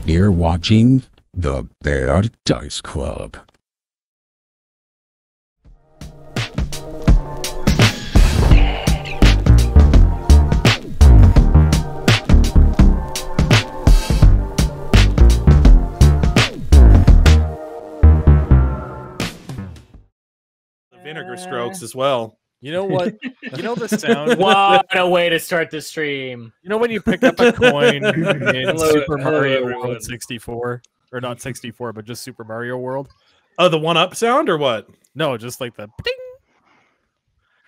You're watching the Bad Dice Club. Vinegar strokes as well. You know what? You know the sound. What a way to start the stream. You know when you pick up a coin in Super Mario everyone. World 64, or not 64, but just Super Mario World? Oh, the one-up sound or what? No, just like the ding.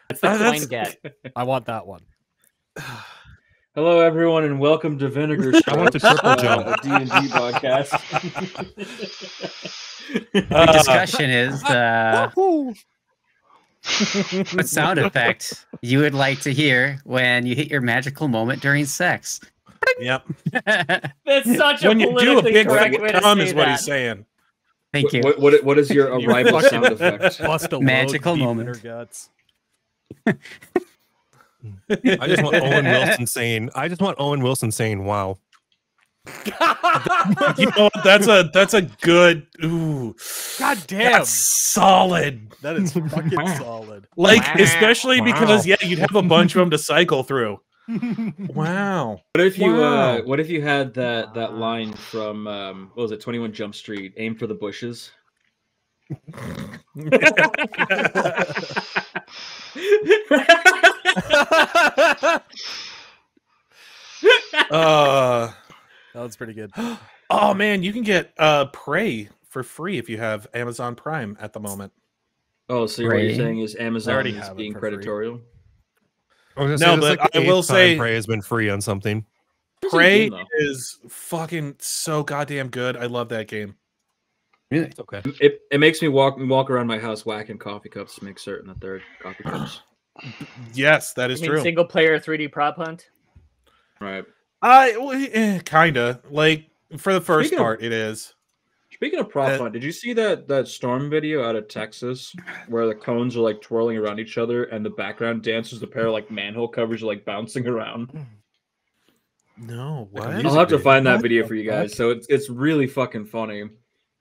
That's the coin get. I want that one. Hello, everyone, and welcome to Vinegar Strokes. I want the triple jump. A D&D podcast. The discussion is what sound effect you would like to hear when you hit your magical moment during sex. Yep. That's such a When you do a politically big correct way to come say is what that. he's saying. Thank you. What is your arrival sound effect? Bust a load Magical deep in moment. her guts. I just want Owen Wilson saying. I just want Owen Wilson saying, "Wow." You know what? That's a good. Ooh, God damn, that's solid. that is fucking solid. Like, Wow. especially because you'd have a bunch of them to cycle through. Wow. What if you Wow. what if you had that line from what was it, 21 Jump Street? Aim for the bushes. That was pretty good. Oh man, you can get Prey for free if you have Amazon Prime at the moment. Oh, so what you're saying is Amazon already is have it being for free. predatory? I was No, gonna say, that's but like the I will eighth time say- Prey has been free on something. Prey game, though. is fucking so goddamn good. I love that game. Really? It's okay. It makes me walk around my house whacking coffee cups to make certain that they're coffee cups. Yes, that is You mean true. single player 3D prop hunt? Right. Kinda like for the first Speaking of- part, it is. Speaking of prop hunt, did you see that storm video out of Texas where the cones are like twirling around each other and the background dancers, the pair of like manhole covers are like bouncing around? No, what? Like a I'll have to video. find that What video the for you fuck? guys. So it's really fucking funny.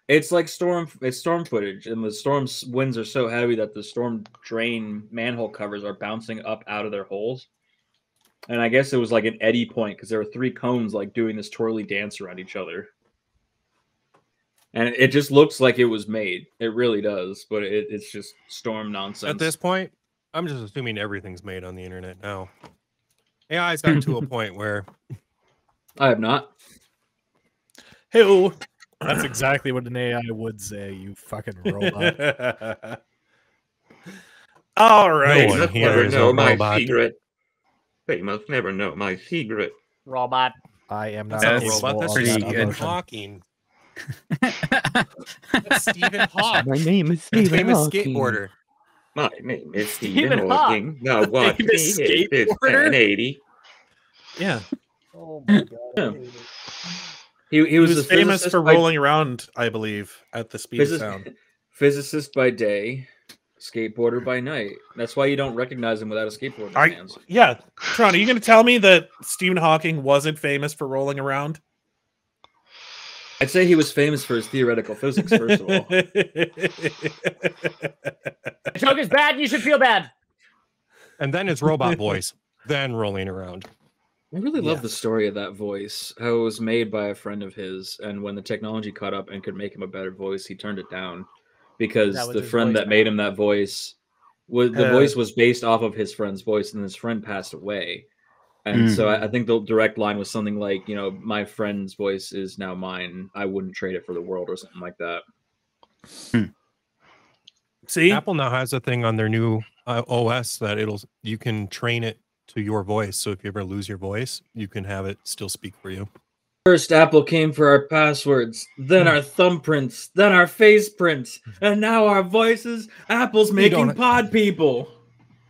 It's like storm footage, and the storm's winds are so heavy that the storm drain manhole covers are bouncing up out of their holes. And I guess it was like an eddy point because there were three cones like doing this twirly dance around each other. And it just looks like it was made. It really does, but it's just storm nonsense. At this point, I'm just assuming everything's made on the internet now. AI's gotten to a point where I have not. Hey, That's exactly what an AI would say. You fucking robot. all no right. one here is a robot. They must never know my secret. Robot. I am not That's That's not a robot. That's pretty just good. Stephen Hawking. That's Stephen Hawking. My name is His Stephen famous Hawking. skateboarder. My name is Stephen Stephen Hawk. Hawking. Now watch me Famous hit this skateboarder? 1080. Yeah, Oh my god. Yeah. he He was was a famous physicist for by- rolling around, I believe, at the speed of sound. Physicist by day, skateboarder by night. That's why you don't recognize him without a skateboard in his hands. Yeah, Tron, are you going to tell me that Stephen Hawking wasn't famous for rolling around? I'd say he was famous for his theoretical physics, first of all. The joke is bad and you should feel bad. And then his robot voice, then rolling around. I really love Yeah. the story of that voice, how it was made by a friend of his, and when the technology caught up and could make him a better voice, he turned it down because That was the his friend voice that made now. him that voice was the voice was based off of his friend's voice, and his friend passed away. And so I think the direct line was something like, you know, my friend's voice is now mine. I wouldn't trade it for the world, or something like that. See? Apple now has a thing on their new OS that you can train it to your voice. So if you ever lose your voice, you can have it still speak for you. First, Apple came for our passwords, then our thumbprints, then our face prints, and now our voices. Apple's making don't- pod people.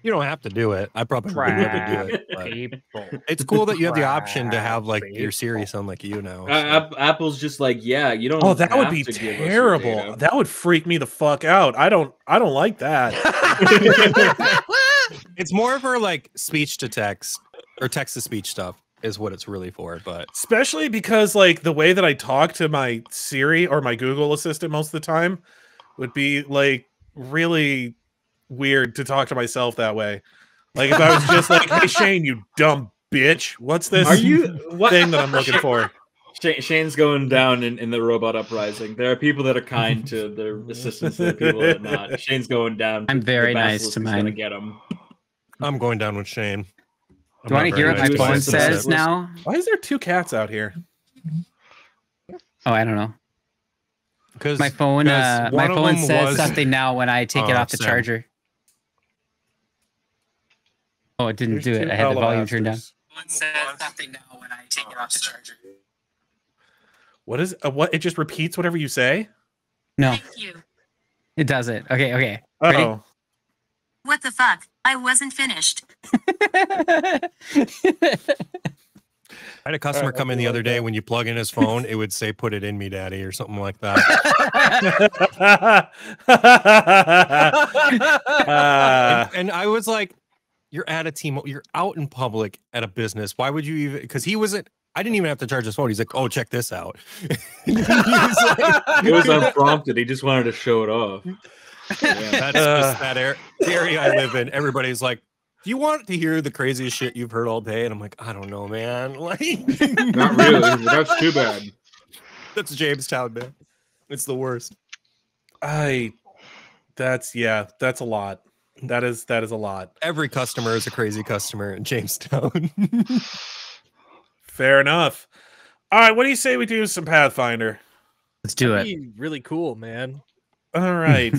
You don't have to do it. I probably would never do it. But People. it's cool that you have the option to have like your Siri sound like you now. so. Apple's just like, yeah, you don't. Oh, that would have be to give us your terrible. data. That would freak me the fuck out. I don't like that. It's more for like speech to text or text to speech stuff. is what it's really for. But Especially because like the way that I talk to my Siri or my Google Assistant most of the time would be like really weird to talk to myself that way. Like if I was just like, "Hey Shane, you dumb bitch, what's this Are you what? thing that I'm looking for?" Shane's going down in the robot uprising. There are people that are kind to their assistants. There are people that are not. Shane's going down. I'm very The nice basilisk to is gonna mine. get him. I'm going down with Shane. Do you want to hear what my nice to phone my says assistant. now? Why is there 2 cats out here? Oh, I don't know. Because My phone says something now when I take it off the Sam. charger. Oh, it didn't There's do it. 2 I had the volume turned down. Alabasters. It says something now when I take it off the charger. What is what? It just repeats whatever you say? No, Thank you. it doesn't. Okay, okay. Ready? Oh. What the fuck? I wasn't finished. I had a customer come in the other day. When you plug in his phone, it would say "Put it in me, daddy" or something like that. And I was like, "You're at a team. You're out in public at a business. Why would you even?" Because he wasn't. I didn't even have to charge his phone. He's like, "Oh, check this out." He was like- It was unprompted. He just wanted to show it off. Yeah. That's just that the area I live in. Everybody's like, "Do you want to hear the craziest shit you've heard all day?" And I'm like, "I don't know, man." Like, Not really. That's too bad. That's Jamestown, man. It's the worst. That's a lot. That is a lot. Every customer is a crazy customer in Jamestown. Fair enough. All right, what do you say we do some Pathfinder? Let's do it. Be really cool, man. All right.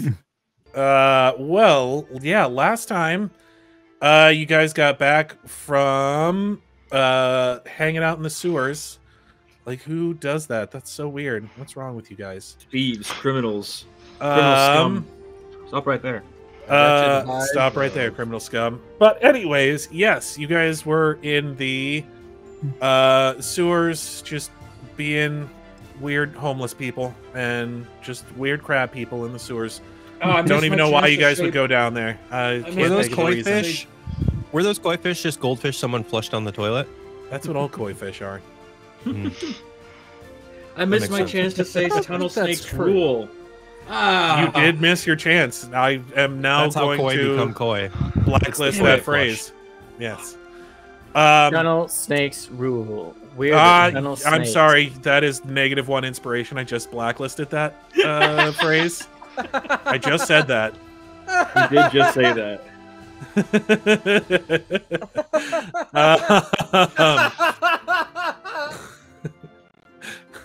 Well, yeah, last time you guys got back from hanging out in the sewers. Like, who does that? That's so weird. What's wrong with you guys? Thieves, criminals, criminal scum. Stop right there. Stop right there, criminal scum. But anyways, yes, you guys were in the sewers, just being weird homeless people and just weird crab people in the sewers. Oh, I Don't missed even my know why chance you to guys say- would go down there. I missed Were can't those think of a koi reason. fish? Were those koi fish just goldfish someone flushed on the toilet? That's what all koi fish are. I missed makes my sense. chance to say tunnel that's snakes true. rule. Ah, You did miss your chance. I am now That's how going koi to become koi. blacklist Koi that flush. phrase. Yes. Tunnel snakes rule. Weird tunnel snakes. I'm sorry. That is -1 inspiration. I just blacklisted that phrase. I just said that. You did just say that.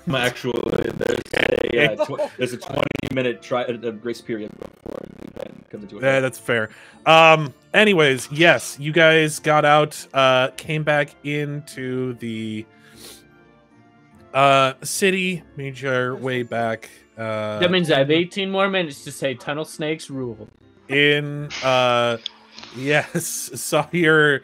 Actually, there's a 20-minute grace period before you then comes into Yeah, it. that's fair. Anyways, yes, you guys got out, came back into the city, made your way back. That means I have 18 more minutes to say tunnel snakes rule. In yes, saw your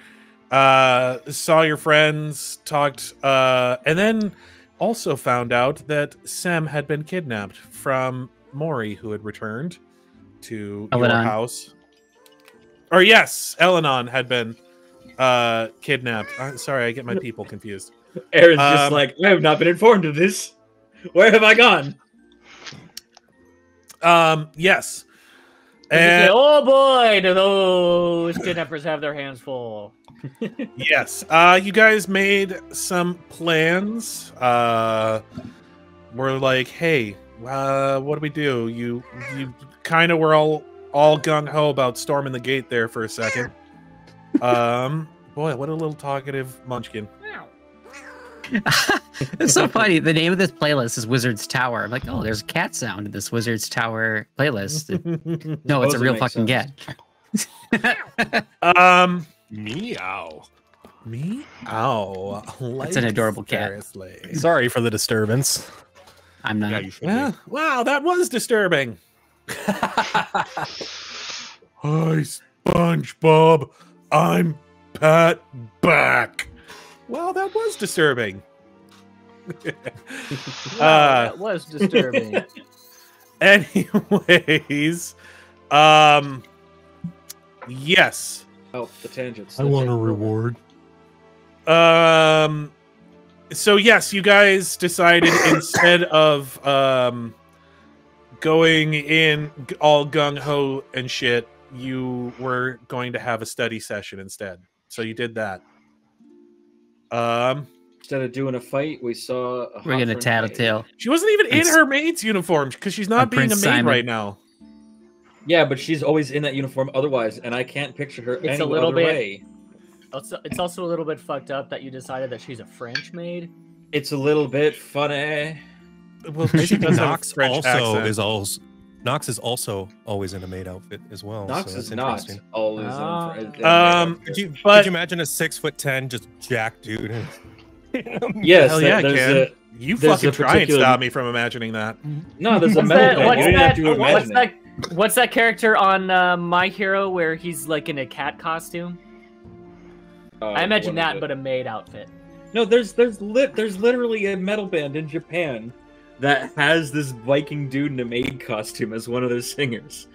friends, talked, and then also found out that Sem had been kidnapped from Mrohy, who had returned to your El-Anon. house. Or yes, El-Anon had been kidnapped. Sorry, I get my people confused. Aaron's just like, I have not been informed of this. Where have I gone? Yes. And And say, oh boy, do those kidnappers have their hands full. yes, you guys made some plans. We're like, hey, what do we do? You kind of were all gung ho about storming the gate there for a second. Boy, what a little talkative munchkin. It's so funny. The name of this playlist is Wizard's Tower. I'm like, oh, there's a cat sound in this Wizard's Tower playlist. No, it's a Those real make fucking sense. cat. Meow. Meow. That's an adorable cat. Seriously. Sorry for the disturbance. I'm not. Yeah, you should. Yeah. Wow, that was disturbing. Hi, SpongeBob. I'm Pat back. Well, that was disturbing. That was disturbing. Anyways, yes. Oh, the tangents. I want a reward. So yes, you guys decided instead of going in all gung ho and shit, you were going to have a study session instead. So you did that. Instead of doing a fight, we saw a We're gonna tattletale. She wasn't even in her maid's uniform because she's not being Prince a maid Simon. right now. Yeah, but she's always in that uniform otherwise, and I can't picture her It's any a little other bit. way. It's also a little bit fucked up that you decided that she's a French maid. It's a little bit funny. Well, she does have a Knox French also accent. is also Knox is also always in a maid outfit as well. Knox so is that's not interesting. always Could you but imagine a 6'10" just jack dude? Yes, hell yeah, I there's can. You there's fucking a try and particular- stop me from imagining that. No, there's a What's metal that? band. You didn't have to imagine it. What's that character on My Hero where he's like in a cat costume? I imagine what is that, it? but a maid outfit. No, there's literally a metal band in Japan that has this Viking dude in a maid costume as one of their singers.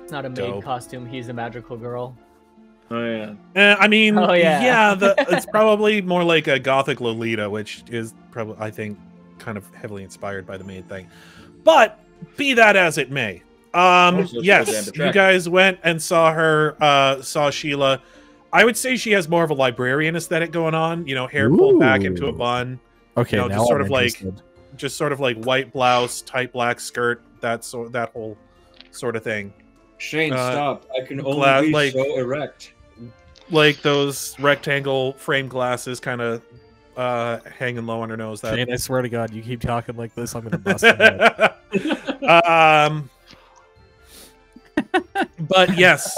It's not a maid Dope. costume. He's a magical girl. Oh yeah. I mean, Oh, yeah. it's probably more like a gothic Lolita, which is probably, I think, kind of heavily inspired by the maid thing. But be that as it may, Also so damn yes, you attractive. guys went and saw her, saw Sheila. I would say she has more of a librarian aesthetic going on. You know, hair pulled back into a Ooh. bun. Okay, You know, now just sort I'm of like- interested. Just sort of like white blouse, tight black skirt, that whole sort of thing. Shane, stop! I can only Glad, be like- so erect. Like those rectangle frame glasses, kind of hanging low on her nose. That Shane, I swear to God, you keep talking like this, I'm gonna bust your head. But yes,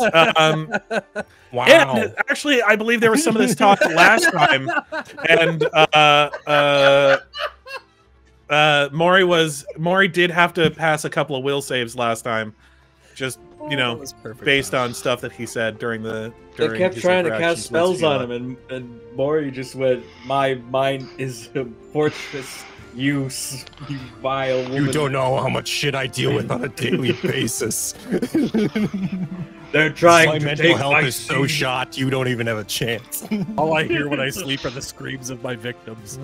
Wow. and actually, I believe there was some of this talk last time, and Mrohy did have to pass a couple of will saves last time, just based on stuff that he said during They his kept trying to interactions cast with spells on Sheila. him, and Mrohy just went, "My mind is a fortress. You vile woman." You don't know how much shit I deal with on a daily basis. They're trying My to mental take health my is so seed. shot, you don't even have a chance. All I hear when I sleep are the screams of my victims.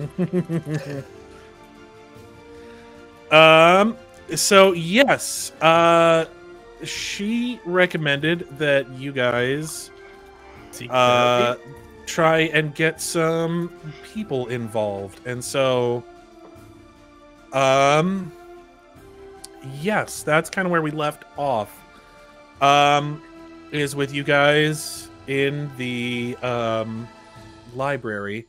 So yes, she recommended that you guys try and get some people involved, and so yes, that's kind of where we left off. Is with you guys in the library,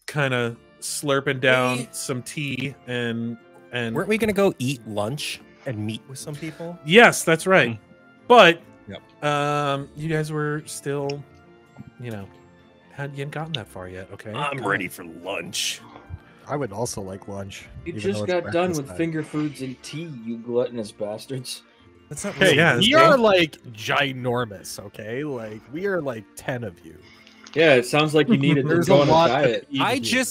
kind of slurping down some tea and Weren't we gonna go eat lunch and meet with some people? yes, that's right. But Yep. you guys were still, you hadn't gotten that far yet. Okay, I'm ready for lunch. I would also like lunch. You even just though it's got done breakfast with time. finger foods and tea, you gluttonous bastards. That's not Hey, really yeah, We it's are good. like ginormous, okay? Like we are like 10 of you. Yeah, it sounds like you needed to There's go a on a lot diet. to eat I here.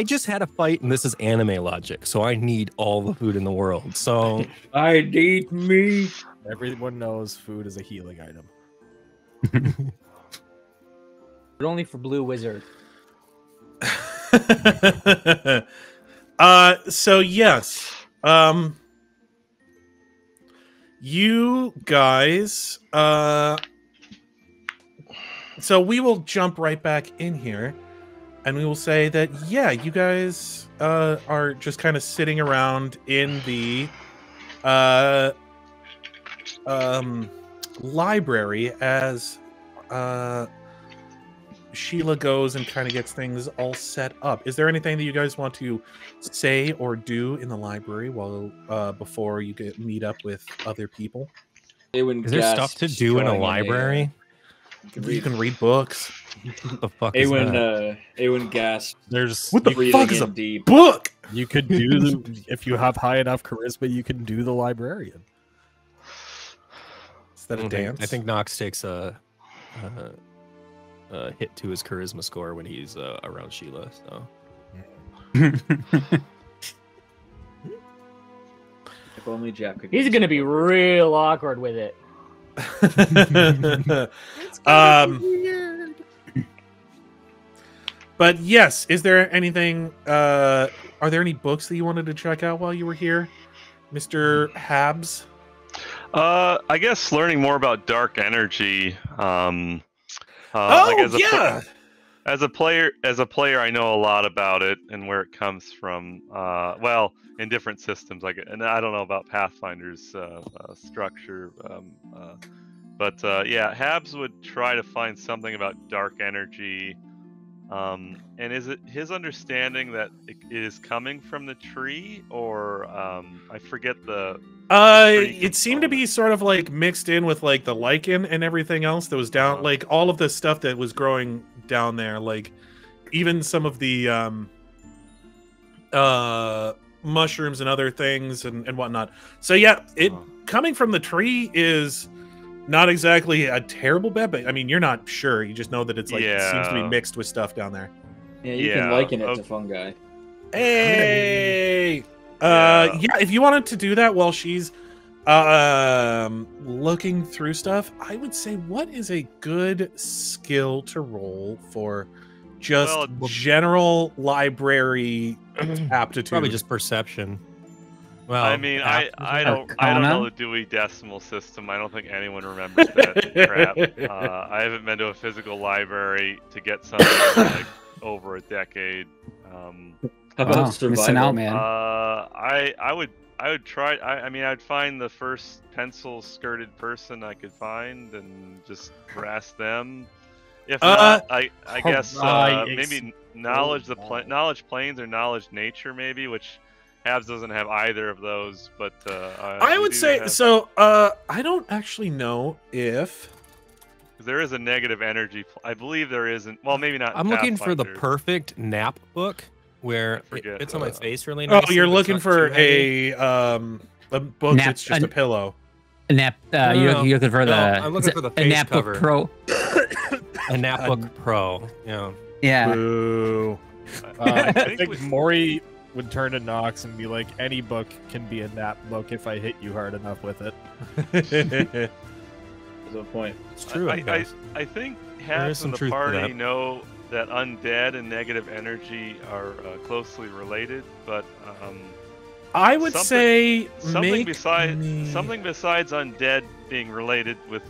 just had a fight, and this is anime logic, so I need all the food in the world. So I need meat. Everyone knows food is a healing item. But only for Blue Wizard. So yes, you guys, so we will jump right back in here, and we will say that yeah, you guys are just kind of sitting around in the library as Sheila goes and kind of gets things all set up. Is there anything that you guys want to say or do in the library while before you meet up with other people? Aewen is there stuff gasped, to do in a drawing library? You can read books. What the fuck is that? Aewen gasped. There's What the breathing fuck is in a deep. book? you could do if you have high enough charisma, you can do the librarian. Is that a dance? I think Knox takes a hit to his charisma score when he's around Sheila. So If only Jack could. He's gonna be real awkward with it. But yes, is there anything? Are there any books that you wanted to check out while you were here, Mr. Habs? I guess learning more about dark energy. As a player, I know a lot about it and where it comes from. Well, in different systems, and I don't know about Pathfinder's structure. But yeah, Habs would try to find something about dark energy. And is it his understanding that it is coming from the tree, or I forget the it seemed to be sort of like mixed in with like the lichen and everything else that was down, like all of the stuff that was growing down there, like even some of the mushrooms and other things and whatnot. So yeah, it coming from the tree is not exactly a terrible bet, but I mean, you're not sure. You just know that it's like it seems to be mixed with stuff down there. Yeah, you can liken it to fungi. Hey. Yeah, if you wanted to do that while she's looking through stuff, I would say what is a good skill to roll for just general library aptitude? Probably just perception. Well, I mean, I don't know the Dewey Decimal System. I don't think anyone remembers that crap. I haven't been to a physical library to get something in like over a decade. How about survival? Missing out, man. I would try. I mean, I'd find the first pencil-skirted person I could find and just harass them. If not, I guess maybe knowledge planes or knowledge nature, maybe, which Habs doesn't have either of those. But I would say so. I don't actually know if there is a negative energy. I believe there isn't. Well, maybe not. I'm looking for the perfect nap book where it fits on my face really nice. Oh, you're looking for a book that's just a pillow. A nap. You're looking for the. I'm looking for the face nap cover. book pro. A nap book pro. Yeah. Yeah. Boo. I think Mrohy would turn to Knox and be like, "Any book can be a nap book if I hit you hard enough with it." There's a point. It's true. I think Habs and the party know that undead and negative energy are closely related, but I would say something besides undead being related with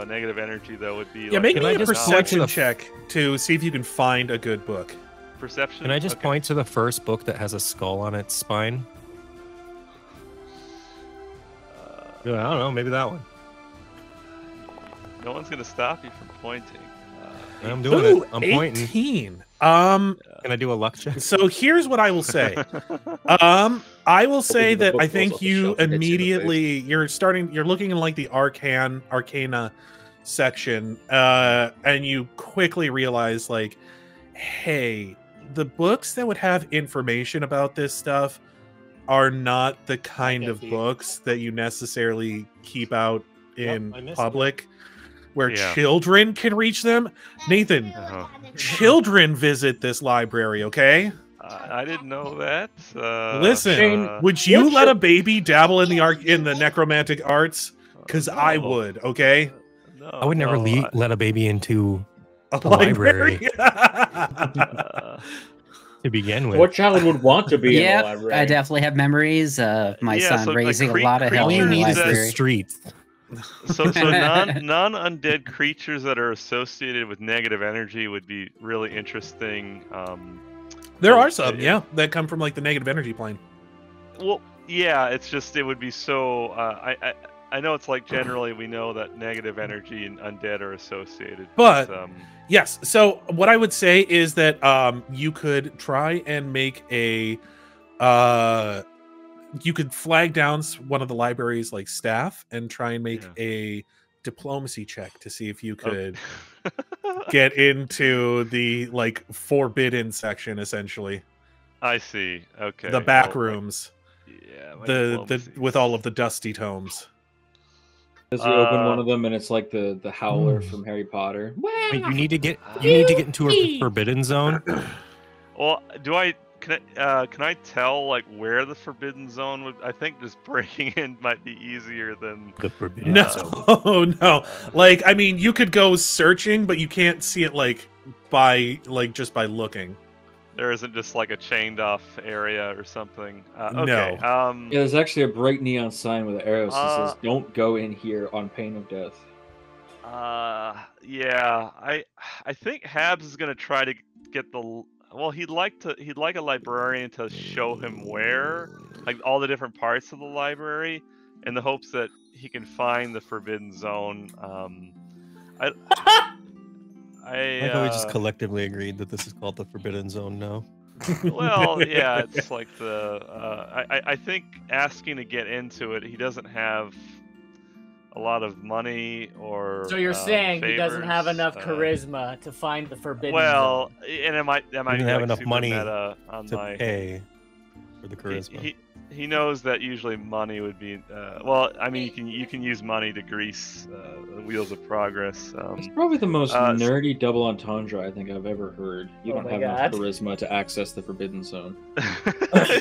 negative energy, though, would be make me a perception check to see if you can find a good book. Perception. Can I just point to the first book that has a skull on its spine? I don't know, maybe that one. No one's gonna stop you from pointing. I'm doing it. I'm 18. pointing. Can I do a luck check? So here's what I will say. I will say that I think you immediately you're looking in like the arcana section, and you quickly realize like, hey, the books that would have information about this stuff are not the kind of books that you necessarily keep out in public. Where children can reach them. Nathan, children visit this library, okay? I didn't know that. Listen, would you let a baby dabble in the necromantic arts? Because I would, okay? No, I would never let a baby into a the library. To begin with. What child would want to be in a library? I definitely have memories of my son raising a lot of hell in the library. Streets. So non-undead creatures that are associated with negative energy would be really interesting. There are some, that come from like the negative energy plane. Well, yeah, it's just it would be so. I know it's like generally we know that negative energy and undead are associated, but yes. So what I would say is that you could try and make a you could flag down one of the library's like staff and try and make a diplomacy check to see if you could get into the like forbidden section, essentially. I see. Okay. The back rooms. Yeah. The with all of the dusty tomes. As you open one of them and it's like the howler from Harry Potter. Wait, you need to get into a forbidden zone. Well, can I tell like where the forbidden zone would? I think just breaking in might be easier than the forbidden zone. No. Like I mean, you could go searching, but you can't see it like by looking. There isn't just like a chained off area or something. Okay. No. Yeah, there's actually a bright neon sign with arrows that says "Don't go in here on pain of death." Yeah. I think Habs is gonna try to get the. Well, he'd like a librarian to show him where, like all the different parts of the library, in the hopes that he can find the Forbidden Zone. I like how we just collectively agreed that this is called the Forbidden Zone now. Well, yeah, it's like I think asking to get into it, he doesn't have a lot of money or. So you're saying he doesn't have enough charisma to find the Forbidden Zone. And it might He be didn't have like enough super money meta on to pay for the charisma. He knows that usually money would be well. I mean, you can use money to grease the wheels of progress. It's probably the most nerdy double entendre I think I've ever heard. You don't have enough charisma to access the Forbidden Zone.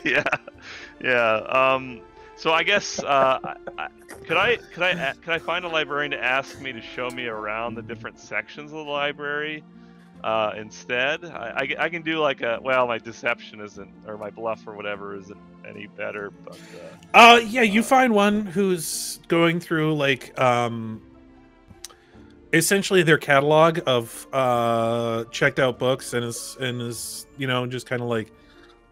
Yeah. So I guess could I find a librarian to ask me to show me around the different sections of the library instead? I can do like my deception isn't, or my bluff or whatever isn't any better, but yeah, you find one who's going through like essentially their catalog of checked out books and is just kind of like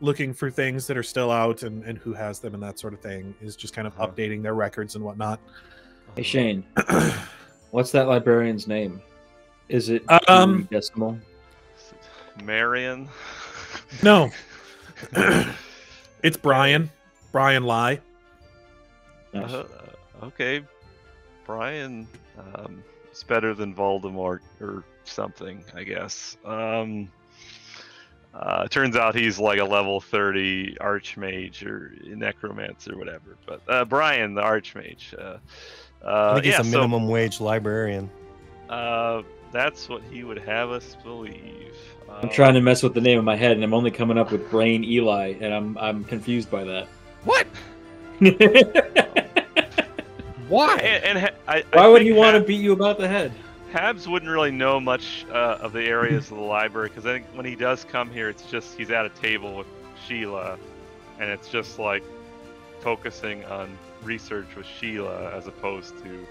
looking for things that are still out and who has them and that sort of thing, is just kind of updating their records and whatnot. Hey Shane, what's that librarian's name? Is it decimal? Marion? No. It's Brian. Brian Lai. Okay. Brian is better than Voldemort or something, I guess. Turns out he's like a level 30 archmage or necromancer or whatever. But Brian, the archmage. I think he's a minimum wage librarian. That's what he would have us believe. I'm trying to mess with the name in my head, and I'm only coming up with Brain Eli, and I'm confused by that. What? Why? Why would he want to beat you about the head? Habs wouldn't really know much of the areas of the library, because I think when he does come here, it's just he's at a table with Sheila, and it's just like focusing on research with Sheila as opposed to.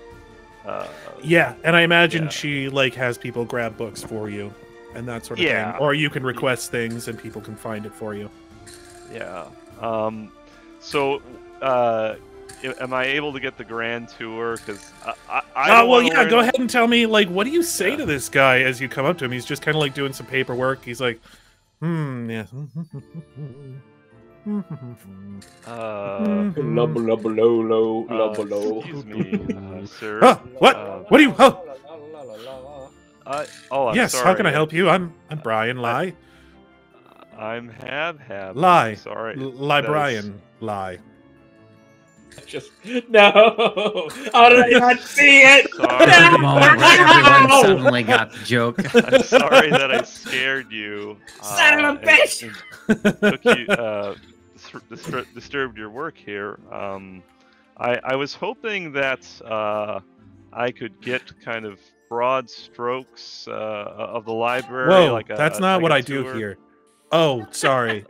Yeah, and I imagine she like has people grab books for you and that sort of thing, or you can request things and people can find it for you. Yeah. So, am I able to get the grand tour? Because go ahead and tell me, like, what do you say to this guy as you come up to him? He's just kind of like doing some paperwork. He's like, yeah. Excuse me, sir. What do you? I'm yes. sorry. How can I help you? I'm Brian Lai. I'm Habhab. Lie. Sorry. Brian Lai. Just no. How did I not see it? The moment where everyone suddenly got the joke. I'm sorry that I scared you. Son of a bitch! Took you, disturbed your work here. I was hoping that I could get kind of broad strokes of the library. Whoa, like that's not what I do here. Oh, sorry.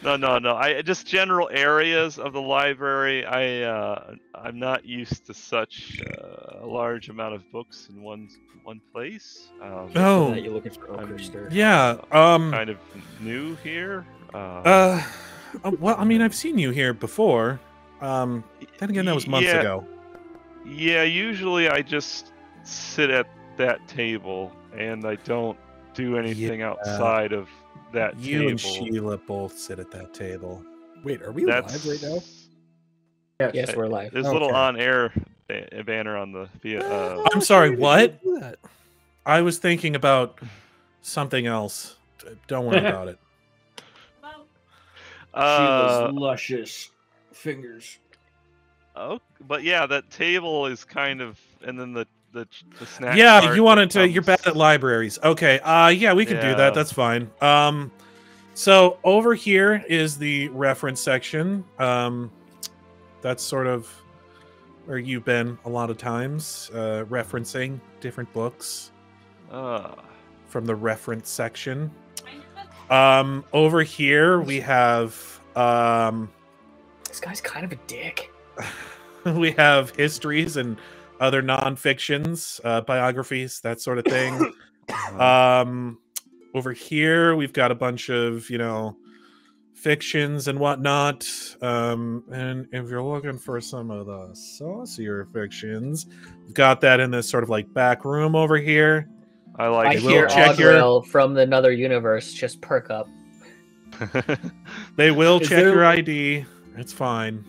No. I just general areas of the library. I'm not used to such a large amount of books in one place. You're looking for Oakerster. Yeah. Kind of new here. Well, I mean, I've seen you here before. Then again, that was months ago. Yeah. Usually, I just sit at that table and I don't do anything outside of that table. You and Sheila both sit at that table. Wait, are we live right now? Yes, we're live. There's a little on-air banner on the I'm sorry, what? I was thinking about something else. Don't worry about it. Sheila's luscious fingers. Oh, but yeah, that table is kind of, and then the snack. Yeah, you wanted to. You're bad at libraries. Okay. Yeah, we can do that. That's fine. So over here is the reference section. That's sort of where you've been a lot of times, referencing different books. from the reference section. Over here we have this guy's kind of a dick. we have histories and other non-fictions, biographies, that sort of thing. Over here we've got a bunch of, you know, fictions and whatnot. And if you're looking for some of the saucier fictions, we've got that in this sort of like back room over here. I hear Oddwell from another universe just perk up. They will check your ID. It's fine.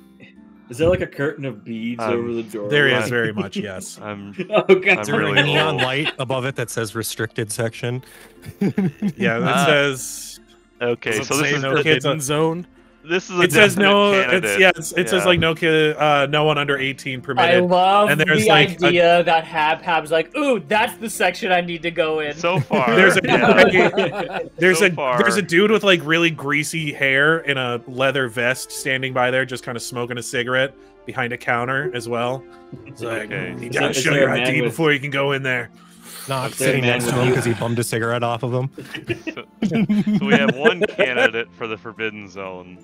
Is there like a curtain of beads over the door? There is very much, yes. Okay. Is there a neon light above it that says restricted section? Yeah, that says. Okay, so this is no forbidden zone. This is a it says no. candidate. It says like no kid, no one under 18 permitted. I love and there's the like idea that Habhab's like, ooh, that's the section I need to go in. So far, there's a dude with like really greasy hair in a leather vest standing by there, just kind of smoking a cigarette behind a counter as well. It's like, you gotta show your ID before you can go in there. Not sitting next to him because he bummed a cigarette off of him. So we have one candidate for the Forbidden Zone.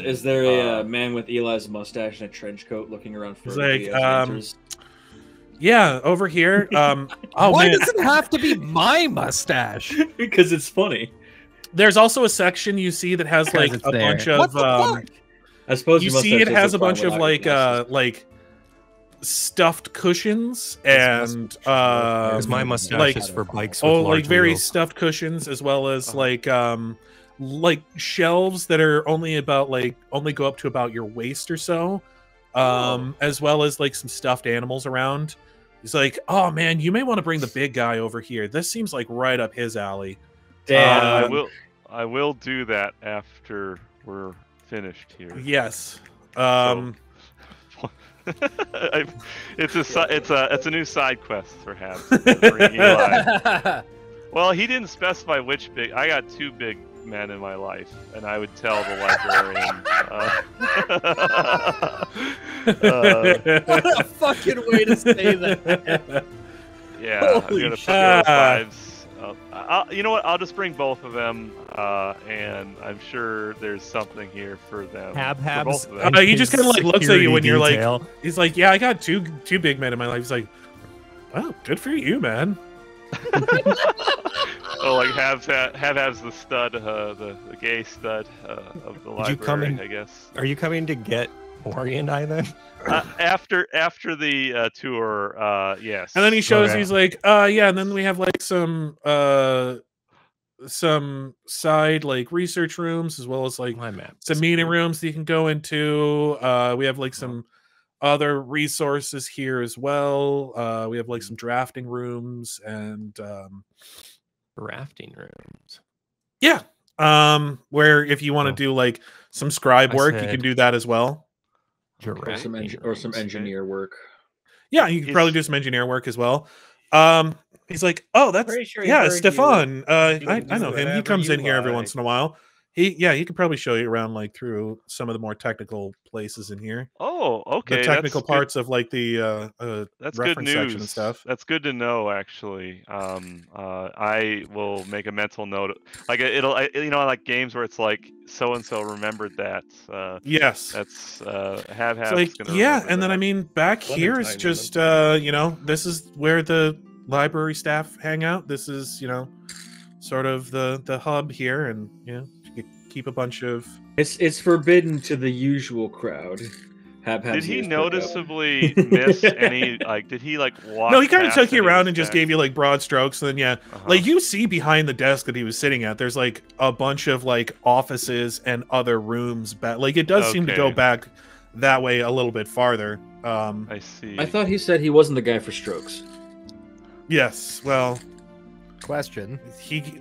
Is there a man with Eli's mustache and a trench coat looking around for yeah, over here. Why does it have to be my mustache? Because it's funny. There's also a section you see that has like a bunch of. I suppose you see it has a bunch of like stuffed cushions and my mustache like, is for bikes with like very wheels. stuffed cushions, as well as like shelves that are only go up to about your waist or so, as well as like some stuffed animals around. He's like, oh man, you may want to bring the big guy over here. This seems like right up his alley. Damn. I will do that after we're finished here. Yes. It's a new side quest perhaps. Bring Eli. Well, he didn't specify which big. I got two big men in my life, and I would tell the librarian. What a fucking way to say that! Yeah, I'm gonna put those vibes. You know what? I'll just bring both of them, and I'm sure there's something here for them. Habhab's. He just kind of like looks at you when you're like, he's like, yeah, I got two big men in my life. He's like, oh, good for you, man. Oh, like Habhab's the stud, the gay stud of the library, I guess. Are you coming to get Mrohy and I then? After the tour, yes. And then he shows, he's like, yeah, and then we have like some side like research rooms, as well as like some meeting rooms that you can go into. We have like some other resources here as well. We have like some drafting rooms and drafting rooms. Yeah. Where if you want to do like some scribe work, you can do that as well. Or some engineer work. Yeah, you could probably do some engineer work as well. He's like, oh, that's sure yeah, Stefan. I know him. He comes in here every once in a while. He could probably show you around like through some of the more technical places in here. Oh, okay. The technical parts of like the that's reference good news. section and stuff. That's good to know, actually. I will make a mental note. Like like games where it's like so and so remembered that. Yes, that's Habhab's like gonna yeah, and then I mean back here is just this is where the library staff hang out. This is sort of the hub here, and you keep a bunch of. It's forbidden to the usual crowd. Did he noticeably miss any? Like, did he like walk? No, he kind of took you around and and just gave you like broad strokes. And then like you see behind the desk that he was sitting at, there's like a bunch of like offices and other rooms. Like it does seem to go back that way a little bit farther. I see. I thought he said he wasn't the guy for strokes. Yes. Well. Question.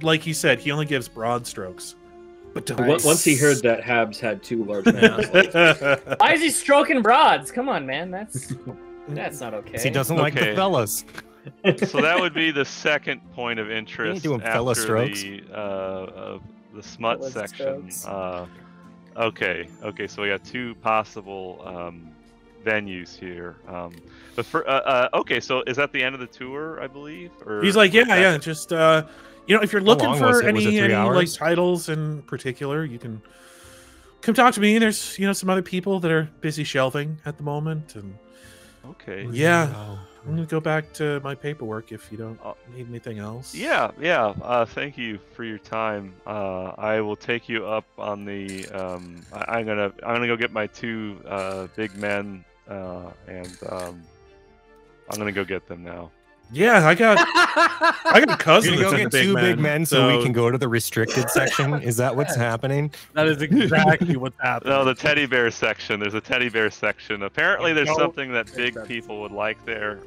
Like he said, he only gives broad strokes. But once he heard that Habs had two large men, why is he stroking broads? Come on, man, that's not okay. He doesn't like the fellas. So that would be the second point of interest doing fella strokes. The smut section. Okay, so we got two possible venues here. But for okay, so is that the end of the tour? I believe. Or he's like, yeah. Just you know, if you're looking for any like titles in particular, you can come talk to me. There's some other people that are busy shelving at the moment, and yeah. I'm gonna go back to my paperwork if you don't need anything else. Yeah. Thank you for your time. I will take you up on the. I'm gonna go get my 2 big men, and I'm gonna go get them now. Yeah, I got a cousin. You're gonna go get 2 big men so we can go to the restricted section. Is that what's happening? That is exactly what's happening. No, the teddy bear section. There's a teddy bear section. Apparently, there's something that big people would like there.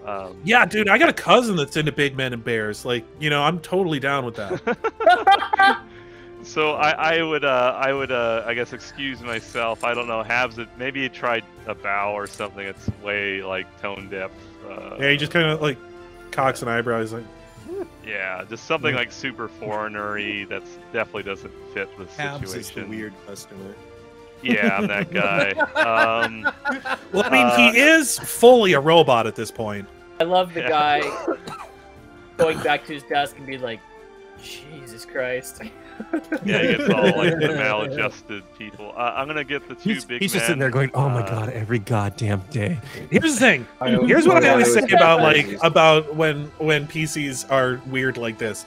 Yeah, dude, I got a cousin that's into big men and bears. Like, I'm totally down with that. So I would I guess excuse myself. I don't know. Maybe he tried a bow or something. It's way like tone deaf. Yeah, he just kind of like cocks an eyebrow. He's like, yeah, just something like super foreigner-y that definitely doesn't fit the situation. Habs is the weird customer. Yeah, I'm that guy. Well, I mean, he is fully a robot at this point. I love the guy going back to his desk and being like, Jesus Christ. Yeah, he gets all like the maladjusted people. I'm gonna get the 2 big men. He's just sitting there going, "Oh my god, every goddamn day." Here's the thing. Here's what I always say about when PCs are weird like this.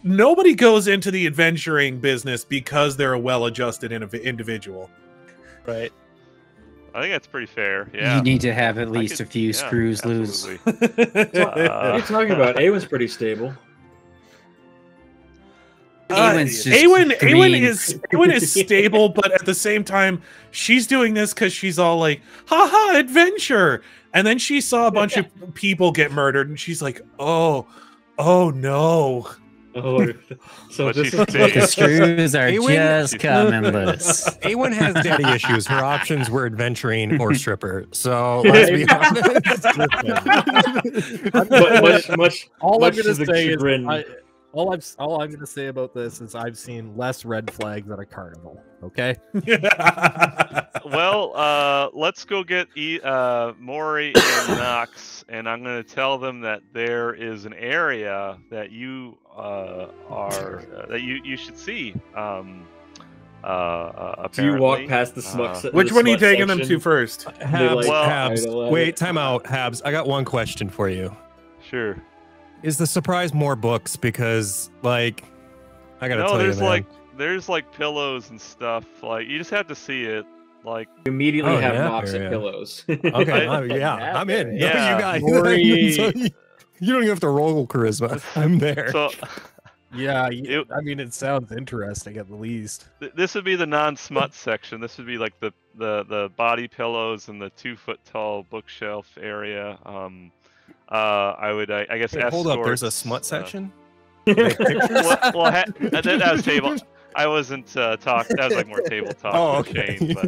Nobody goes into the adventuring business because they're a well-adjusted individual. Right. I think that's pretty fair. Yeah. You need to have at least a few screws loose. What are you talking about? Aewen's pretty stable. Aewen is stable, but at the same time, she's doing this because she's all like, haha, adventure. And then she saw a bunch of people get murdered, and she's like, oh no. Oh, so But this she's is The screws are Aewen- just coming loose. Aewen has daddy issues. Her options were adventuring or stripper. So let's be honest. much All I'm to gonna the say chagrin. is, all I'm gonna say about this is I've seen less red flags at a carnival. Okay. Well, let's go get Mrohy and Knox, and I'm going to tell them that there is an area that you that you should see. Do you walk past the smut? Which one are you taking them to first? Habs, Well- Habs. Wait, time out. Habs, I got one question for you. Sure. Is the surprise more books? Because, like, I gotta tell you, man. There's like pillows and stuff. Like you just have to see it. Like You immediately have yeah, Knox yeah. at pillows. Okay, I'm in. Yeah. You guys, Mrohy- so you don't even have to roll charisma. I'm there. so. Yeah. I mean, it sounds interesting at the least. This would be the non-smut section. This would be like the body pillows and the 2-foot tall bookshelf area. I guess. Wait, hold up. There's a escorts, smut section. That was table. I wasn't talking. That was like more table talk. Oh, for okay. Shane, but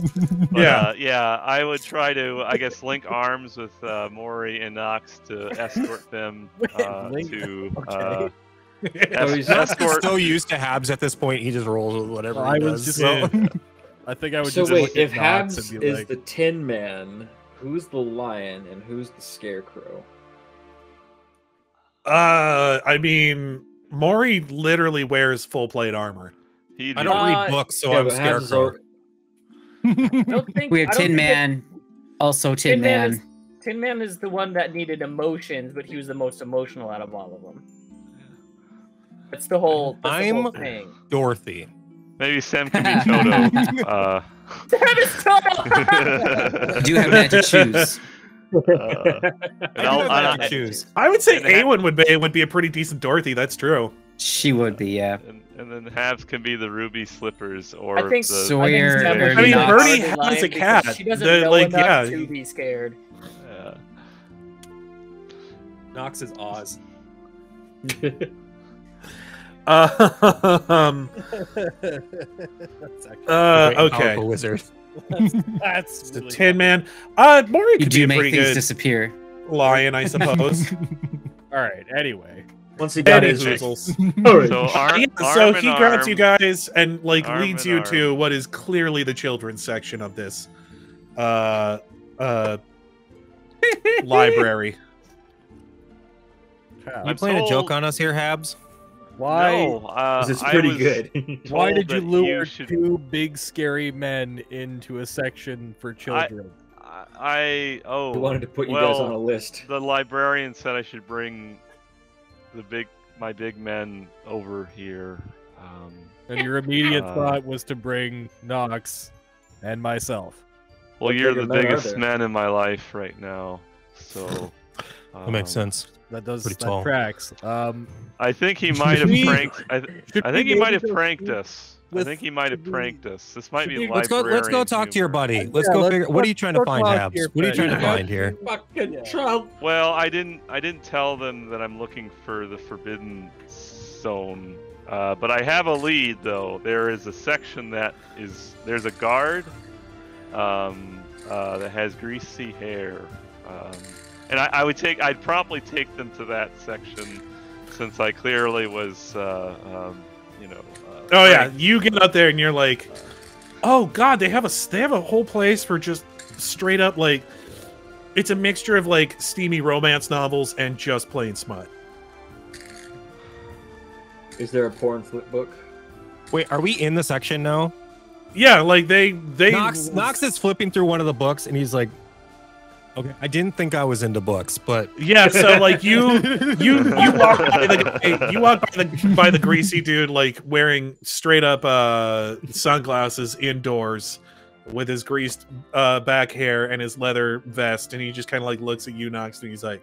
yeah. I would try to, I guess, link arms with Mrohy and Knox to escort them to. Escort. So used to Habs at this point, he just rolls with whatever he does. I think I would. So just wait, look if at Knox Habs and be is like, the Tin Man, who's the Lion and who's the Scarecrow? I mean, Mrohy literally wears full plate armor. I don't read books, so I'm Scarecrow. We have Tin Man, also Tin Man. Tin Man is the one that needed emotions, but he was the most emotional out of all of them. That's the whole. I'm thing. Dorothy. Maybe Sam can be Toto. Sam is Toto. Do you have magic shoes? I would say Aewen would be a pretty decent Dorothy. That's true. She would be, yeah. And then Habs can be the ruby slippers, or I think Sawyer. I mean, Bernie has a cat. She doesn't know enough to be scared. Knox is Oz. Okay. Wizard. That's the Tin Man. Mrohy could be a make pretty things good disappear. Lion, I suppose. All right. Anyway, once he got his results. So he grabs you guys and like Arm leads in you arm. to what is clearly the children's section of this library. You playing a joke on us here, Habs? Why? No, This is pretty good. Why did you lure should... two big scary men into a section for children? We wanted to put you guys on a list. The librarian said I should bring my big men over here. And your immediate thought was to bring Knox and myself. Well, you're the biggest men in my life right now, so that makes sense. That does pretty tall. Tracks. I think he might have pranked. I think he might have pranked us. I think he might have pranked us. This might be Let's go talk to your buddy. Let's go figure. What are you trying to find, Habs? What are you trying to find here? Fucking Trump. Well, I didn't tell them that I'm looking for the Forbidden Zone, but I have a lead though. There is a section there's a guard that has greasy hair, and I'd probably take them to that section since I clearly was Oh yeah, you get up there and you're like, oh god, they have a whole place for just straight up like, it's a mixture of like steamy romance novels and just plain smut. Is there a porn flip book? Wait, are we in the section now? Yeah, like they Knox is flipping through one of the books and he's like, okay, I didn't think I was into books, but yeah. So like you walk by the greasy dude like wearing straight up sunglasses indoors with his greased back hair and his leather vest, and he just kind of like looks at you, Knox, and he's like,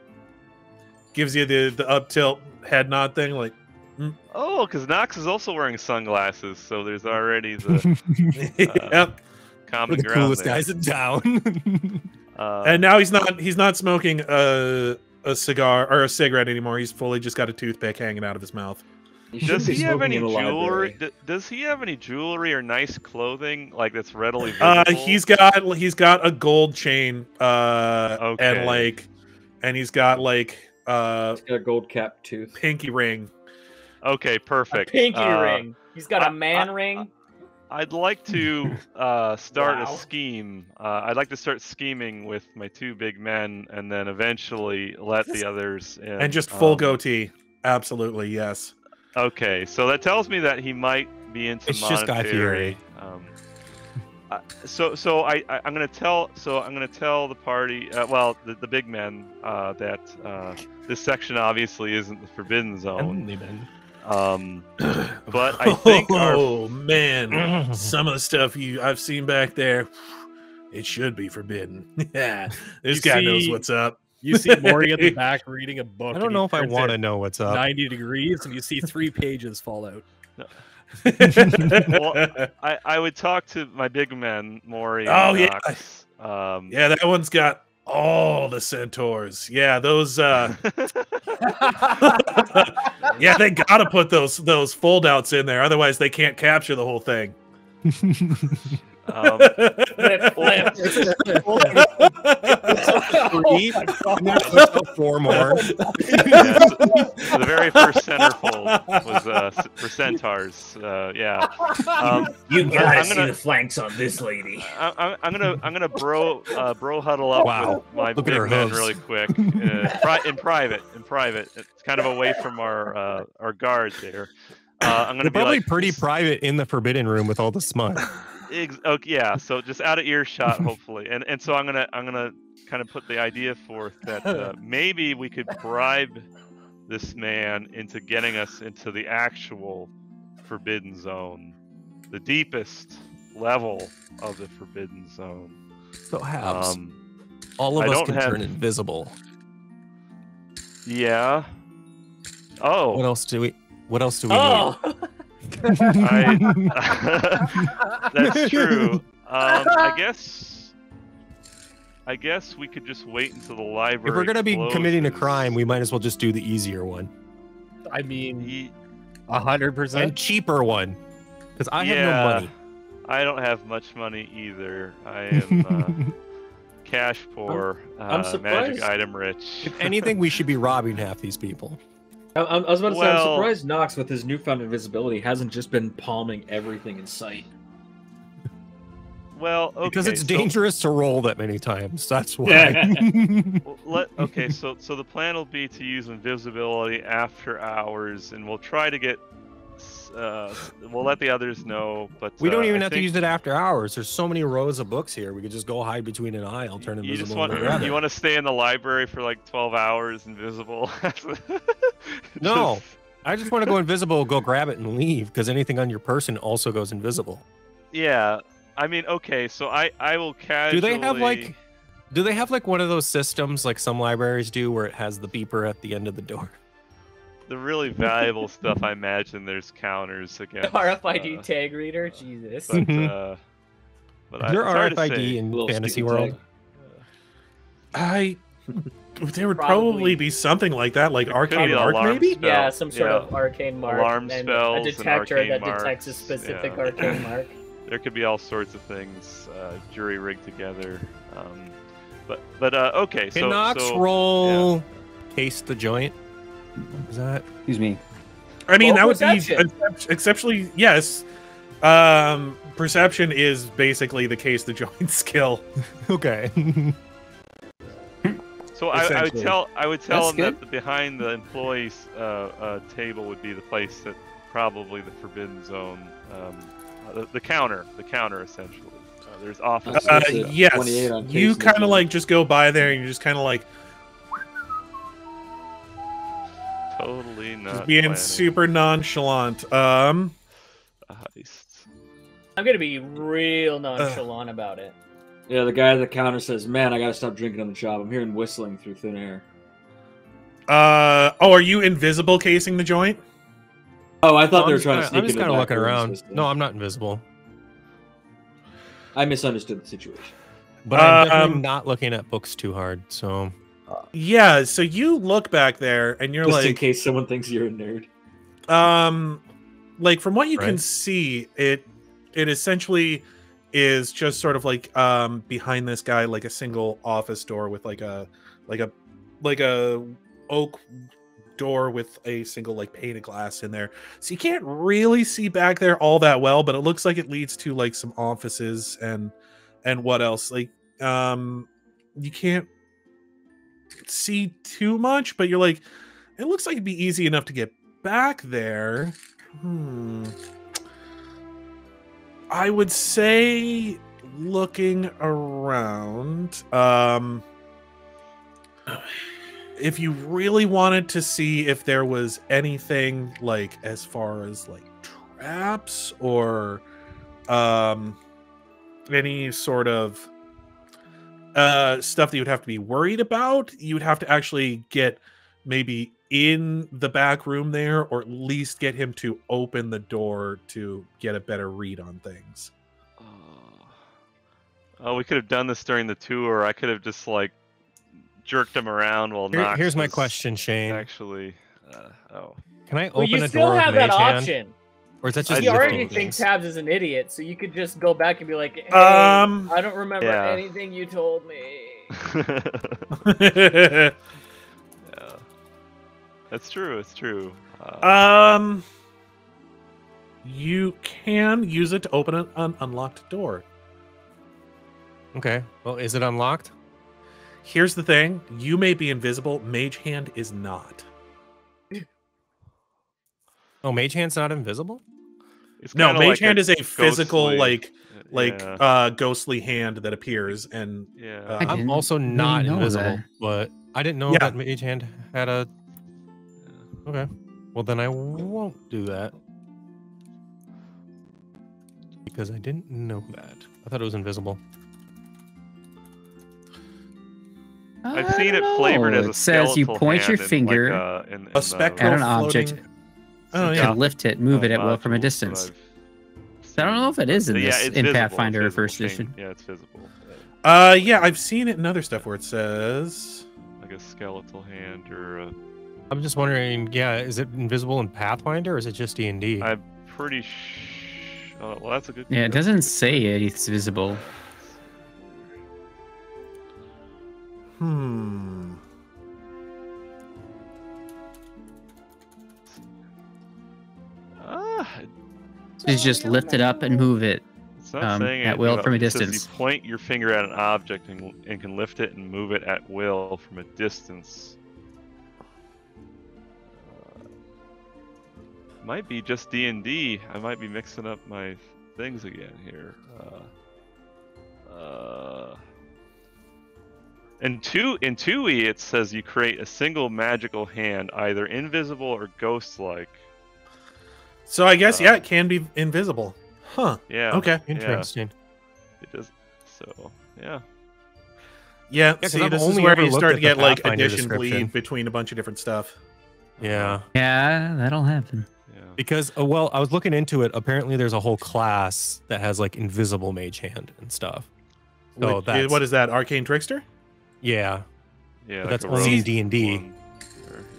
gives you the up tilt head nod thing, like. Oh, because Knox is also wearing sunglasses, so there's already the common the ground. Coolest there. guys in town. And now he's not smoking a cigar or a cigarette anymore. He's fully just got a toothpick hanging out of his mouth. Does he have any jewelry? Does he have any jewelry or nice clothing like that's readily visible? He's got a gold chain, okay. and he's got like he's got a gold cap tooth, pinky ring. Okay, perfect. A pinky ring. He's got a man ring. I'd like to start a scheme. I'd like to start scheming with my two big men, and then eventually let the others in. And just full goatee. Absolutely, yes. Okay, so that tells me that he might be into it's just Guy Fieri. So I'm gonna tell the party, the big men, that this section obviously isn't the Forbidden Zone. But I think man, some of the stuff I've seen back there, it should be forbidden. Yeah, this guy knows what's up. You see Mrohy at the back reading a book. I don't know if I want to know what's up. 90 degrees, and you see 3 pages fall out. Well, I would talk to my big men, Mrohy. Oh and Knox. Yeah. Yeah, that one's got all the centaurs. Yeah, those. Yeah, they gotta put those fold outs in there, otherwise they can't capture the whole thing. Four more. The very first centerfold was for centaurs. Yeah. You gotta see the flanks on this lady. I'm gonna bro huddle up with my big men really quick in private. It's kind of away from our guard there. I'm gonna be probably like, pretty private in the forbidden room with all the smut. Okay, yeah, so just out of earshot, hopefully, and so I'm gonna kind of put the idea forth that maybe we could bribe this man into getting us into the actual Forbidden Zone, the deepest level of the Forbidden Zone. So Habs, all of us can turn invisible. Yeah. Oh. What else do we need? That's true. I guess we could just wait until the library. If we're gonna be committing a crime, we might as well just do the easier one. I mean, 100% and cheaper one, because I have no money. I don't have much money either. I am cash poor, magic item rich. If anything, we should be robbing half these people. I was about to say, I'm surprised Knox, with his newfound invisibility, hasn't just been palming everything in sight. Well, okay. Because it's so- dangerous to roll that many times. That's why. Okay, so the plan will be to use invisibility after hours, and we'll try to get. We'll let the others know, but We don't even I have to think use it after hours. There's so many rows of books here. We could just go hide between an aisle, turn invisible. You just want and grab it. you want to stay in the library for like 12 hours invisible. No, I just want to go invisible, go grab it, and leave. Because anything on your person also goes invisible. Yeah, I mean, okay, so I will casually. Do they have like one of those systems like some libraries do, where it has the beeper at the end of the door? The really valuable stuff, I imagine there's counters against. RFID tag reader, Jesus. But, Is there it's hard to RFID say. in Fantasy World? There would probably be something like that, like arcane be mark, alarm maybe. spell. Yeah, some sort of arcane mark. Alarm and spells a and detector arcane that marks, detects a specific yeah. arcane mark. There could be all sorts of things, jury rigged together. But okay, Can so Knox roll case the joint? Is that? Excuse me. I mean, that would be perception. exceptionally yes. Perception is basically the case the joint skill. Okay. So I would tell That's him good. that behind the employees' table would be the place that probably the forbidden zone, the counter essentially. There's offices. Yes, 28 on you case kind of mission. like just go by there and you're just kind of like Totally not. just being planning super nonchalant. a heist. I'm gonna be real nonchalant about it. Yeah, the guy at the counter says, "Man, I gotta stop drinking on the job. I'm hearing whistling through thin air." Oh, are you invisible casing the joint? Oh, I thought No, they were I'm trying to just sneak I'm just into kind of the looking back room around. system. No, I'm not invisible. I misunderstood the situation. But I'm definitely not looking at books too hard. So Yeah, so you look back there and you're Just in like, case someone thinks you're a nerd. like from what you can Right. see, it essentially is just sort of like behind this guy, like a single office door with like a oak door with a single like pane of glass in there. So you can't really see back there all that well, but it looks like it leads to like some offices and what else? Like you can't see too much, but you're like, it looks like it'd be easy enough to get back there. I would say looking around, if you really wanted to see if there was anything like as far as like traps or any sort of stuff that you would have to be worried about, you would have to actually get maybe in the back room there, or at least get him to open the door to get a better read on things. Oh, we could have done this during the tour. I could have just like jerked him around while Knox here's my was question, Shane. Actually, Can I Well, open you a still door have with that Mage Hand? option. Or is that just He already lifting thinks things? Tabs is an idiot, so you could just go back and be like, "Hey, I don't remember yeah. anything you told me." Yeah, that's true. It's true. You can use it to open an unlocked door. Okay. Well, is it unlocked? Here's the thing: you may be invisible. Mage Hand is not. Oh, Mage Hand's not invisible? It's No, kinda Mage like Hand a is a physical, ghostly- ghostly hand that appears, and I'm also not know invisible, that. but I didn't know Yeah. that Mage Hand had a. Okay. Well, then I won't do that. Because I didn't know that. I thought it was invisible. I've seen it flavored as a It says you skeletal point your hand in, finger like, in a spectral at an object. floating. Oh, You yeah. can lift it, move it at will from a modules that distance. I've I don't know if it is in Yeah, this it's in visible, Pathfinder it's First visible, Edition. Shane. Yeah, it's visible. Yeah, I've seen it in other stuff where it says Like a skeletal hand or a... I'm just wondering, yeah, is it invisible in Pathfinder or is it just D&D? I'm pretty oh, well, that's a good... Yeah, it doesn't say it's visible. Ah, So you just lift it up and move it. it's It's not saying at anything will about from a it. It says distance. you point your finger at an object and can lift it and move it at will from a distance. Might be just D&D. I might be mixing up my things again here. In 2e, it says you create a single magical hand, either invisible or ghost-like. So I guess yeah, it can be invisible. Huh. Yeah. Okay. Interesting. Yeah. It does. So yeah. Yeah. Yeah, See, I've this is only where ever you looked start at to the get like Pathfinder addition description. bleed between a bunch of different stuff. Yeah. Yeah, that'll happen. Yeah. Because well, I was looking into it. Apparently, there's a whole class that has like invisible mage hand and stuff. So that's What is that? Arcane Trickster? Yeah. Yeah. But like that's a only in rogue D&D. one.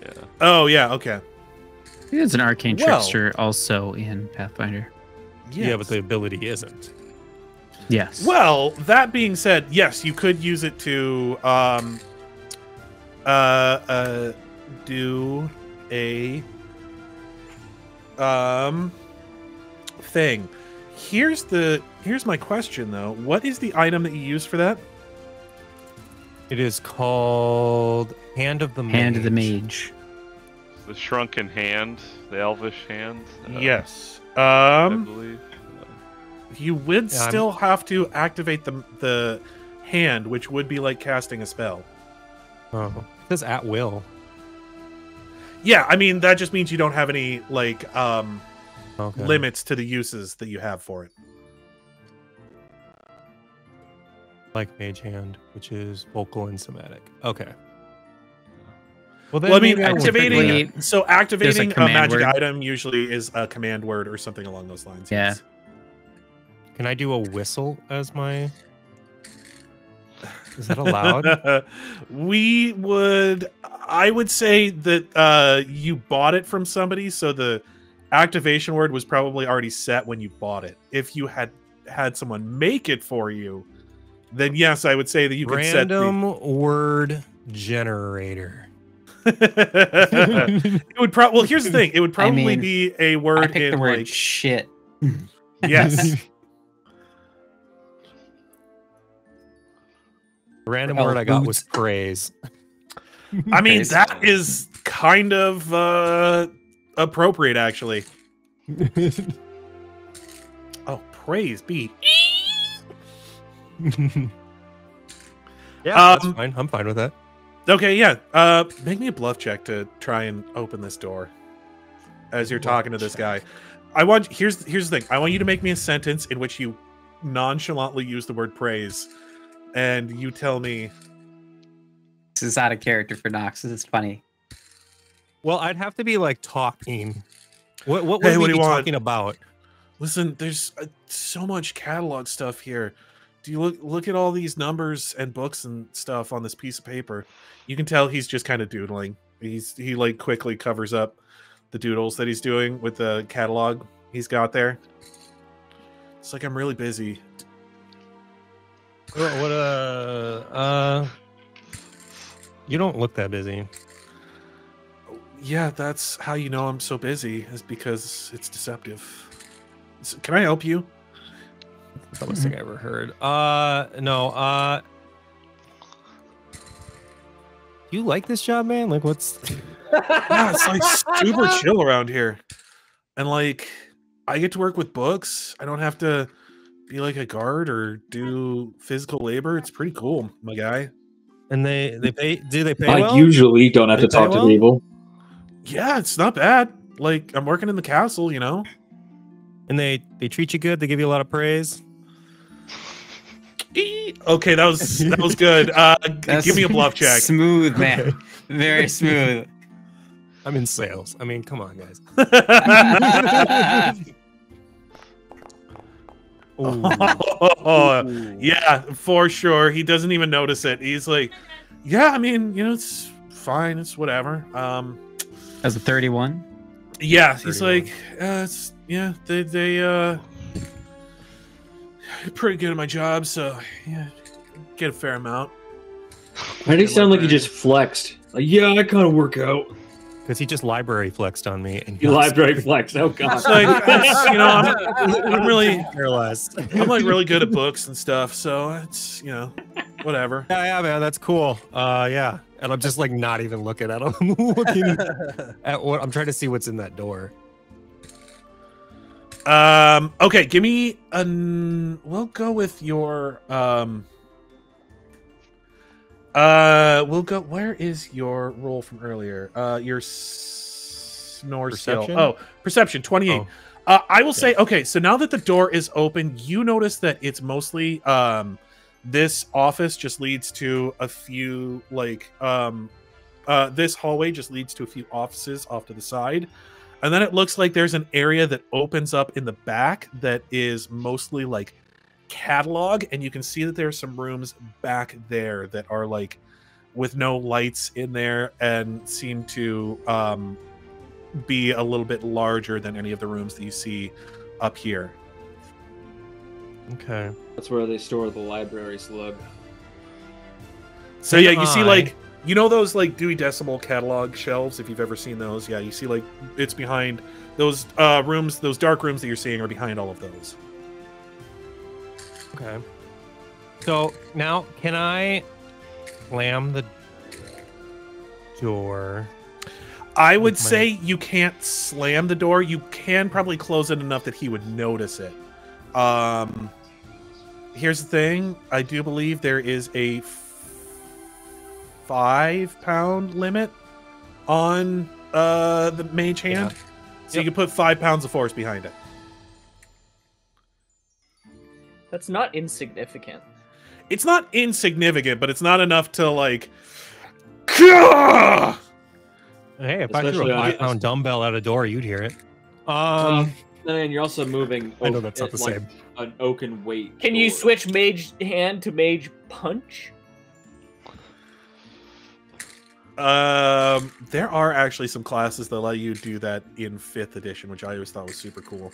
Yeah. Oh yeah. Okay. There's an arcane Well- trickster also in Pathfinder. Yeah, but the ability isn't. Yes. Well, that being said, yes, you could use it to do a thing. Here's my question though. What is the item that you use for that? It is called Hand of the Mage. Hand of the Mage. The shrunken hand, the elvish hand. Yes. I believe. You would Yeah, still have to activate the hand, which would be like casting a spell. Oh, it says at will. Yeah, I mean that just means you don't have any like Okay. limits to the uses that you have for it. Like Mage Hand, which is vocal and somatic. Okay. Well, then Well, I mean, maybe will activating figure it out. activating a command magic word. item usually is a command word or something along those lines. Yeah. yes. Can I do a whistle as my? Is that allowed? I would say that you bought it from somebody, so the activation word was probably already set when you bought it. If you had someone make it for you, then yes, I would say that you could set Random word generator. it would probably. Well, here's the thing. It would probably mean, be a I word picked in the word like shit. yes. Random word I got was praise. I mean, Praise. that is kind of appropriate, actually. Oh, praise be. Yeah, that's fine. I'm fine with that. Okay, yeah. Make me a bluff check to try and open this door as you're talking to this guy. Here's the thing. I want you to make me a sentence in which you nonchalantly use the word praise, and you tell me. This is out of character for Knox. This is funny. Well, I'd have to be like talking. What would Hey, we what do be you want? talking about? Listen, there's so much catalog stuff here. Do you look at all these numbers and books and stuff on this piece of paper? You can tell he's just kind of doodling. He like quickly covers up the doodles that he's doing with the catalog he's got there. It's like, I'm really busy. You don't look that busy. Yeah, that's how you know I'm so busy, is because it's deceptive. Can I help you? That's the dumbest thing I ever heard. No. You like this job, man? Like, what's? Yeah, it's like super chill around here, and like I get to work with books. I don't have to be like a guard or do physical labor. It's pretty cool, my guy. And they pay? Do they pay I well? usually don't have They to talk pay to well? people. Yeah, it's not bad. Like, I'm working in the castle, you know. And they treat you good. They give you a lot of praise. Okay, that was good. Give me a bluff check. Smooth, man. Very smooth. I'm in sales. I mean, come on, guys. Oh, yeah, for sure. He doesn't even notice it. He's like, yeah, I mean, you know, it's fine. It's whatever. As a 31. Yeah, he's 31. like, they pretty good at my job, so yeah, get a fair amount. Why did he sound like he just flexed? Like, yeah, I kind of work out. because he just library flexed on me. And You library flex. Oh god. It's like, you know, I'm really realized. I'm like really good at books and stuff, so it's, you know, whatever. Yeah, man, that's cool. Yeah, and I'm just like not even looking at him. I'm looking at what I'm trying to see what's in that door. Okay, give me we'll go with your we'll go, where is your roll from earlier? Your snore skill. Oh, perception 28. Oh. I will say, okay, so now that the door is open, you notice that it's mostly this office just leads to a few like this hallway just leads to a few offices off to the side. And then it looks like there's an area that opens up in the back that is mostly like catalog, and you can see that there's some rooms back there that are like with no lights in there and seem to be a little bit larger than any of the rooms that you see up here. Okay. That's where they store the library slug. So yeah, you see like, you know those like Dewey Decimal catalog shelves, if you've ever seen those? Yeah, you see like it's behind those rooms, those dark rooms that you're seeing are behind all of those. Okay. So now, can I slam the door? I would say you can't slam the door. You can probably close it enough that he would notice it. Here's the thing. I do believe there is a 5-pound limit on the mage hand. Yeah. So you can put 5 pounds of force behind it. That's not insignificant. It's not insignificant, but it's not enough to like. Hey, if I threw a 5-pound dumbbell at a door, you'd hear it. And you're also moving. I know that's not the like same. An oaken weight. Can you switch mage hand to mage punch? There are actually some classes that let you do that in 5th edition, which I always thought was super cool.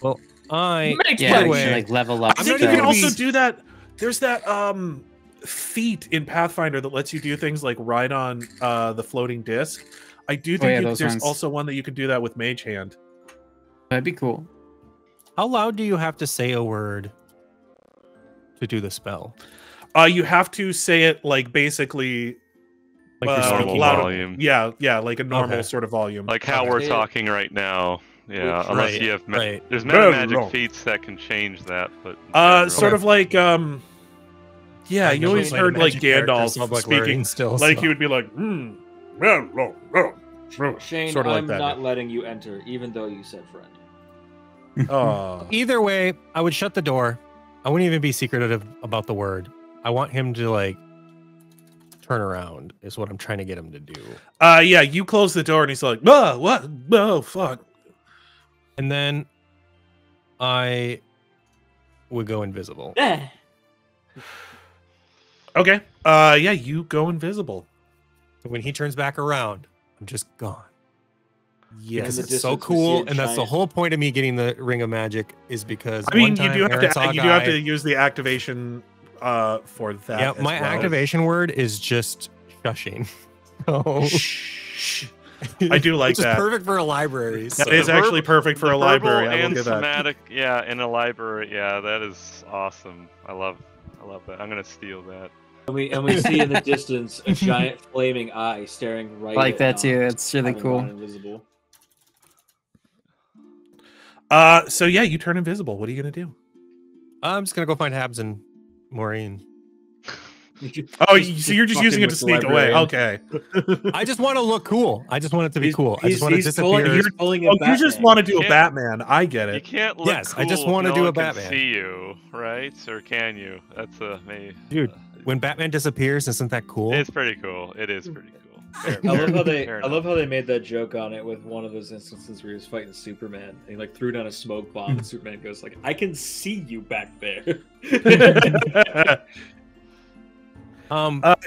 Well, like level up. I think you can also do that. There's that feat in Pathfinder that lets you do things like ride on the floating disc. I do think there's also one that you could do that with mage hand. That'd be cool. How loud do you have to say a word to do the spell? You have to say it like basically like normal volume. Yeah, like a normal sort of volume. Like how we're talking right now. Yeah, unless you have there's meta magic feats that can change that, but sort of like you always heard like Gandalf speaking still, like he would be like Shane, sort of I'm like that. not letting you enter, even though you said friend. Either way, I would shut the door. I wouldn't even be secretive about the word. I want him to like turn around is what I'm trying to get him to do. Yeah, you close the door and he's like, what? Oh, fuck. And then I would go invisible. Okay. Yeah, you go invisible. When he turns back around, I'm just gone. Yes, because it's so cool, and that's the whole point of me getting the Ring of Magic is because I mean, you do have to use the activation for that. Yeah, my activation word is just shushing. So I do like that. It's perfect for a library. That is actually perfect for a library. I will and give that. somatic, yeah, in a library, yeah, that is awesome. I love that. I'm gonna steal that. And we see in the distance a giant flaming eye staring right. I like at that too. It's really cool. Invisible. So yeah, you turn invisible. What are you gonna do? I'm just gonna go find Habs and Maureen. Oh, so you're just using it to sneak away? Okay. I just want to look cool. I just want it to be cool. I just want to disappear. You just want to do a Batman. I get it. You can't look cool I just want to do a Batman. Batman. See you, right? Or can you? That's dude. When Batman disappears, isn't that cool? It's pretty cool. It is pretty cool. I love how they made that joke on it with one of those instances where he was fighting Superman. And he like threw down a smoke bomb, and Superman goes like, "I can see you back there."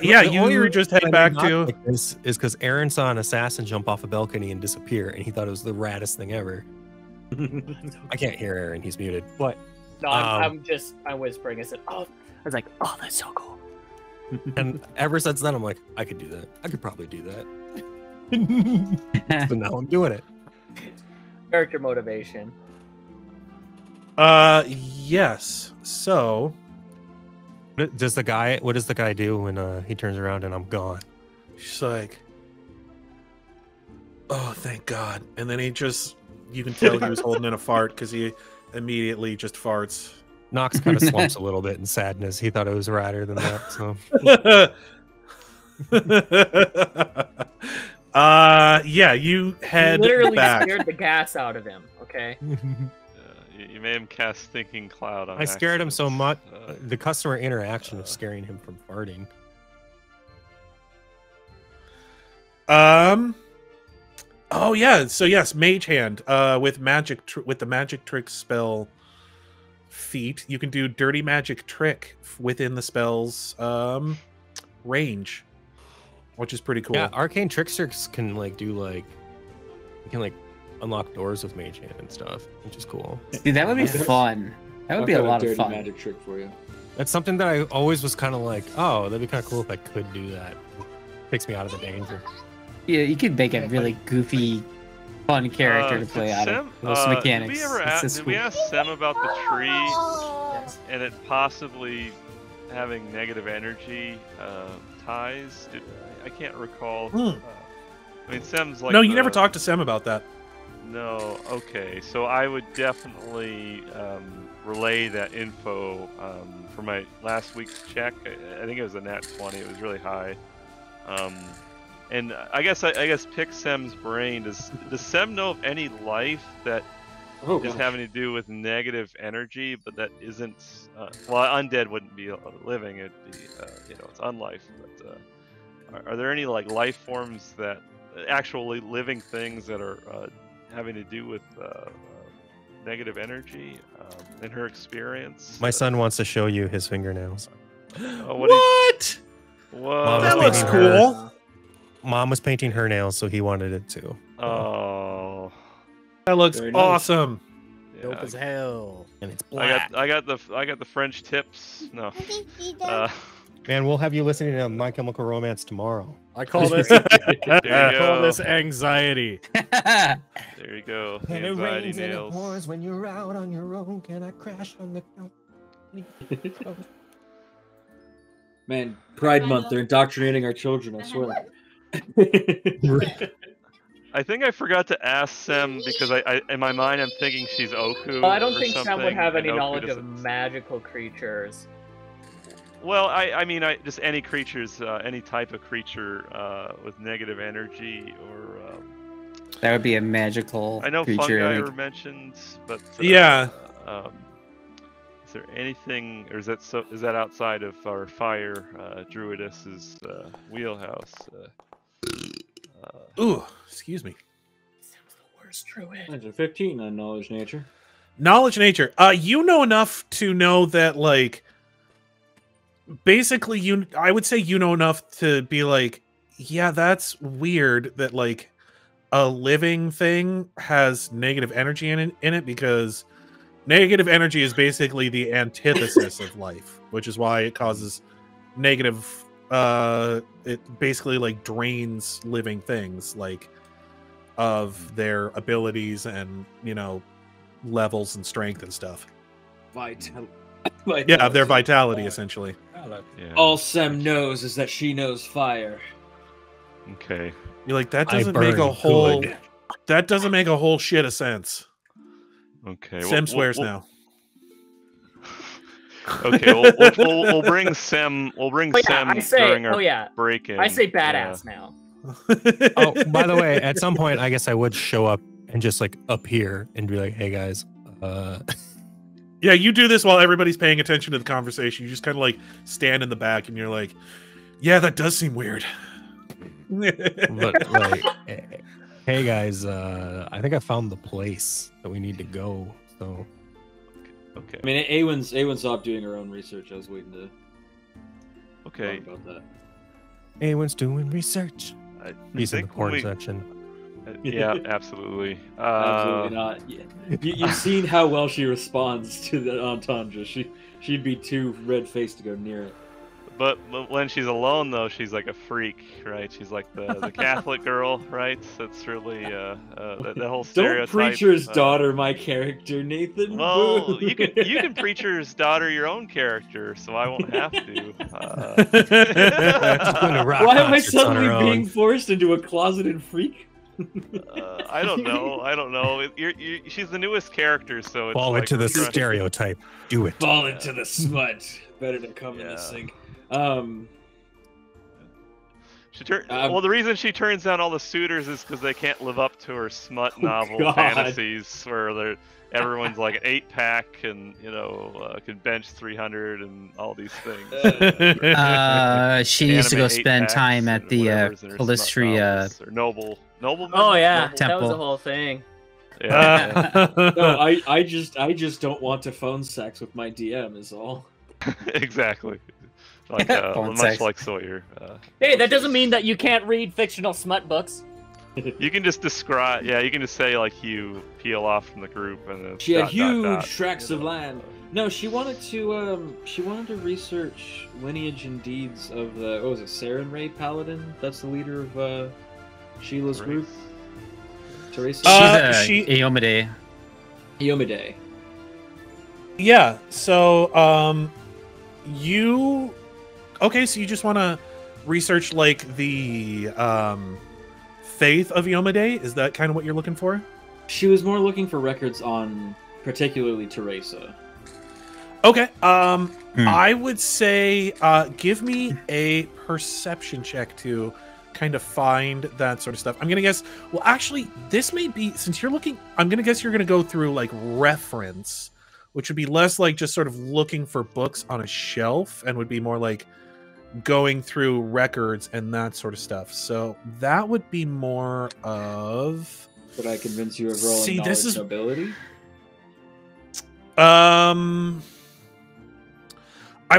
Yeah, you just head back to like this is because Aaron saw an assassin jump off a balcony and disappear, and he thought it was the raddest thing ever. I can't hear Aaron; he's muted. But no, I'm whispering. I said, "Oh," I was like, "Oh, that's so cool." And ever since then, I'm like, I could do that. I could probably do that. So now I'm doing it. Character motivation. Yes. So, What does the guy do when he turns around and I'm gone? she's like, "Oh, thank God!" And then you can tell he was holding in a fart because he immediately just farts. Knox kind of slumps a little bit in sadness. He thought it was radder than that. So, yeah, you head Literally back. scared the gas out of him. Okay. You made him cast Stinking Cloud on I scared him so accident. much. The customer interaction of scaring him from farting. Oh yeah. So yes, Mage Hand. With with the magic trick spell feat, you can do dirty magic trick within the spell's range, which is pretty cool. Yeah, arcane tricksters can you can unlock doors with Mage Hand and stuff, which is cool. Dude, that would be fun. That would be a lot of fun. Magic trick for you. That's something that I always was kind of like, oh, that'd be kind of cool if I could do that. Takes me out of the danger. Yeah, you could make a really goofy, fun character to play out of those mechanics. Did we ask Sem about the tree and it possibly having negative energy ties? I can't recall. I mean, Sem's like. No, you never talked to Sem about that. No, okay. So I would definitely relay that info for my last week's check. I think it was a nat 20. It was really high. And I guess pick Sem's brain. Does Sem know of any life that is having to do with negative energy, but that isn't? Well, undead wouldn't be living. It'd be it's unlife. But are there any life forms that actually living things that are having to do with negative energy in her experience? My son wants to show you his fingernails. What? Whoa. That looks cool. Mom was painting her nails, so he wanted it too. Oh, that looks awesome. Dope as hell. And it's black. I got the French tips. No. Man, we'll have you listening to My Chemical Romance tomorrow. I call this anxiety. There you go. The anxiety nails. When you're out on your own, can I crash on the couch? Man, Pride Month, they're indoctrinating our children, I swear. I think I forgot to ask Sem because I in my mind I'm thinking she's Oku. I don't think Sem something, would have any and Oku knowledge of doesn't. magical creatures. Well, I mean, just any creatures, any type of creature with negative energy or. That would be a magical I know creature. fungi were mentioned, but yeah. Is there anything, or is that outside of our fire druidess's wheelhouse? Ooh, excuse me. Sem's the worst druid. That's a 15 on knowledge nature. Knowledge nature. You know enough to know that basically I would say you know enough to be like, yeah, that's weird that a living thing has negative energy in it because negative energy is basically the antithesis of life, which is why it causes negative. It basically drains living things of their abilities and levels and strength and stuff. Yeah, of their vitality essentially. Yeah. All Sem knows is that she knows fire. Okay. You're like, that doesn't make a whole. That doesn't make a whole shit of sense. Okay. Sem swears now. Okay, we'll bring Sem. We'll bring Sem during our break-in. I say badass now. Oh, by the way, at some point, I guess I would show up and just appear and be like, "Hey guys." Yeah, you do this while everybody's paying attention to the conversation. You just kind of stand in the back and you're like, "Yeah, that does seem weird." But hey guys, I think I found the place that we need to go. So. Okay. I mean, Aewen's off doing her own research. I was waiting to. Okay. Talk about that. Aewen's doing research. He's in the porn section. Yeah, absolutely. Absolutely not. Yeah. You've seen how well she responds to the entendre. She'd be too red-faced to go near it. But when she's alone, though, she's like a freak, right? She's like the Catholic girl, right? That's really that whole stereotype. Don't preacher's daughter my character, Nathan. Well, you can preacher's daughter your own character, so I won't have to. Why am I suddenly being forced into a closeted freak? I don't know. She's the newest character, so it's fall like into the stereotype. Do it. Fall into the smut. Better to come in the sink. well, the reason she turns down all the suitors is because they can't live up to her smut novel fantasies, where everyone's like an 8-pack and can bench 300 and all these things. She used to go spend time at the Calistria Noble. Oh yeah, Temple. that was the whole thing. Yeah. No, I just don't want to phone sex with my DM is all. Exactly. Like much like Sawyer. Hey, that doesn't mean that you can't read fictional smut books. You can just describe. Yeah, you can just say like you peel off from the group and then. She had huge tracts of land. No, she wanted to research lineage and deeds of the what was it, Saren Ray Paladin? That's the leader of Sheila's group. Teresa. She's Eomade. Eomade. Yeah. So you. Okay, so you just want to research like the faith of Eomade? Is that kind of what you're looking for? She was more looking for records on particularly Teresa. Okay. I would say give me a perception check to kind of find that sort of stuff. I'm gonna guess. Well, actually, this may be since you're looking. I'm gonna guess you're gonna go through like reference, which would be less like just sort of looking for books on a shelf, and would be more like going through records and that sort of stuff. So that would be more of. Could I convince you of rolling knowledge nobility? I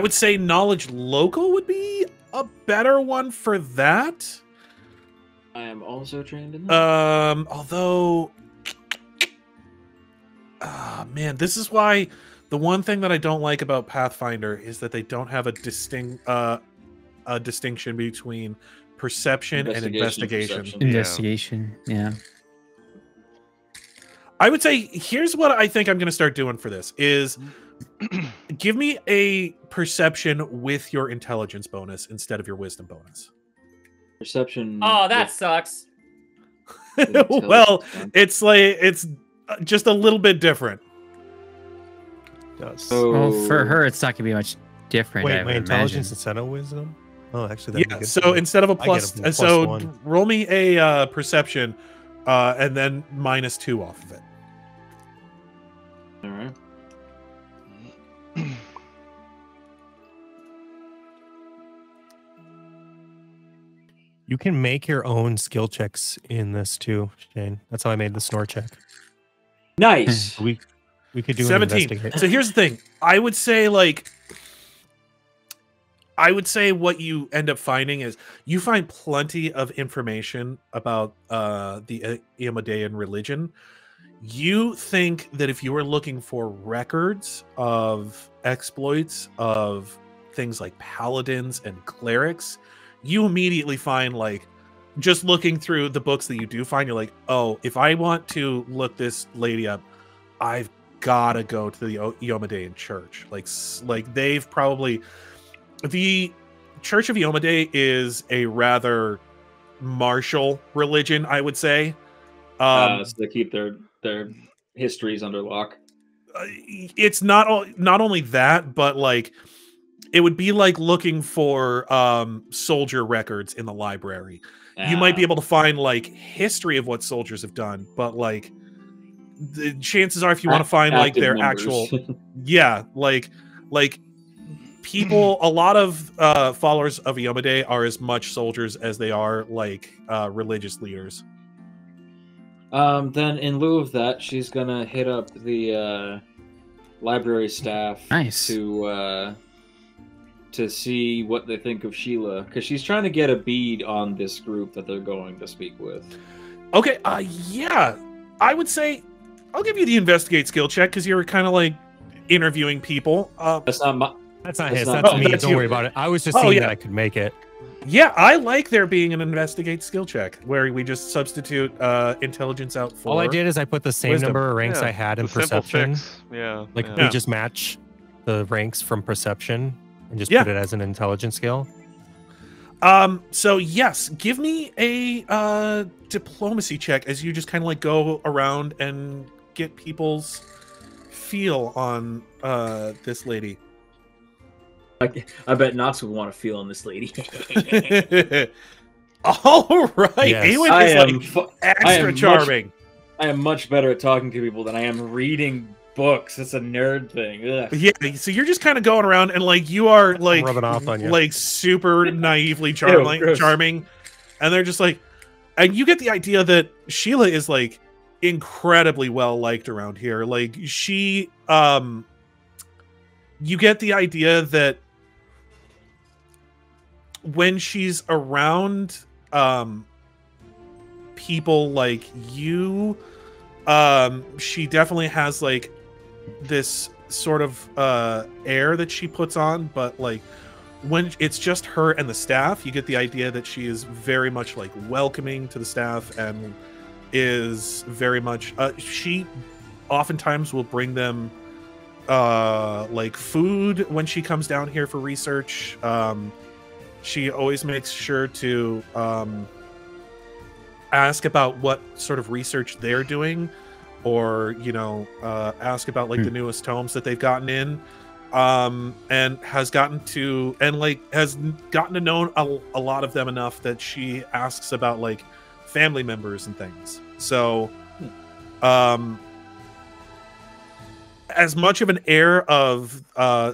would say knowledge local would be a better one for that. I am also trained in that. Although, man, this is why the one thing that I don't like about Pathfinder is that they don't have a distinction between perception and investigation. Investigation, yeah. I would say here's what I think I'm going to start doing for this is give me a perception with your intelligence bonus instead of your wisdom bonus. Perception. Oh, that sucks. Well, it's like it's just a little bit different. Well, for her, it's not going to be much different. Wait, I my would intelligence imagine. instead of wisdom? Oh, actually, Yeah. So instead of a plus, so one. roll me a perception, and then -2 off of it. All right. You can make your own skill checks in this too, Shane. That's how I made the snore check. Nice. We could do 17. An investigate. So here's the thing. I would say what you end up finding is you find plenty of information about the Eomadean religion. You think that if you were looking for records of exploits of things like paladins and clerics, you immediately find, like, just looking through the books that you do find, you're like, oh, if I want to look this lady up, I've gotta go to the Eomadean church. Like they've probably... The Church of Eomade is a rather martial religion, I would say. So they keep their histories under lock. It's not only that, but like it would be like looking for soldier records in the library. You might be able to find like history of what soldiers have done, but like the chances are, if you want to find like their numbers. actual, like people, a lot of followers of Eomade are as much soldiers as they are like religious leaders. Then in lieu of that, she's gonna hit up the library staff to see what they think of Sheila, because she's trying to get a bead on this group that they're going to speak with. Okay, yeah, I would say I'll give you the investigate skill check because you're kind of like interviewing people. That's not That's not his. That's me. Don't worry about it. I was just seeing that I could make it. Yeah, I like there being an investigate skill check where we just substitute intelligence out for. All I did is I put the same wisdom. number of ranks I had in perception. Yeah. Like we just match the ranks from perception and just put it as an intelligence skill. So yes, give me a diplomacy check as you just kind of like go around and get people's feel on this lady. I bet Knox would want to feel on this lady. All right, yes. Aewen is like extra charming. I am much better at talking to people than I am reading books. It's a nerd thing. Ugh. Yeah, so you're just kind of going around and like you are like rubbing off on you. Like super naively charming, and they're just like, and you get the idea that Sheila is like incredibly well liked around here. Like she, you get the idea that when she's around people like you, she definitely has like this sort of air that she puts on, but like when it's just her and the staff, you get the idea that she is very much like welcoming to the staff and is very much she oftentimes will bring them like food when she comes down here for research. She always makes sure to ask about what sort of research they're doing, or you know, ask about like the newest tomes that they've gotten in, and has gotten to know a lot of them enough that she asks about like family members and things. So as much of an air of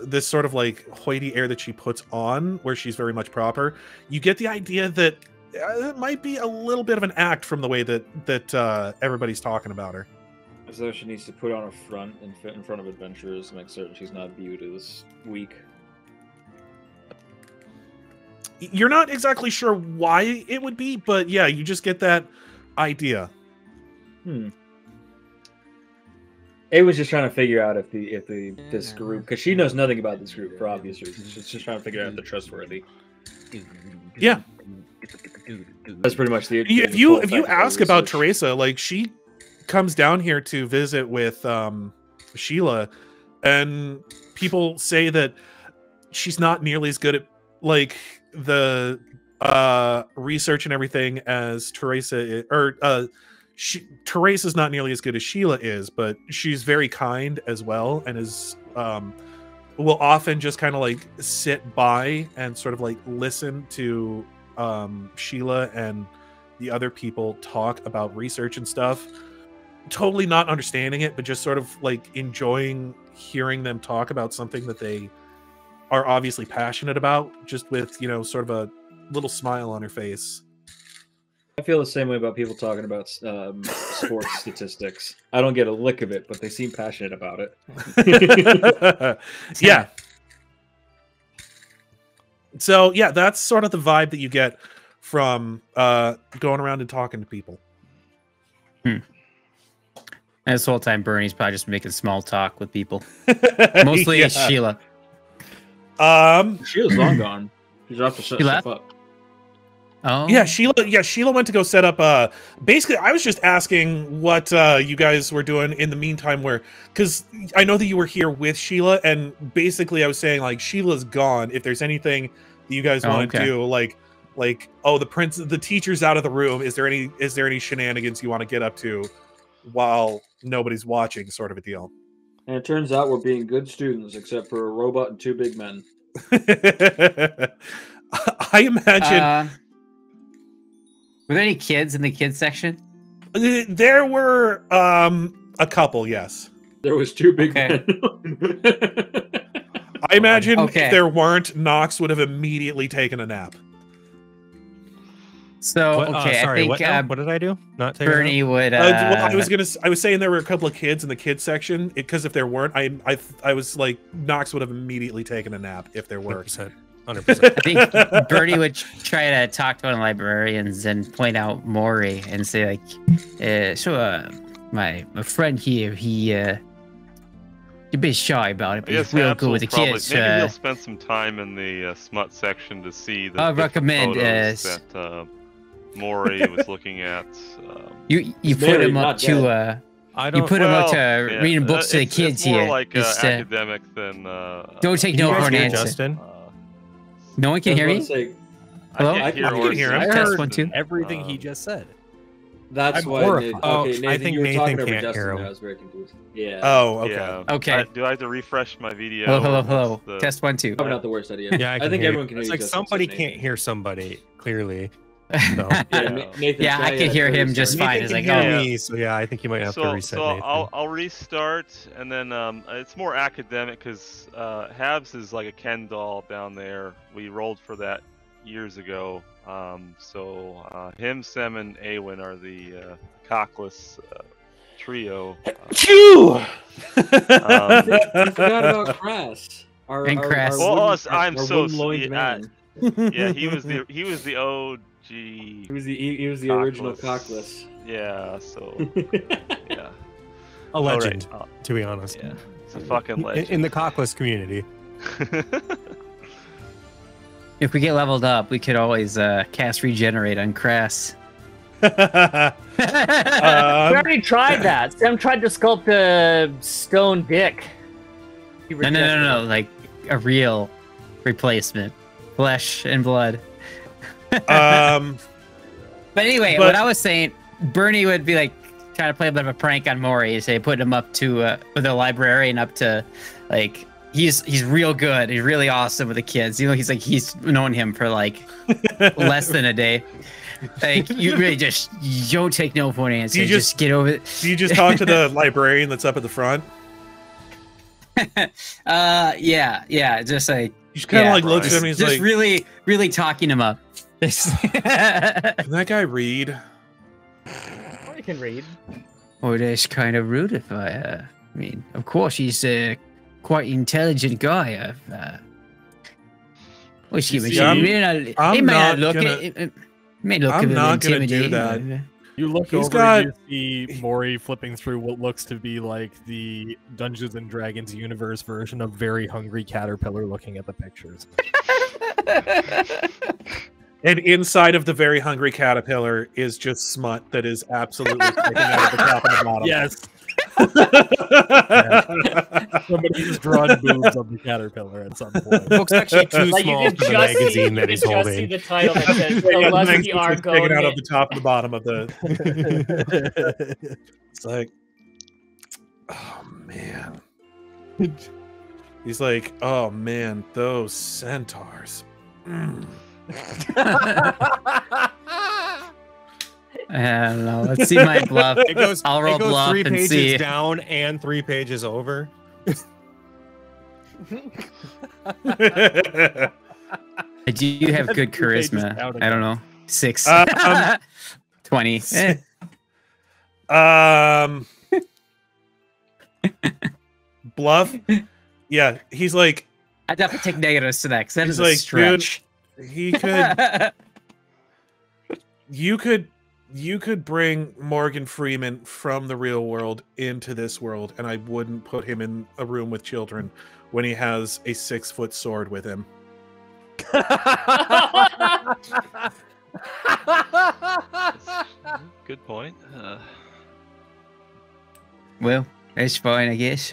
this sort of like hoity air that she puts on, where she's very much proper, you get the idea that it might be a little bit of an act from the way that everybody's talking about her. As though she needs to put on a front and fit in front of adventurers to make certain she's not viewed as weak. You're not exactly sure why it would be, but yeah, you just get that idea. It was just trying to figure out if this group, because she knows nothing about this group for obvious reasons. She's just trying to figure out if they're trustworthy. Yeah, that's pretty much the. If you ask about Teresa, like she comes down here to visit with Sheila, and people say that she's not nearly as good at like the research and everything as Teresa is, or Teresa's not nearly as good as Sheila is, but she's very kind as well, and is will often just kind of like sit by and sort of like listen to Sheila and the other people talk about research and stuff, totally not understanding it, but just sort of like enjoying hearing them talk about something that they are obviously passionate about, just with, you know, sort of a little smile on her face. I feel the same way about people talking about sports statistics. I don't get a lick of it, but they seem passionate about it. Yeah. So yeah, that's sort of the vibe that you get from going around and talking to people. And this whole time, Bernie's probably just making small talk with people. Mostly it's Sheila. Sheila's long gone. She's off to set stuff up. Oh yeah, Sheila went to go set up. Basically, I was just asking what you guys were doing in the meantime, because I know that you were here with Sheila, and basically I was saying like Sheila's gone. If there's anything that you guys want to do, like oh, the teacher's out of the room. Is there any shenanigans you want to get up to while nobody's watching, sort of a deal? And it turns out we're being good students, except for a robot and two big men. I imagine. Were there any kids in the kids section? There were a couple, yes. There was two big men. I imagine if there weren't, Knox would have immediately taken a nap. So sorry, I think what did I do? Not take Bernie would. Well, I was saying there were a couple of kids in the kids section, because if there weren't, I was like Knox would have immediately taken a nap if there were. 100%. I think Bernie would try to talk to one of the librarians and point out Mrohy and say like, my friend here, he a bit shy about it, but I he's guess real Habs good will with the probably, kids. Maybe he'll spend some time in the smut section to see the I different recommend, photos that Mrohy was looking at. You put him up to you put him up to reading books to the kids it's more here. like Just, academic than. don't take no for an answer. Justin? No one can hear me. Hello? I can hear him. I Test heard 1 2. everything he just said. That's I'm why. horrified. Nathan, I think you were Nathan talking over can't Justin, hear him. and I was very confused. Yeah. Oh, okay. Yeah. Okay. Do I have to refresh my video? Hello. Test 1 2. Probably not the worst idea. Yeah, I think hear everyone you. can hear It's you. like Justin, somebody except can't Nathan. hear somebody clearly. So. Nathan, Yeah, I can hear him just fine. It's like, hear oh, me, so yeah, I think you might have to reset. So Nathan. I'll restart, and then it's more academic because Habs is like a Ken doll down there. We rolled for that years ago. So him, Sem, and Aewen are the cockless trio. Phew! You forgot about Crass. I'm so wooden-loined man. Yeah, he was the OG. He was the original cockless. Yeah, so yeah. A legend, to be honest. Yeah, it's a fucking legend. In the cockless community. if we get leveled up, we could always cast regenerate on Crass. We already tried that. Sam tried to sculpt a stone dick. No, like a real replacement, flesh and blood. But anyway, what I was saying, Bernie would be like trying to play a bit of a prank on Mrohy, say putting him up to with a librarian up to like he's real good, he's really awesome with the kids. You know, he's known him for like less than a day. Like you really just don't take no for an answer. You just get over it. Do you just talk to the librarian that's up at the front? Yeah. Just like you just kind of like looks at him. And he's just like, really talking him up. Can that guy read? I can read. Oh, that's kind of rude. If I mean, of course, he's a quite intelligent guy. He may look intimidating. That. You look over and you see Mrohy flipping through what looks to be like the Dungeons and Dragons universe version of Very Hungry Caterpillar looking at the pictures. And inside of the Very Hungry Caterpillar is just smut that is absolutely sticking out of the top and the bottom. Yes. Somebody's drawn boobs on the caterpillar at some point. The book's actually too small for the magazine that he's holding. See the title that says "The Lusty Argo." Sticking out of the top and the bottom of the. It's like, oh man. He's like, oh man, those centaurs. Mm. I don't know. Let's see my bluff. I'll roll bluff 3 and pages see. down and 3 pages over. I do have good charisma. I don't know. 6. 20. Bluff. Yeah, he's like. I definitely take negatives to that because that is like, a stretch. Dude, he could. You could bring Morgan Freeman from the real world into this world, and I wouldn't put him in a room with children when he has a 6-foot sword with him. Good point. Well, that's fine, I guess.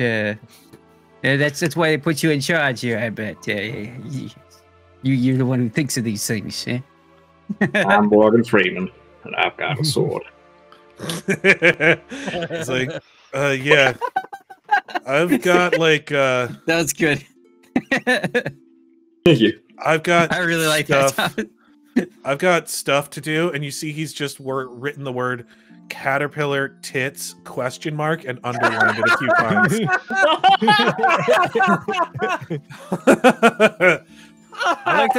That's why they put you in charge here. I bet you're the one who thinks of these things. Eh? I'm Morgan Freeman, and I've got a sword. It's like, yeah, I've got like. That's good. Thank you. I really like stuff. that. I've got stuff to do, and you see he's just written the word caterpillar tits ? And underlined it a few times. I like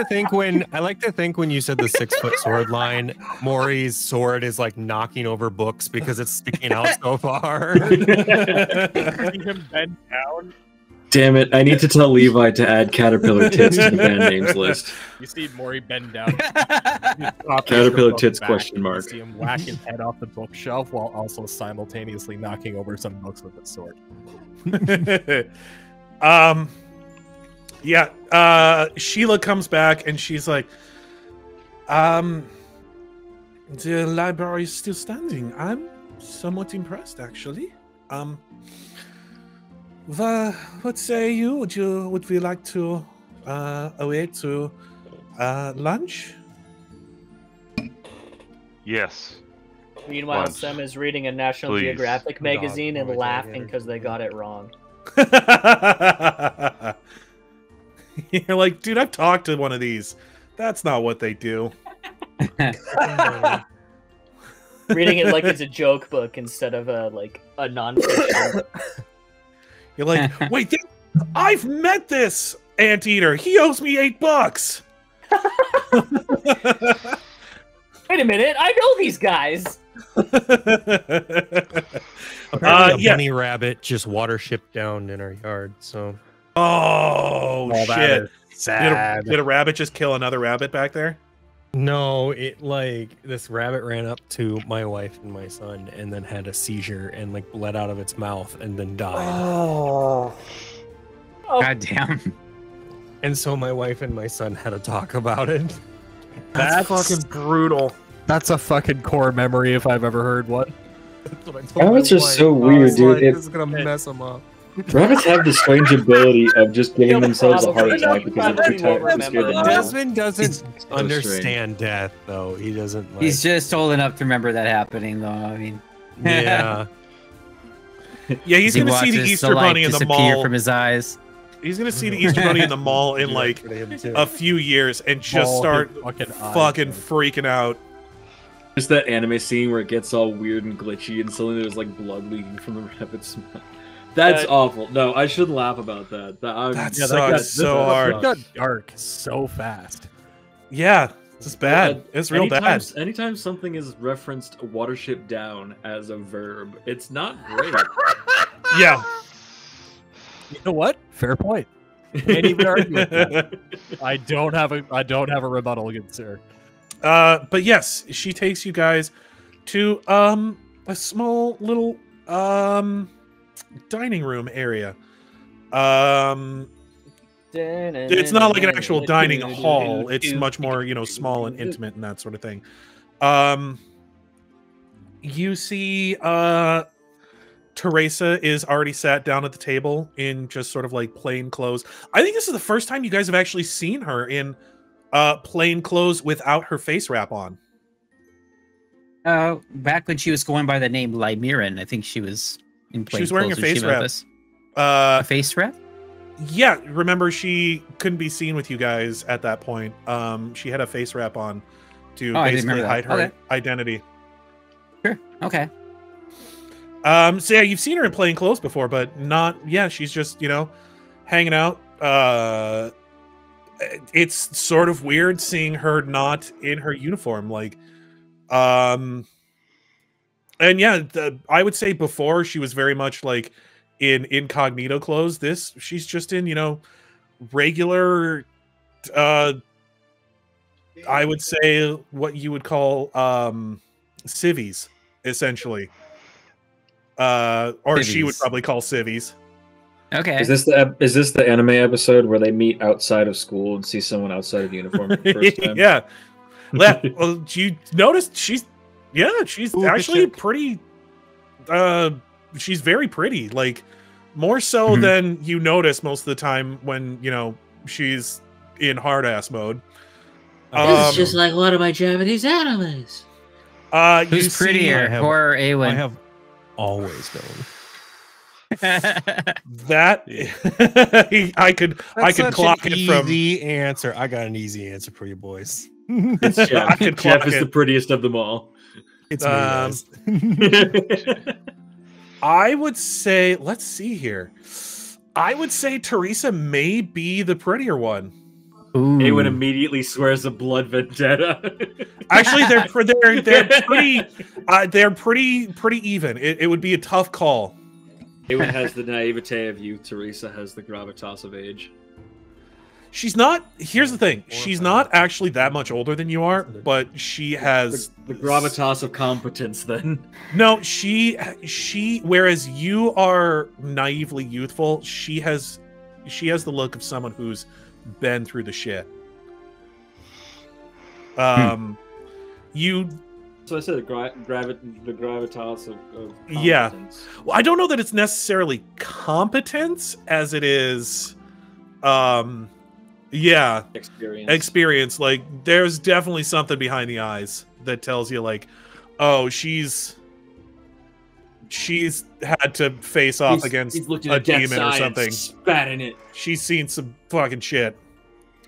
to think when you said the 6-foot sword line, Maury's sword is like knocking over books because it's sticking out so far. See him bend down. Damn it! I need to tell Levi to add caterpillar tits to the band names list. You see Mrohy bend down. Caterpillar tits ? You see him whack his head off the bookshelf while also simultaneously knocking over some books with his sword. Yeah. Sheila comes back and she's like, the library is still standing. I'm somewhat impressed, actually. What say you? Would we like to away to lunch? Yes. Meanwhile, Lunch. Sam is reading a National Please. Geographic magazine and laughing because they got it wrong. You're like, dude, I've talked to one of these. That's not what they do. Reading it like it's a joke book instead of a nonfiction. You're like, wait, I've met this anteater. He owes me $8. Wait a minute, I know these guys. Apparently, a bunny rabbit just water shipped down in our yard. So, oh that shit! is sad. Did a rabbit just kill another rabbit back there? no, this rabbit ran up to my wife and my son, and then had a seizure and like bled out of its mouth, and then died. Oh, God damn. And so my wife and my son had a talk about it. that's fucking brutal. That's a fucking core memory if I've ever heard one. That's what I told Rabbits my are wife. so I weird, was dude. like, If- this is gonna mess them up. Rabbits have the strange ability of just giving You'll themselves a heart probably- attack because they're too probably won't tired and scared to remember. die. Desmond doesn't strange. understand death, though. He doesn't. Like, He's just old enough to remember that happening, though. I mean, yeah. Yeah, he's he gonna see the watches Easter light Bunny in the disappear mall. from his eyes. He's gonna see the Easter Bunny in the mall in like For him, too. a few years and just Ball start his fucking eyes, fucking man. freaking out. Just that anime scene where it gets all weird and glitchy and suddenly there's like blood leaking from the rabbit's mouth. That's awful. No, I shouldn't laugh about that. That yeah, sucks so hard. It got dark so fast. Yeah, it's bad. It's real bad. Anytime something is referenced watership down as a verb, it's not great. Yeah. You know what? Fair point. Can't even argue with that. I don't have a rebuttal against her. But yes, she takes you guys to a small little dining room area. It's not like an actual dining hall. It's much more, small and intimate and that sort of thing. You see Teresa is already sat down at the table in just sort of like plain clothes. I think this is the first time you guys have actually seen her in plain clothes without her face wrap on. Back when she was going by the name Lymiran, I think she was in plain She was wearing clothes a when she face met wrap. us. A face wrap? Yeah, remember she couldn't be seen with you guys at that point. She had a face wrap on to I didn't basically remember hide that. her Okay. identity. Sure. Okay. So yeah, you've seen her in plain clothes before, but not. Yeah, she's just hanging out. It's sort of weird seeing her not in her uniform, like, and yeah, I would say before she was very much like in incognito clothes. She's just in regular. I would say what you would call civvies, essentially. Or she would Civvies. probably call civvies. Okay. Is this the anime episode where they meet outside of school and see someone outside of uniform for the first time? Yeah. Well, you noticed she's actually chick. pretty. She's very pretty. Like more so than you notice most of the time when she's in hard ass mode. This is just like one of my Japanese animes. You Who's see- prettier, her or Aewen? I have always known. that I could Such clock an it from. easy answer. I got an easy answer for you boys. It's I Jeff. could Jeff clock is it. the prettiest of them all. It's me, guys. I would say, let's see here. I would say Teresa may be the prettier one. Aewen immediately swears a blood vendetta. Actually, they're pretty even. It would be a tough call. Aewen has the naivete of youth. Teresa has the gravitas of age. She's not. Here's the thing. She's not actually that much older than you are, but she has the gravitas of competence. Then no, she. Whereas you are naively youthful, she has the look of someone who's been through the shit. You. So I said the gravitas of competence. Yeah. Well, I don't know that it's necessarily competence as it is. Yeah. Experience. Like, there's definitely something behind the eyes that tells you, like, oh, she's had to face off against a demon or something. Spat in it. She's seen some fucking shit.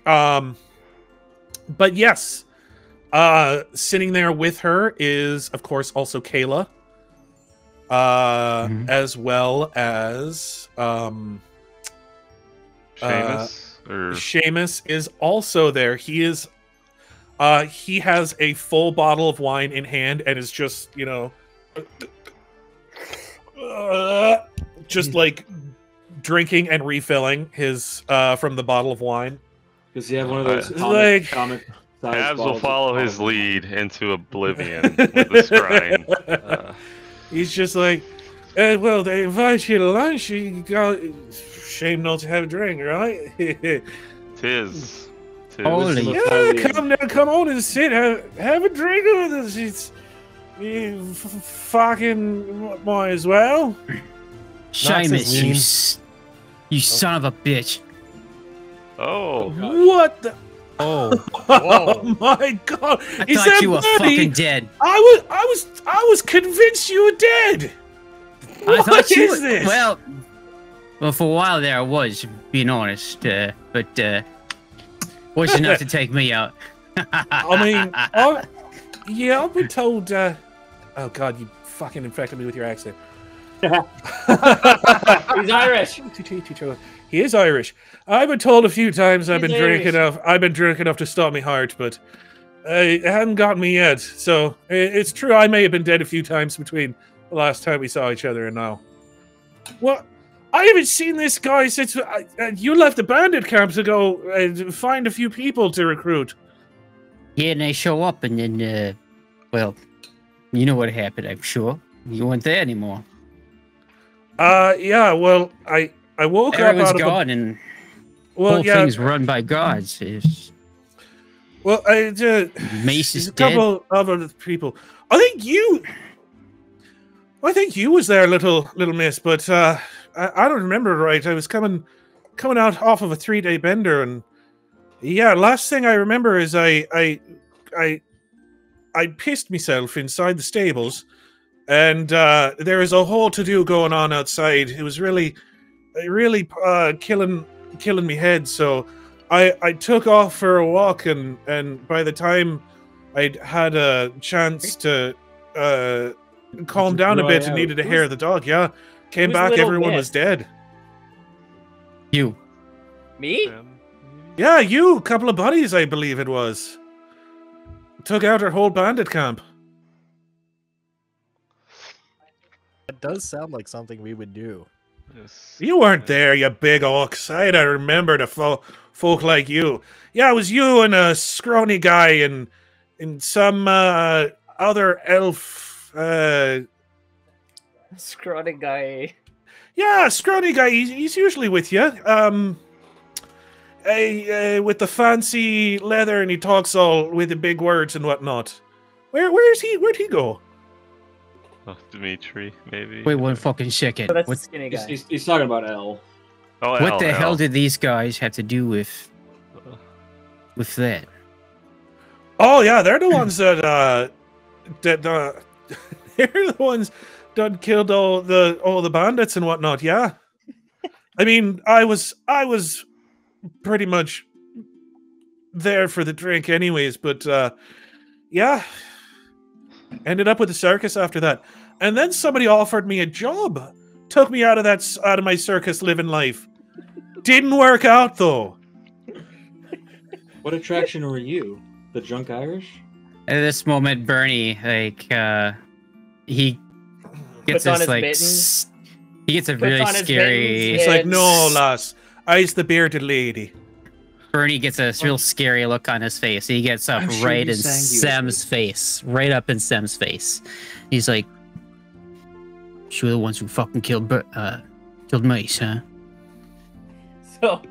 But yes. Sitting there with her is, of course, also Kayla. As well as Seamus is also there. He is he has a full bottle of wine in hand and is just, you know, just like drinking and refilling his from the bottle of wine. Does he have one of those comic Habs will follow his lead into oblivion with the scrying. He's just like, well, they invite you to lunch. You got shame not to have a drink, right? Tis. Holy. Yeah, come on and sit. Have a drink with us. It's you fucking might as well. Seamus, you son of a bitch. Oh. What the? Oh. Oh my god! I thought you were fucking dead. I was convinced you were dead. What is this? Well, for a while there I was, being honest, but was enough to take me out. I mean, yeah, I've been told. Oh god, you fucking infected me with your accent. He's Irish. He is Irish. I've been told a few times I've been drunk enough to stop me heart, but it hadn't gotten me yet. So it's true. I may have been dead a few times between the last time we saw each other and now. Well, I haven't seen this guy since you left the bandit camp to go find a few people to recruit. Yeah, and they show up, and then, well, you know what happened, I'm sure. You weren't there anymore. Yeah, well, I woke Everyone's up out gone, and whole thing's run by gods. Well, Mace is a couple of other people. I think you was there, little miss, but I don't remember right. I was coming out off of a 3-day bender, and yeah, last thing I remember is I pissed myself inside the stables, and there was a whole to-do going on outside. It was really killing me head. So I took off for a walk, and by the time I'd had a chance to calm down a bit and needed to hair the dog, yeah, came back, everyone was dead. You. Me? Yeah, you, a couple of buddies, I believe it was. Took out our whole bandit camp. It does sound like something we would do. Yes. You weren't there, you big ox. I remember the folk like you. Yeah, it was you and a scrawny guy and some other elf. Scrawny guy. Yeah, scrawny guy. He's usually with you. With the fancy leather, and he talks all with the big words and whatnot. Where'd he go? Oh, Dimitri, maybe. Wait one fucking second. Oh, that's the skinny guy. He's talking about El. Oh, what the hell did these guys have to do with that? Oh yeah, they're the ones that they're the ones that killed all the bandits and whatnot. Yeah, I mean, I was pretty much there for the drink, anyways. But yeah, ended up with the circus after that, and then somebody offered me a job, took me out of my circus living life. Didn't work out though. What attraction were you? The drunk Irish? At this moment, Bernie, like, he gets this, like, he gets a really scary... He's like, no, lass, I's the bearded lady. Bernie gets a real scary look on his face. He gets up right in Sam's face. Right up in Sam's face. He's like, "You were the ones who fucking killed mice, huh?" So,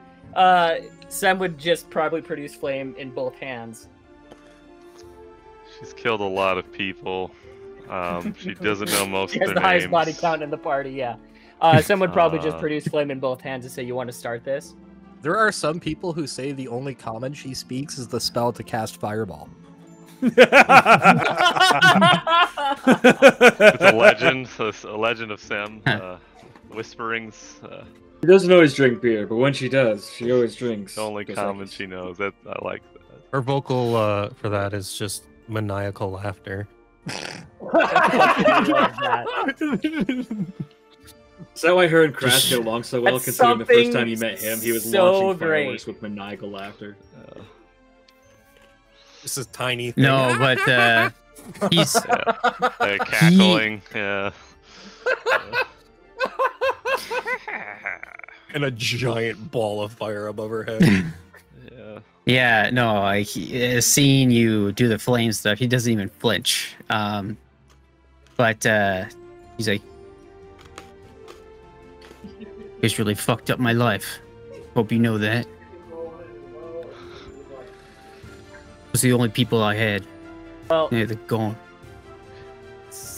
Sam would just probably produce flame in both hands. She's killed a lot of people. She doesn't know most of their She has the highest names. body count in the party, yeah. Sam would probably just produce flame in both hands and say, "You want to start this?" There are some people who say the only common she speaks is the spell to cast fireball. It's a legend. So it's a legend of Sem. Whisperings. She doesn't always drink beer, but when she does, she always drinks. The only common she knows. That I like that. Her vocal for that is just maniacal laughter. Is that why her and Crash get along so well? Considering the first time you met him, he was launching fireworks with maniacal laughter. This is tiny thing. No, but he's cackling. Yeah. And a giant ball of fire above her head. Yeah. Yeah, no, like seeing you do the flame stuff, he doesn't even flinch. But he's like, "It's really fucked up my life. Hope you know that. It was the only people I had. Well, yeah, they're gone."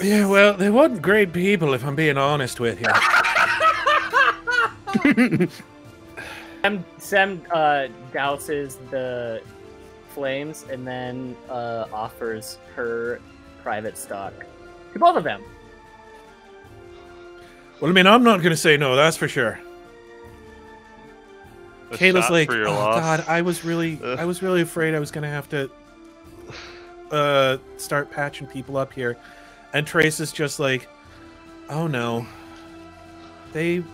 Yeah, well, they weren't great people, if I'm being honest with you. Sam douses the flames and then offers her private stock to both of them. Well, I mean, I'm not going to say no, that's for sure. Kayla's like, "Oh God, I was really afraid I was going to have to start patching people up here," and Trace is just like, "Oh no, they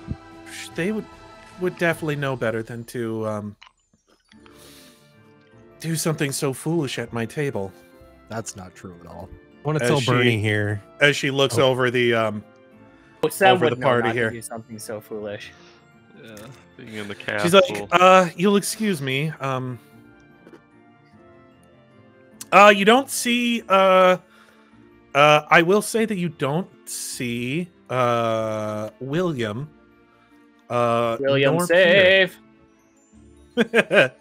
would definitely know better than to do something so foolish at my table." That's not true at all. I want to tell Bernie here as she looks over the Sam over would the know party not to here. do something so foolish. Yeah, being in the castle. She's like, "You'll excuse me. You don't see. I will say that you don't see William. William nor save. Peter.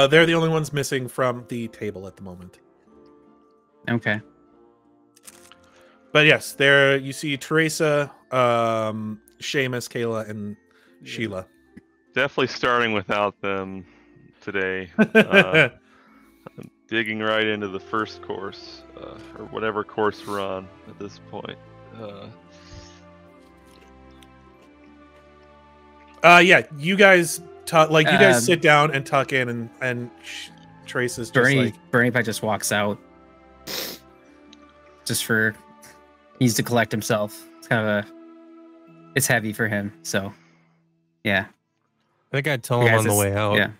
They're the only ones missing from the table at the moment. Okay. But yes, there you see Teresa, Seamus, Kayla, and Sheila. Definitely starting without them today. I'm digging right into the first course, or whatever course we're on at this point. Yeah, you guys you guys sit down and tuck in, and Trace is just Bernie just walks out, just for he needs to collect himself. It's kind of it's heavy for him, so yeah. I think I'd tell him on the way out. Yeah,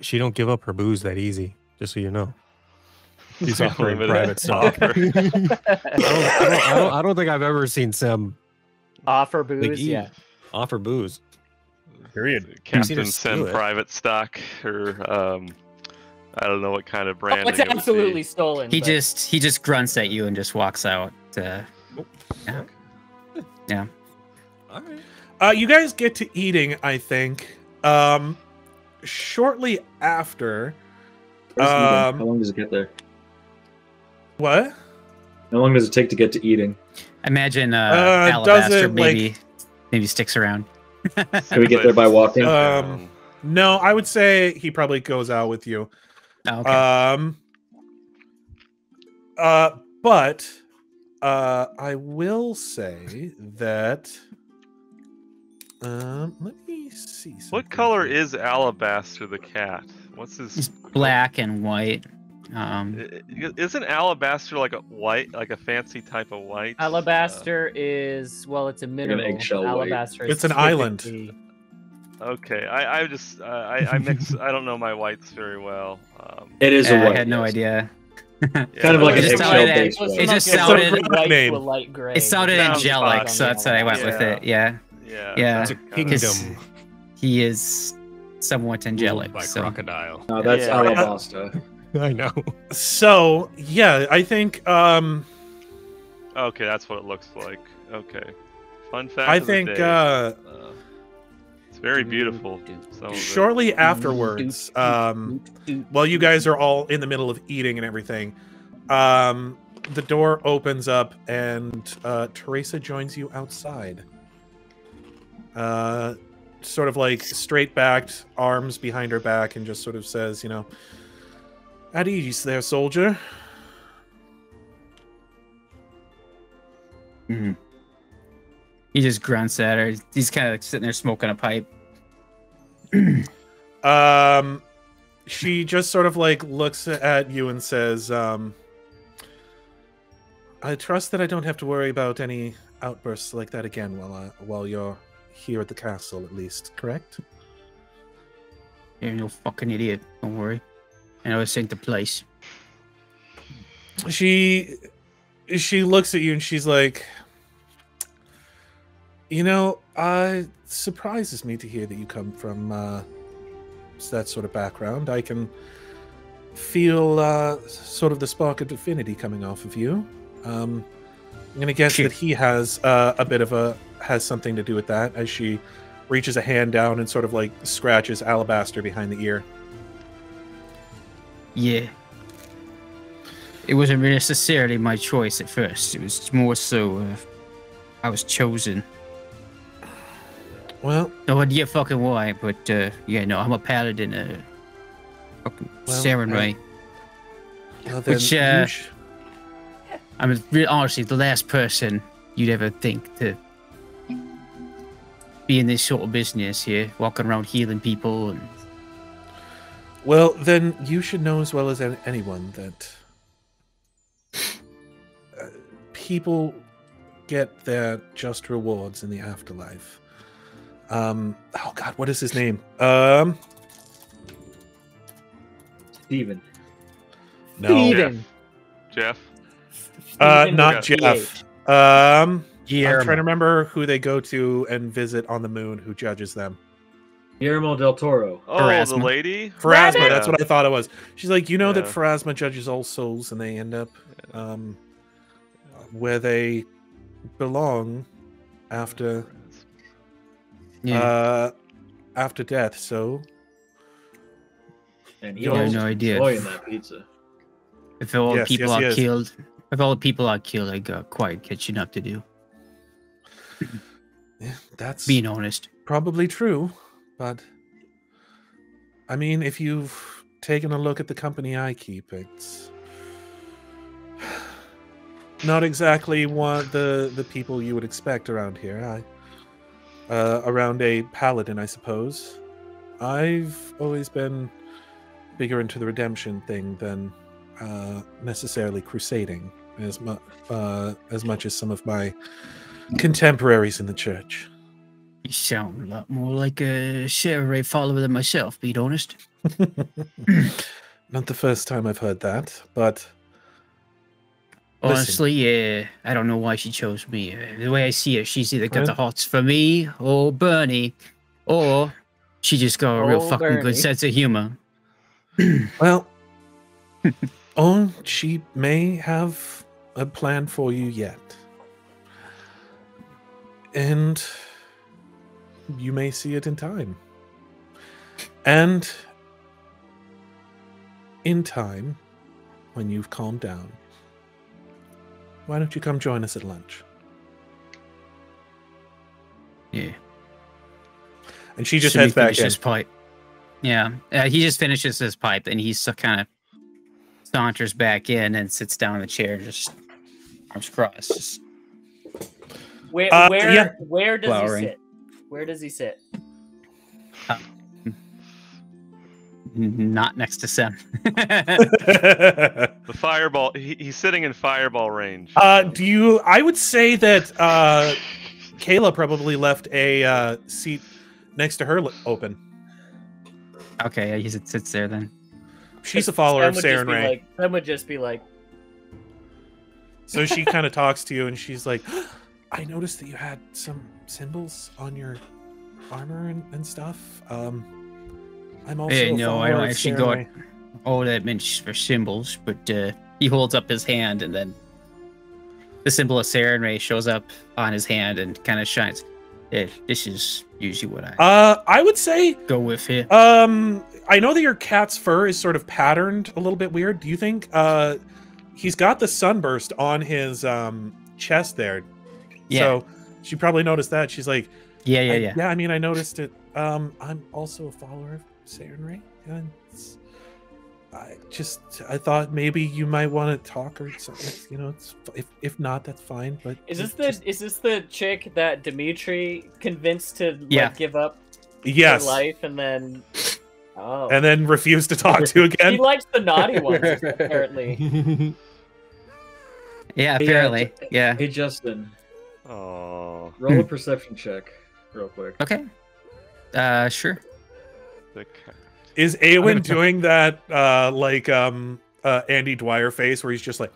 she don't give up her booze that easy. Just so you know, she's offering Limited private stock. I don't think I've ever seen Sam offer booze. Yeah, offer booze. Period. Captain Sem private stock, or I don't know what kind of brand. It's absolutely stolen. He just grunts at you and just walks out. Yeah. Yeah. All right. You guys get to eating, I think. Shortly after. How long does it get there? What? How long does it take to get to eating? I imagine Alabaster it, maybe sticks around. Can we get there by walking? No, I would say he probably goes out with you. Oh, okay. But I will say that let me see something. What color is Alabaster the cat? What's his? He's black and white. Isn't Alabaster like a white, like a fancy type of white? Alabaster is it's a mineral. Eggshell Alabaster. It's an island. Okay, I just I mix. I don't know my whites very well. It is a white. I had no idea. Kind of like an eggshell-based It just sounded It sounded angelic, so that's why I went with it. Yeah. Yeah. It's a kingdom. He is somewhat angelic. By so. crocodile. No, that's Alabasta. I know. So yeah, I think. Okay, that's what it looks like. Okay. Fun fact. I think. It's very beautiful. Shortly afterwards, while you guys are all in the middle of eating and everything, the door opens up and Teresa joins you outside. Sort of like straight backed, arms behind her back, and just sort of says, you know, at ease there, soldier. Mm-hmm. He just grunts at her. He's kind of like sitting there smoking a pipe. She just sort of like looks at you and says, I trust that I don't have to worry about any outbursts like that again while you're here at the castle, at least, correct? You're no fucking idiot. Don't worry. I know this ain't the place. She looks at you and she's like, you know, it surprises me to hear that you come from that sort of background. I can feel sort of the spark of affinity coming off of you. I'm gonna guess that he has has something to do with that, as she reaches a hand down and sort of like scratches Alabaster behind the ear. Yeah. It wasn't necessarily my choice at first. It was more so I was chosen. Well, no idea fucking why, but yeah, no, I'm a paladin, fucking samurai. Well, which I'm honestly the last person you'd ever think to be in this sort of business here, walking around healing people. And well, then you should know as well as anyone that people get their just rewards in the afterlife. Oh God, what is his name? Steven. No. Steven. Jeff. Not Jeff. I'm Guillermo. trying to remember who they go to and visit on the moon, who judges them. Guillermo del Toro. Oh, the lady? Pharasma, that's what I thought it was. She's like, you know that Pharasma judges all souls and they end up where they belong after after death, so and he has no idea. Enjoying that pizza. If all the people are killed, if all the people are killed, I got quite catching up to do. Yeah, that's being honest. Probably true, but I mean, if you've taken a look at the company I keep, it's not exactly what the people you would expect around here. Around a paladin, I suppose. I've always been bigger into the redemption thing than necessarily crusading, as much as some of my contemporaries in the church. You sound a lot more like a chivalry follower than myself, be honest. Not the first time I've heard that, but honestly, yeah, I don't know why she chose me. The way I see it, she's either got the hots for me or Bernie, or she just got a real fucking good sense of humor. Well, she may have a plan for you yet. And you may see it in time. And in time, when you've calmed down, why don't you come join us at lunch? Yeah. And she just heads back in. His pipe. Yeah. He just finishes his pipe and he kind of saunters back in and sits down in the chair, just arms crossed. Just... Where does he sit? Where does he sit? Not next to Sam. The fireball. He's sitting in fireball range. I would say that Kayla probably left a seat next to her open. Okay, he sits there then. she's a follower of Saren Ray. Like, Sam would just be like. So she kind of talks to you, and she's like, "I noticed that you had some symbols on your armor and stuff. I'm also a follower I don't of actually Saren got Ray." all that meant for symbols, but he holds up his hand, and then the symbol of Saren Ray shows up on his hand and kind of shines. This is usually what I would say go with here. I know that your cat's fur is sort of patterned a little bit weird. Do you think he's got the sunburst on his chest there? Yeah. So she probably noticed that. She's like, Yeah. Yeah, I mean, I noticed it. I'm also a follower of Saren Ray. And I thought maybe you might want to talk or something. You know, if not, that's fine. But is this the chick that Dimitri convinced to like, give up her life and then and then refused to talk to again? He likes the naughty ones apparently. Yeah, apparently. Yeah. Hey Justin. Oh. Roll a perception check, real quick. Okay. Sure. Is Aewen doing that like Andy Dwyer face where he's just like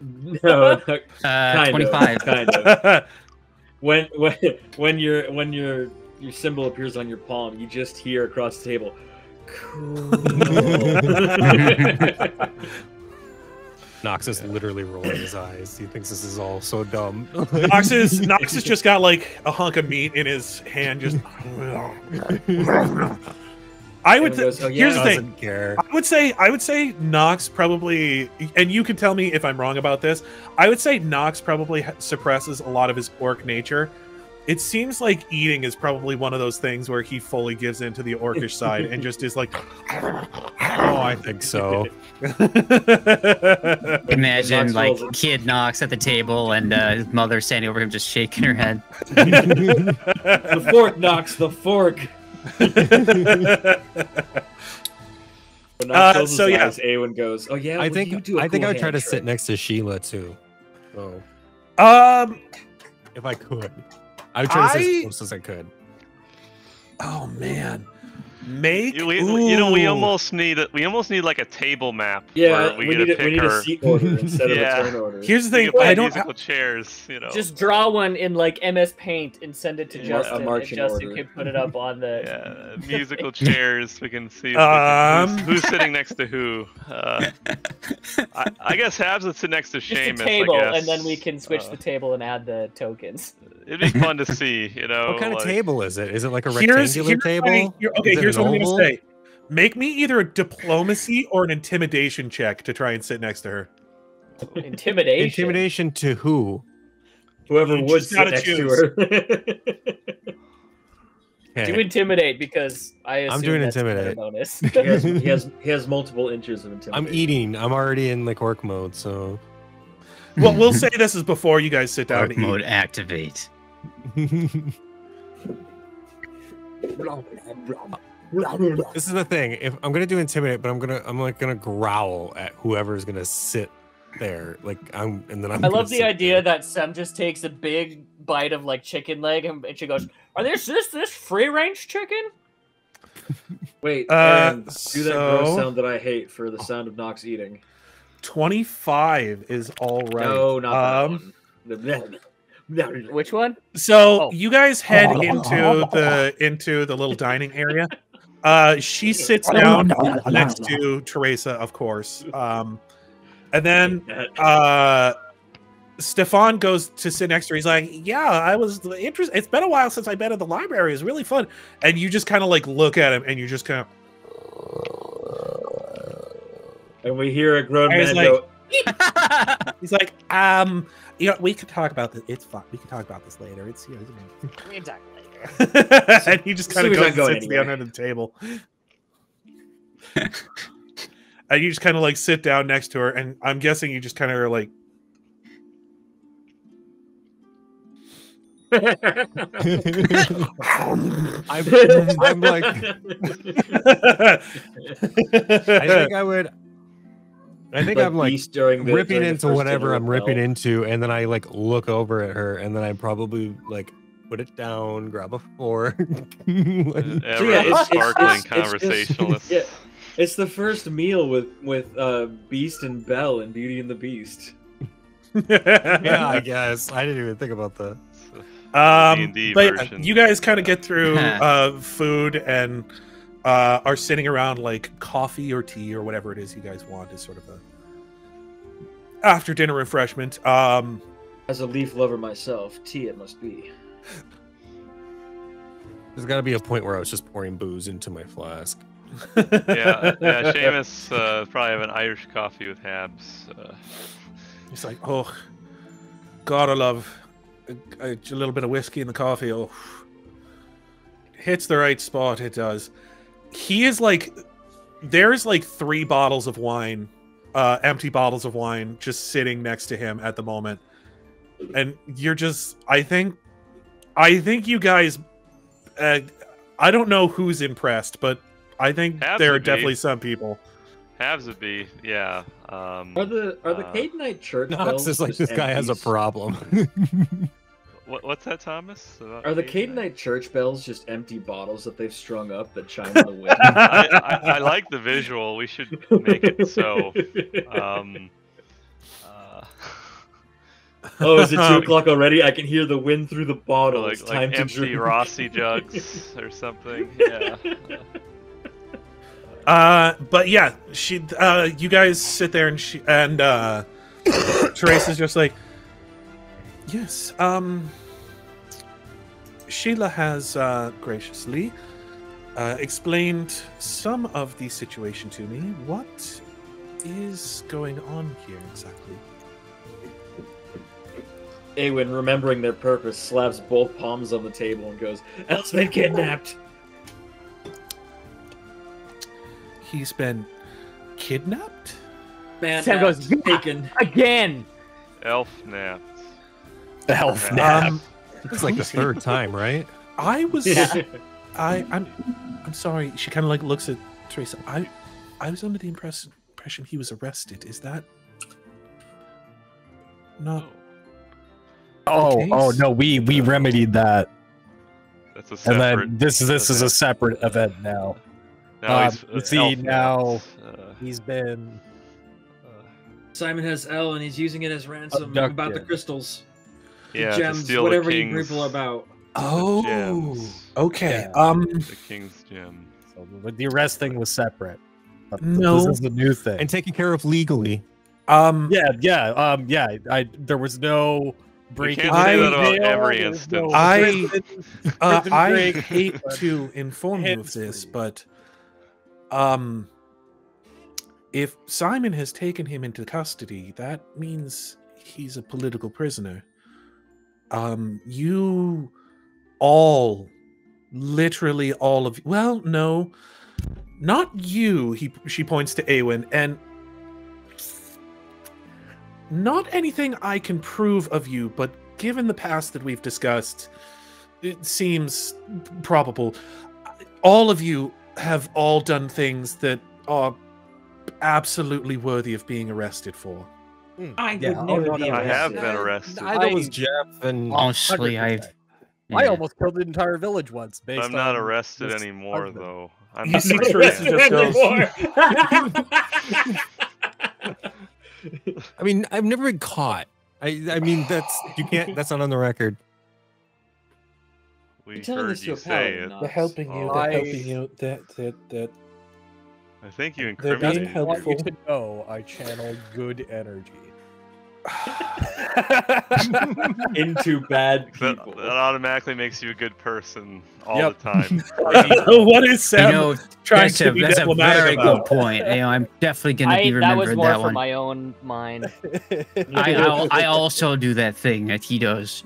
No, 25. Kind of. When your symbol appears on your palm, you just hear across the table, cool. Knox is literally rolling his eyes. He thinks this is all so dumb. Knox has just got like a hunk of meat in his hand. Just I would. Here's the thing. I would say Knox probably, and you can tell me if I'm wrong about this. I would say Knox probably suppresses a lot of his orc nature. It seems like eating is probably one of those things where he fully gives into the orcish side and just is like, oh, I think so. Imagine like kid Knox at the table and his mother standing over him just shaking her head. The fork, Knox, the fork. So yeah, Aewen goes, oh yeah, I think I would try to sit next to Sheila too. So if I could, I would try to sit as close as I could. Oh man. We almost need like a table map. Yeah, where we need her. A seat order instead of a turn order. Here's the thing: I don't musical chairs. You know, just draw one in like MS Paint and send it to Justin, and Justin order. can put it up on the musical chairs. We can see who's sitting next to who. I guess Habs would sit next to Seamus. Just a table, and then we can switch the table and add the tokens. It'd be fun to see. You know, what kind of table is it? Is it like a rectangular table? Here's what I'm gonna say. Make me either a diplomacy or an intimidation check to try and sit next to her. Intimidation. Intimidation to who? Whoever would sit next to her. Do intimidate because I assume I'm doing that's intimidate. Bonus. he has multiple inches of intimidation. I'm eating. I'm already in like orc mode, so. Well, we'll say this is before you guys sit down. Orc mode activate. This is the thing. If I'm gonna do intimidate, but I'm gonna growl at whoever's gonna sit there. I love the idea that Sem just takes a big bite of like chicken leg and she goes, "Are this free range chicken?" Wait, do that gross sound that I hate for the sound of Knox eating. 25 is all right. No, not that one. Which one? So you guys head into the little dining area. She sits down next to Teresa, of course. And then Stefan goes to sit next to her. He's like, yeah, I was interested. It's been a while since I've been at the library. It's really fun. And you just kind of like look at him and you just kind of. And we hear a grown man go. He's like, we could talk about this. It's fine. We can talk about this later. It's we can talk later. And he just kind of goes and sits down under the table. And you just kind of like sit down next to her, and I'm guessing you just kind of are like. I'm like. I think I'm like ripping into whatever I'm ripping into, and then I like look over at her, and then I probably like put it down, grab a fork. Everyone's sparkling conversationalist. Yeah, it's the first meal with Beast and Belle in Beauty and the Beast. Yeah, I guess I didn't even think about that. But you guys kind of get through food and are sitting around like coffee or tea or whatever it is you guys want as sort of a after dinner refreshment. As a leaf lover myself, tea it must be. There's got to be a point where I was just pouring booze into my flask. yeah. Seamus probably have an Irish coffee with Habs. It's like, oh, gotta love a little bit of whiskey in the coffee. Oh, hits the right spot. It does. He is like, there's like 3 bottles of wine, empty bottles of wine, just sitting next to him at the moment, and you're just. I think you guys. I don't know who's impressed, but I think Habs there are would be. definitely some people. Habs would be, yeah. Are the Canaanite church Knox bells is like, just this guy has a empties? What's that, Thomas? Are the Canaanite church bells just empty bottles that they've strung up that chime in the wind? I like the visual. We should make it so. Oh, is it 2 o'clock already? I can hear the wind through the bottle. Like, It's time to empty drink. Rossi jugs or something. Yeah. But yeah, you guys sit there and Teresa's just like, yes, Sheila has graciously explained some of the situation to me. What is going on here exactly? Aewen, remembering their purpose, slaps both palms on the table and goes, "Elle's been kidnapped." He's been kidnapped? Man, Sam goes, taken again. Elf napped. Elf napped. It's like the 3rd time, right? I was. Yeah. I'm sorry. She kind of like looks at Teresa. I was under the impression he was arrested. Is that not? Oh no, we remedied that. That's a And separate. then this is a separate event now. Now You see, elf now napped. he's been Simon has Elle and he's using it as ransom Abducted. about the crystals. Yeah, the to gems, steal whatever the you king's, people are about. Oh, gems. okay. Yeah. The king's gem. so the arrest thing was separate. But No. this is a new thing. And taken care of legally. There was no breaking. can't say that about veil, every there was instance. no I prison break, hate but to inform you of this, hands-free. but if Simon has taken him into custody, that means he's a political prisoner. You all, literally all of you, well, no, not you, she points to Aewen, and not anything I can prove of you, but given the past that we've discussed, it seems probable. All of you have all done things that are absolutely worthy of being arrested for. I would Yeah, never oh, be no, I have arrested. been arrested. Neither was Jeff, and Honestly, 100%. Yeah. I almost killed the entire village once. Based I'm not on arrested this anymore, husband. though. I'm You see Teresa just goes, I mean, I've never been caught. I mean, that's not on the record. We You're telling heard this to you a say paladin, it. Knox. they're helping you, Oh. they're I- helping you, that. I think you They're being incriminated. I want you helpful. to know I channel good energy. Into bad That, people. that automatically makes you a good person all Yep. the time. What is Sam You know, trying that's to a, be that's a diplomatic very about? good point. You know, I'm definitely going to be That was remembering more that for one. my own mind. I also do that thing that he does.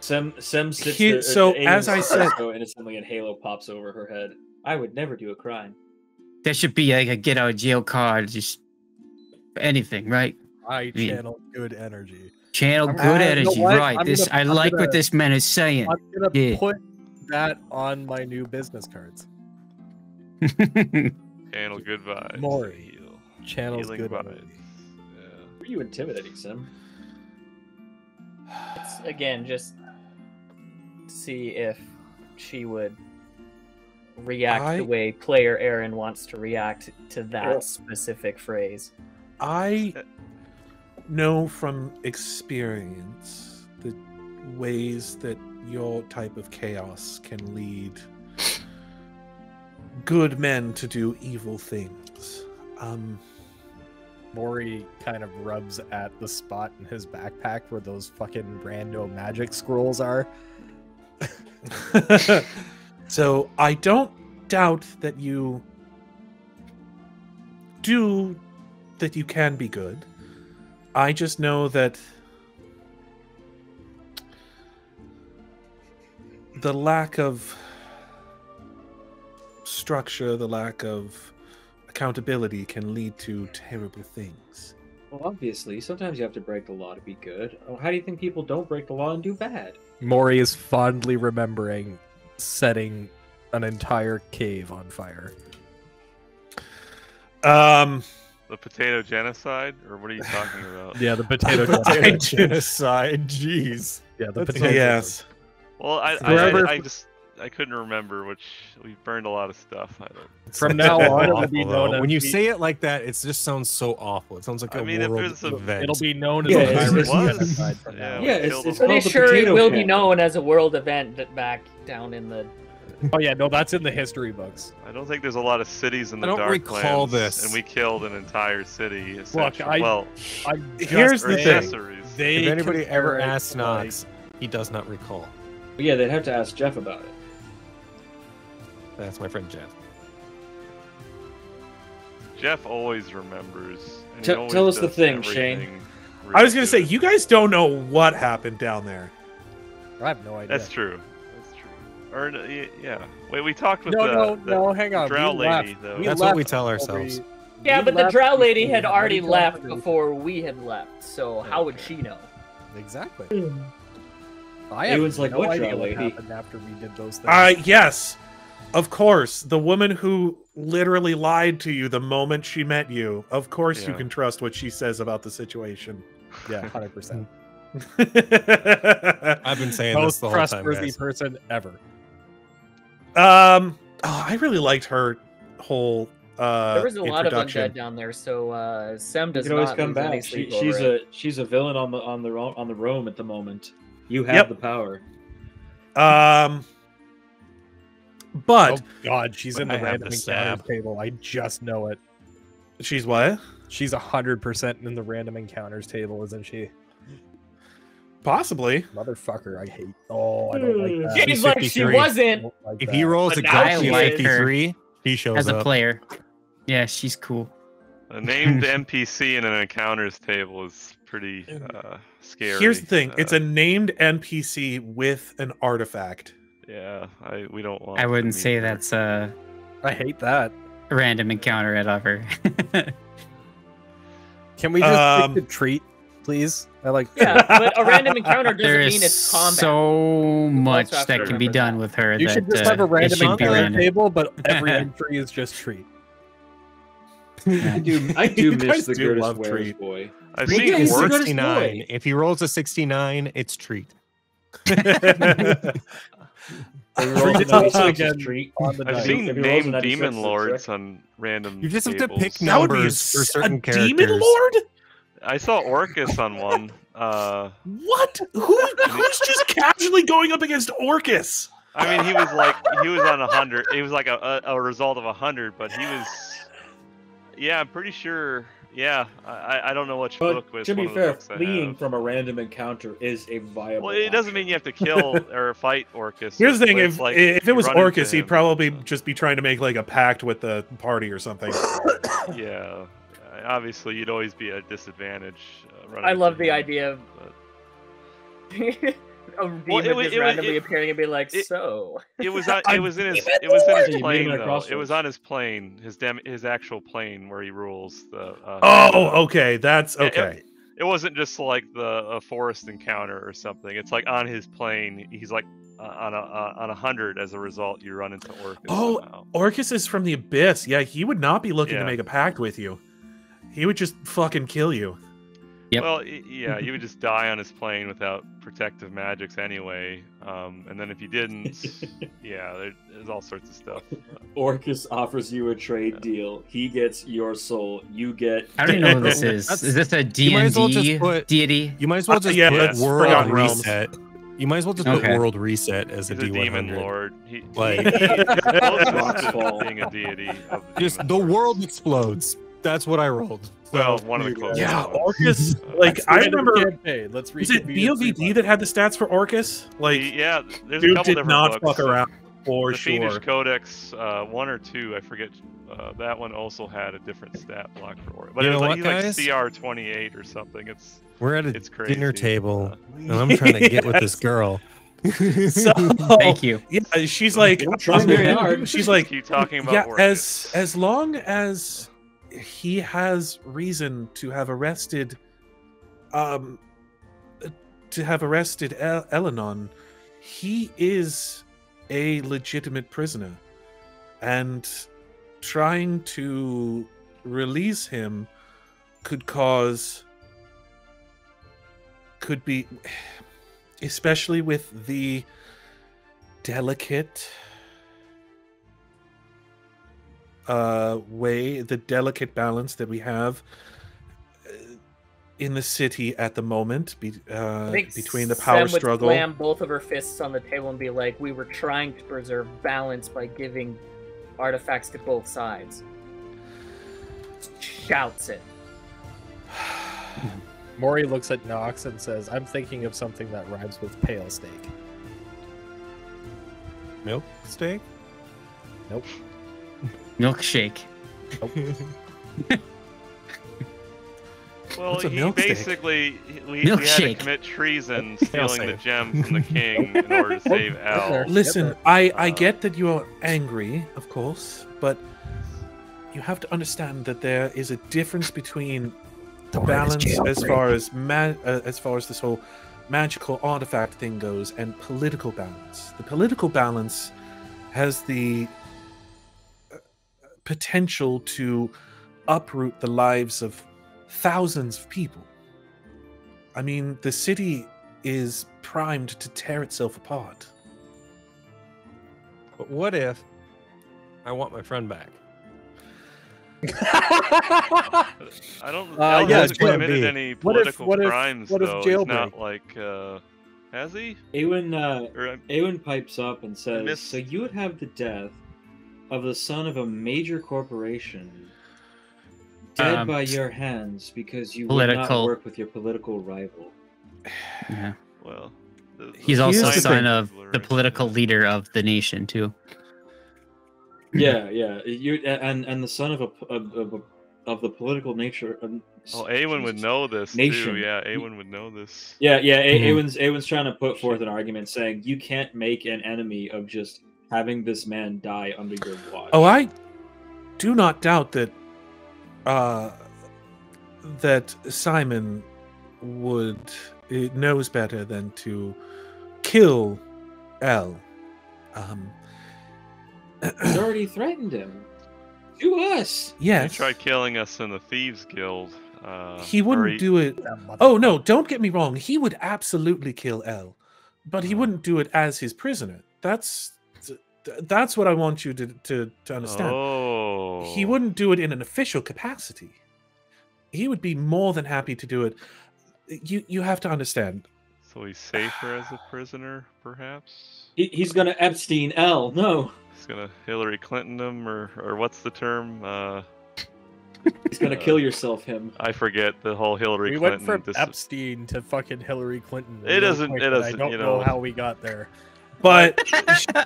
Sem sits He- there, so, Aewen as I sits there said- so innocently, and Halo pops over her head. I would never do a crime. That should be like a get out of jail card, just for anything, right? I channel good energy. Channel I'm good gonna- you know energy, what? right? I'm This gonna- I I'm like gonna- what this man is saying. I'm gonna Yeah. put that on my new business cards. Channel good vibes. Mrohy. Heal. Channels Healing good vibes. energy. Yeah. Were you intimidating, Sim? It's, again, just see if she would react the way player Aaron wants to react to that specific phrase. I know from experience the ways that your type of chaos can lead good men to do evil things. Mrohy kind of rubs at the spot in his backpack where those fucking rando magic scrolls are. So I don't doubt that you can be good. I just know that the lack of structure, the lack of accountability can lead to terrible things. Well, obviously, sometimes you have to break the law to be good. How do you think people don't break the law and do bad? Mrohy is fondly remembering setting an entire cave on fire. The potato genocide, or what are you talking about? Yeah, the potato genocide. Jeez. Yeah, the potato. Yes. Well, I couldn't remember, which we burned a lot of stuff. From now on, it'll be known as when you say it like that, it just sounds so awful. It sounds like a world event. It'll be known as a virus genocide from now on. It's pretty sure it will be known as a world event back down in the... Oh yeah, no, that's in the history books. I don't think there's a lot of cities in the I don't Dark recall Lands, this. and we killed an entire city. Look, here's the thing. If anybody ever asks Knox, he does not recall. But yeah, they'd have to ask Jeff about it. That's my friend Jeff. Jeff always remembers. And Tell us the thing, Shane. I was going to say, you guys don't know what happened down there. I have no idea. That's true. Or yeah. Wait, we talked with no, hang on. Drow lady, though. That's what we tell ourselves. Yeah, but the drow lady had already left before we had left, so how would she know? Exactly. I have like, no idea what happened after we did those things. Yes. Of course. The woman who literally lied to you the moment she met you. Of course you can trust what she says about the situation. Yeah, 100%. I've been saying this the whole time, trustworthy guys. person ever. I really liked her whole there was a lot of introduction. undead down there, so Sem does You can always not come lose any back. sleep over it. She's a villain on the roam at the moment. You have the power. But Oh God, she's in the I have random the encounters stab. table. I just know it. She's what? She's 100% in the random encounters table, isn't she? Possibly. Motherfucker, I hate. Oh, I don't like that. She's like she 53. wasn't. Don't like If that. he rolls a But now gutsy she like 53, he shows As a up. player. Yeah, she's cool. A named NPC in an encounters table is pretty scary. Here's the thing. It's a named NPC with an artifact. Yeah, we don't want. I wouldn't them say either. that's a I hate that. random encounter at ever. Can we just stick to treat, please? I like. Yeah, but a random encounter doesn't There mean is it's combat. so much have to that can be remember done that. with her. You that, should just have a it random should be encounter random. table, but every entry is just treat. I do You miss guys the do Gertis love Wares treat. boy. I've Maybe seen he's the worse. Gertis 69. boy. If he rolls a 69, it's treat. Treat. On the I've dice. seen If he rolls a named 96, demon it's a lords trick. on random. You just have to tables. pick That would be numbers for certain a characters. demon lord? I saw Orcus on one. What? Who's just casually going up against Orcus? I mean, he was on 100. It was like a result of 100, but he was. Yeah, I'm pretty sure. Yeah, I don't know which book But was. to be one of the fair, books I fleeing have. from a random encounter is a viable. Well, it doesn't mean you have to kill or fight Orcus. Here's the thing: but if it's like if it you was run into Orcus, he'd him, probably just be trying to make like a pact with the party or something. Yeah, obviously you'd always be at a disadvantage. Running I love into the him, idea of but- a demon just randomly appearing and be like, so. It was in his You plane mean at though. It Crossroads. was on his plane, his actual plane where he rules the. Oh, okay, that's okay. It wasn't just like a forest encounter or something. It's like on his plane, he's like on 100. As a result, you run into Orcus. Somehow. Orcus is from the Abyss. Yeah, he would not be looking to Yeah. make a pact with you. He would just fucking kill you. Yep. Well, yeah, you would just die on his plane without protective magics anyway. And then if you didn't, yeah, there's all sorts of stuff. Orcus offers you a trade deal. He gets your soul. You get. I don't even know what this is. Is this a D&D deity? You might as well just put world reset. You might as well just put world reset as a He's D100. demon lord. Like, being a deity of the just the world explodes. That's what I rolled. Well, one of the closest. Yeah, Orcus. Like I remember. Let's is it BOVD that had the stats for Orcus? Like, yeah, there's dude a couple did different not books. fuck around for the sure. Fiendish Codex 1 or 2, I forget. That one also had a different stat block for Orcus, but You it was know like, what, he's like guys? CR28 or something. We're at a crazy. dinner table, and I'm trying to get with this girl. So, thank you. Yeah, she's like, trying very hard. She's like, keep talking about Orcus. as long as he has reason to have arrested, El-Anon, he is a legitimate prisoner, and trying to release him could be, especially with the delicate the delicate balance that we have in the city at the moment between the power struggle. Would slam both of her fists on the table and be like, "We were trying to preserve balance by giving artifacts to both sides." Shouts it. Mrohy looks at Knox and says, "I'm thinking of something that rhymes with pale steak." Milk steak? Nope. Milkshake. Nope. Well, What's a he milk steak? basically we had to Milkshake. commit treason, stealing the gem from the king in order to save El. Listen, I get that you are angry, of course, but you have to understand that there is a difference between balance as far as this whole magical artifact thing goes and political balance. The political balance has the potential to uproot the lives of thousands of people. I mean, the city is primed to tear itself apart. But what if I want my friend back? I don't. El hasn't committed any political crimes, though. He's not like. Has he? Aewen pipes up and says, "So you would have the death of the son of a major corporation dead by your hands because you would not work with your political rival." Yeah. Well, he's also the son of the political leader of the nation too. Yeah. You and the son of the political nature. Aewen would know this too. Yeah, Aewen would know this. Yeah. Aewen's trying to put forth an argument saying you can't make an enemy of just having this man die under your watch. Oh, I do not doubt that that Simon knows better than to kill El. He's already threatened him. To us. Yes. He tried killing us in the Thieves Guild. He wouldn't do it. Oh no! Don't get me wrong. He would absolutely kill El, but he wouldn't do it as his prisoner. That's what I want you to understand. Oh. He wouldn't do it in an official capacity. He would be more than happy to do it. You have to understand. So he's safer as a prisoner, perhaps? He's gonna Epstein El. No. He's gonna Hillary Clinton him, or what's the term? He's gonna kill yourself him. I forget the whole Hillary We Clinton. went from Epstein to fucking Hillary Clinton. It doesn't. Quick, It doesn't. I don't know how we got there. But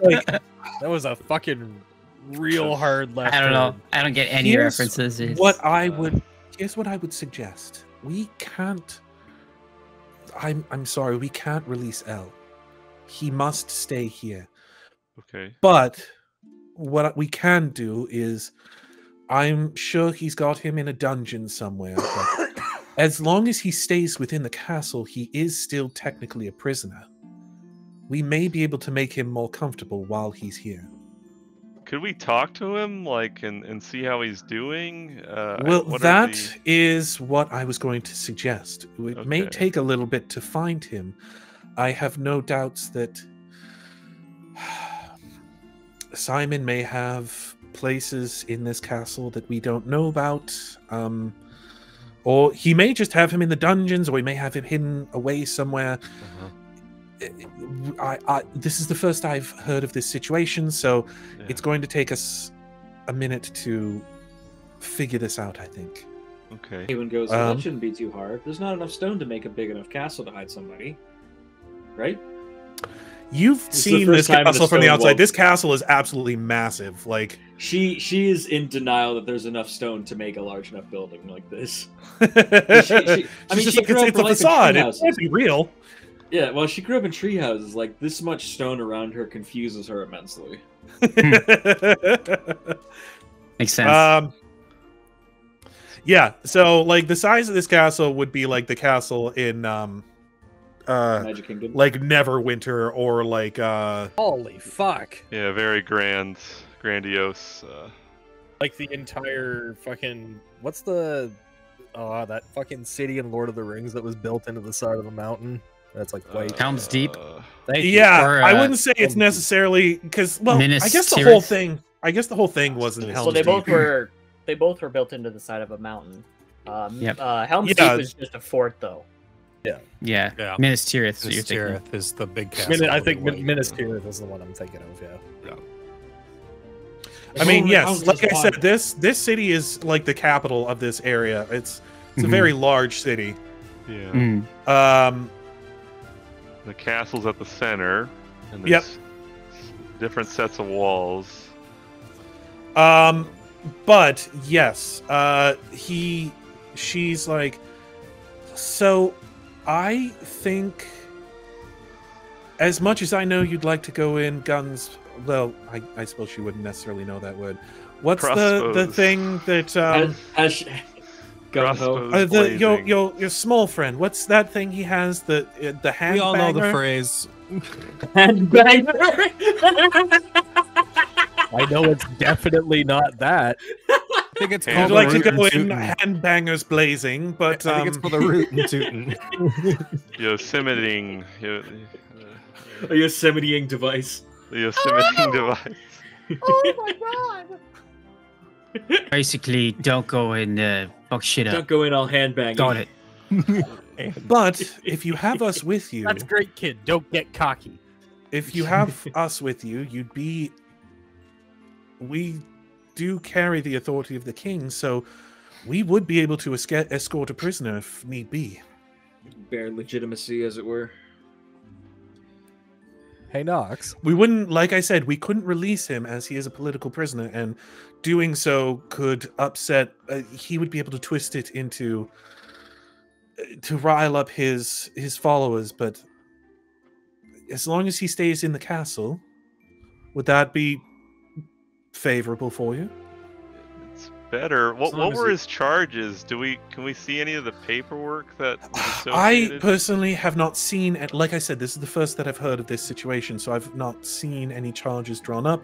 like, that was a fucking real hard left. I don't know. turn. I don't get any references. Here's what I would suggest. We can't. I'm sorry. We can't release El. He must stay here. Okay. But what we can do is, I'm sure he's got him in a dungeon somewhere. But as long as he stays within the castle, he is still technically a prisoner. We may be able to make him more comfortable while he's here. Could we talk to him, like, and see how he's doing? Well, that is what I was going to suggest. It may Okay. take a little bit to find him. I have no doubts that Simon may have places in this castle that we don't know about. Or he may just have him in the dungeons, or we may have him hidden away somewhere. This is the first I've heard of this situation, so it's going to take us a minute to figure this out, I think. Okay. Aewen goes, that shouldn't be too hard. There's not enough stone to make a big enough castle to hide somebody. Right? You've seen this castle from the outside. This castle is absolutely massive. Like she is in denial that there's enough stone to make a large enough building like this. I mean, she grew up it's a facade. It can't be real. Yeah, well, she grew up in tree houses. Like, this much stone around her confuses her immensely. Makes sense. Yeah, so, like, the size of this castle would be like the castle in Magic Kingdom, like Neverwinter, or like holy fuck. Yeah, very grandiose. Like the entire fucking what's the that fucking city in Lord of the Rings that was built into the side of the mountain? That's like white. Helm's Deep. Yeah, or, I wouldn't say it's necessarily because, well, I guess the whole thing. I guess the whole thing wasn't Helm's Deep. Well, they both were built into the side of a mountain. Helm's Deep is just a fort, though. Yeah. Minas Tirith. Minas Tirith is the big castle. I think Minas Tirith is the one I'm thinking of. Yeah. I mean, yes, like I said, this city is like the capital of this area. It's a very large city. Yeah. The castle's at the center, and there's different sets of walls. But yes, she's like, so I think, as much as I know you'd like to go in guns, well, I suppose she wouldn't necessarily know that word. What's the thing that your small friend? What's that thing he has? The hand. We all know the phrase. Handbanger. I know it's definitely not that. I think it's I'd like to go in handbangers blazing, but I think it's for the root and tootin'. Yosemiteing. A Yosemiteing device. The Yosemiteing device. Oh my god! Basically, don't go in fuck shit up. Don't go in all handbanging. Got it. But if you have us with you, that's great, kid. Don't get cocky. If you have us with you, we do carry the authority of the king, so we would be able to escort a prisoner if need be. Bear legitimacy, as it were. Hey, Knox. We wouldn't, like I said, we couldn't release him as he is a political prisoner, and doing so could upset. He would be able to twist it into to rile up his followers. But as long as he stays in the castle, would that be favorable for you? It's better. What were his charges? Can we see any of the paperwork that was associated? I personally have not seen it. Like I said, this is the first that I've heard of this situation, so I've not seen any charges drawn up.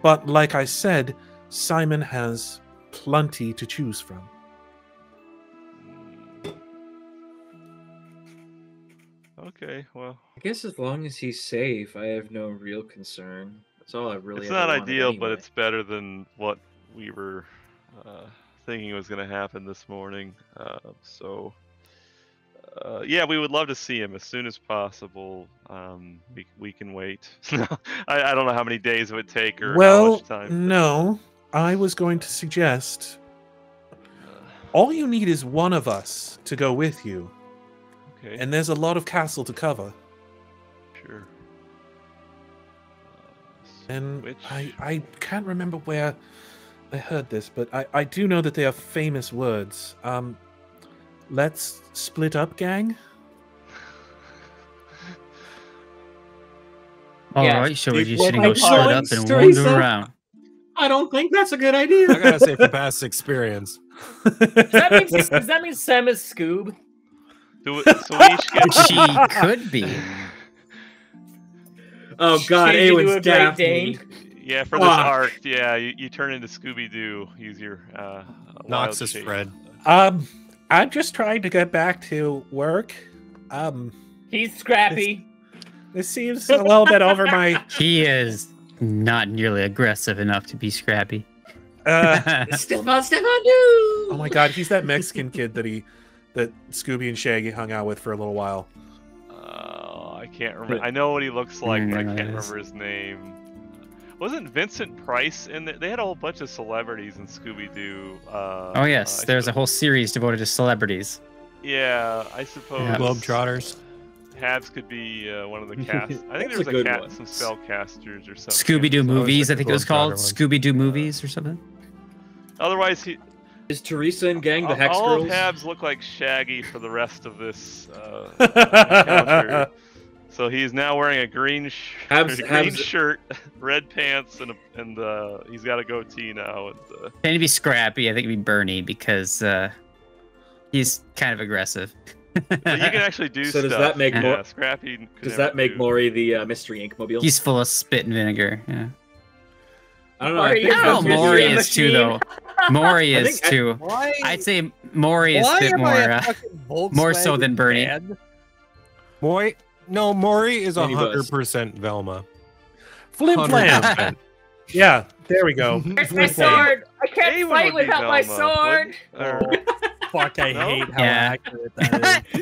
But like I said, Simon has plenty to choose from. Okay, well, I guess as long as he's safe, I have no real concern. That's all I really. It's not ideal, but it's better than what we were thinking was going to happen this morning. Yeah, we would love to see him as soon as possible. We can wait. I don't know how many days it would take or how much time. No, I was going to suggest all you need is one of us to go with you. Okay. And there's a lot of castle to cover. Sure. And I can't remember where I heard this, but I do know that they are famous words. Let's split up, gang. All right, so we're just gonna go split up and wander around. I don't think that's a good idea. I gotta say, from past experience. Does that mean Sam is Scoob? She could be. Oh god, Aewen's Daphne. Yeah, for this arc, yeah, you turn into Scooby Doo. Use your Knox is Fred. I'm just trying to get back to work. He's scrappy. This seems a little bit over my. He is not nearly aggressive enough to be scrappy. Stefan, dude. Oh my God, he's that Mexican kid that Scooby and Shaggy hung out with for a little while. I can't remember. I know what he looks like, but I can't remember his name. Wasn't Vincent Price in there? They had a whole bunch of celebrities in Scooby-Doo. Oh yes, there's a whole series devoted to celebrities. Yeah, I suppose. Yeah. Globetrotters. Habs could be one of the cast. I think there was some spellcasters or something. Scooby-Doo movies, I think it was called. Scooby-Doo movies or something. Otherwise, is Teresa and gang the Hex all Girls? All of Habs look like Shaggy for the rest of this encounter. So he's now wearing a green shirt, red pants, and he's got a goatee now. Trying to be scrappy, I think it'd be Bernie because he's kind of aggressive. But you can actually do stuff. So does that make more scrappy? Does that make Mrohy the Mystery Ink Mobile? He's full of spit and vinegar. Yeah. I don't know. I think Mrohy is too though. Mrohy is too. I'd say Mrohy is a bit more so than Bernie. Mrohy is 100% Velma. Flim flam. Yeah, there we go. Where's my sword? I can't fight without my sword. Fuck, I hate how accurate that is.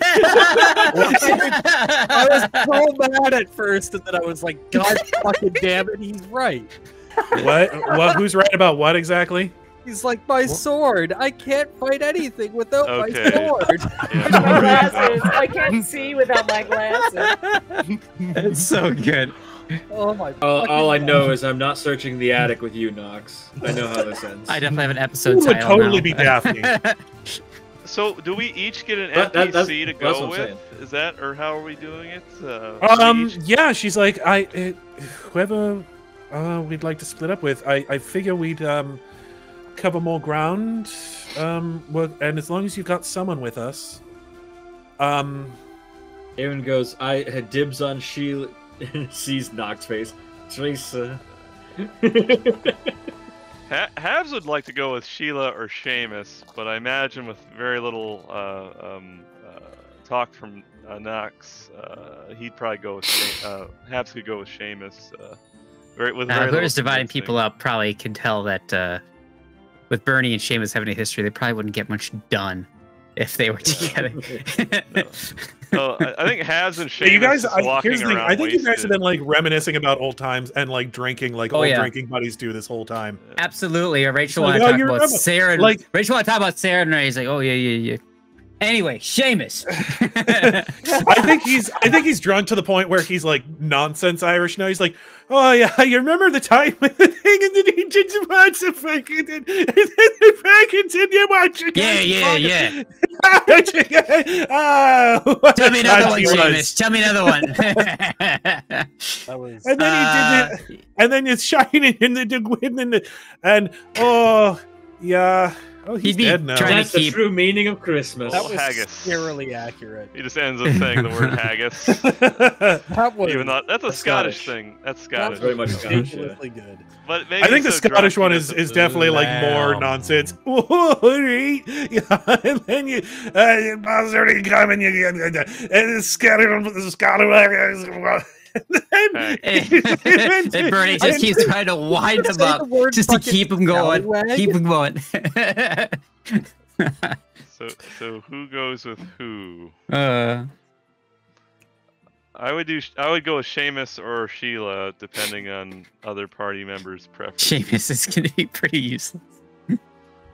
I was so mad at first, and then I was like, God fucking damn it, he's right. What? Who's right about what exactly? He's like, my sword. I can't fight anything without my sword. My glasses. I can't see without my glasses. It's so good. Oh my. All I know is I'm not searching the attic with you, Knox. I know how this ends. I definitely have an episode Who would title totally now. be Daphne. So, do we each get an NPC to go with? Is that, or how are we doing it? Yeah, she's like, whoever we'd like to split up with, I figure we'd cover more ground, and as long as you've got someone with us. Aewen goes, I had dibs on Sheila. Sees Knox face. Teresa. Habs would like to go with Sheila or Seamus, but I imagine with very little talk from Knox, he'd probably go with Habs could go with Seamus. Whoever's dividing people up probably can tell that with Bernie and Seamus having a history, they probably wouldn't get much done if they were together. No, I think Habs and Seamus here's the thing. I think you guys have been like reminiscing about old times and like drinking like old drinking buddies do this whole time. Absolutely. Rachel wanted to talk about Sarah. Rachel wanted to talk about Sarah, and Ray's like, oh yeah. Anyway, Seamus. I think he's drunk to the point where he's like nonsense Irish now. He's like, oh yeah, you remember the time when the thing in the ancient parts of fucking continue watching. Yeah. Tell me another one, Seamus. Tell me another one. And then he did it, and then it's shining in the wind and oh yeah. Oh, he's dead now. That's the true meaning of Christmas. That was haggis. Scarily accurate. He just ends up saying the word haggis. Even though that's a Scottish thing. That's Scottish. That's very much Scottish. Good. But I think the Scottish one is definitely like more nonsense. And then you bastard come and you and Scottish. And Bernie just keeps trying to wind him up just to keep him going. Keep him going. So who goes with who? I would go with Seamus or Sheila, depending on other party members' preference. Seamus is going to be pretty useless.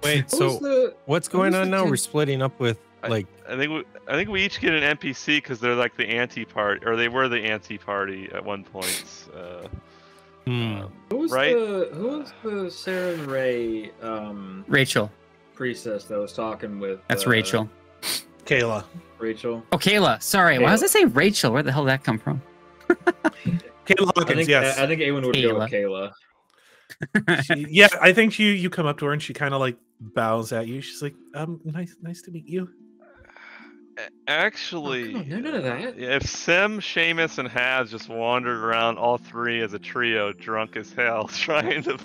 Wait, so what's going on now? We're splitting up with like. I think we each get an NPC because they're like the anti-party, or they were the anti-party at one point. Who was the Sarah and Ray? Rachel. Priestess that was talking with. That's Rachel. Kayla. Rachel. Oh, Kayla. Sorry. Why was I saying Rachel? Where the hell did that come from? Kayla Hawkins, yes. I think Aewen would go with Kayla. I think you come up to her and she kind of like bows at you. She's like, nice to meet you. Actually, Oh, none of that. if Sim, Seamus, and Haz just wandered around all three as a trio, drunk as hell, trying to,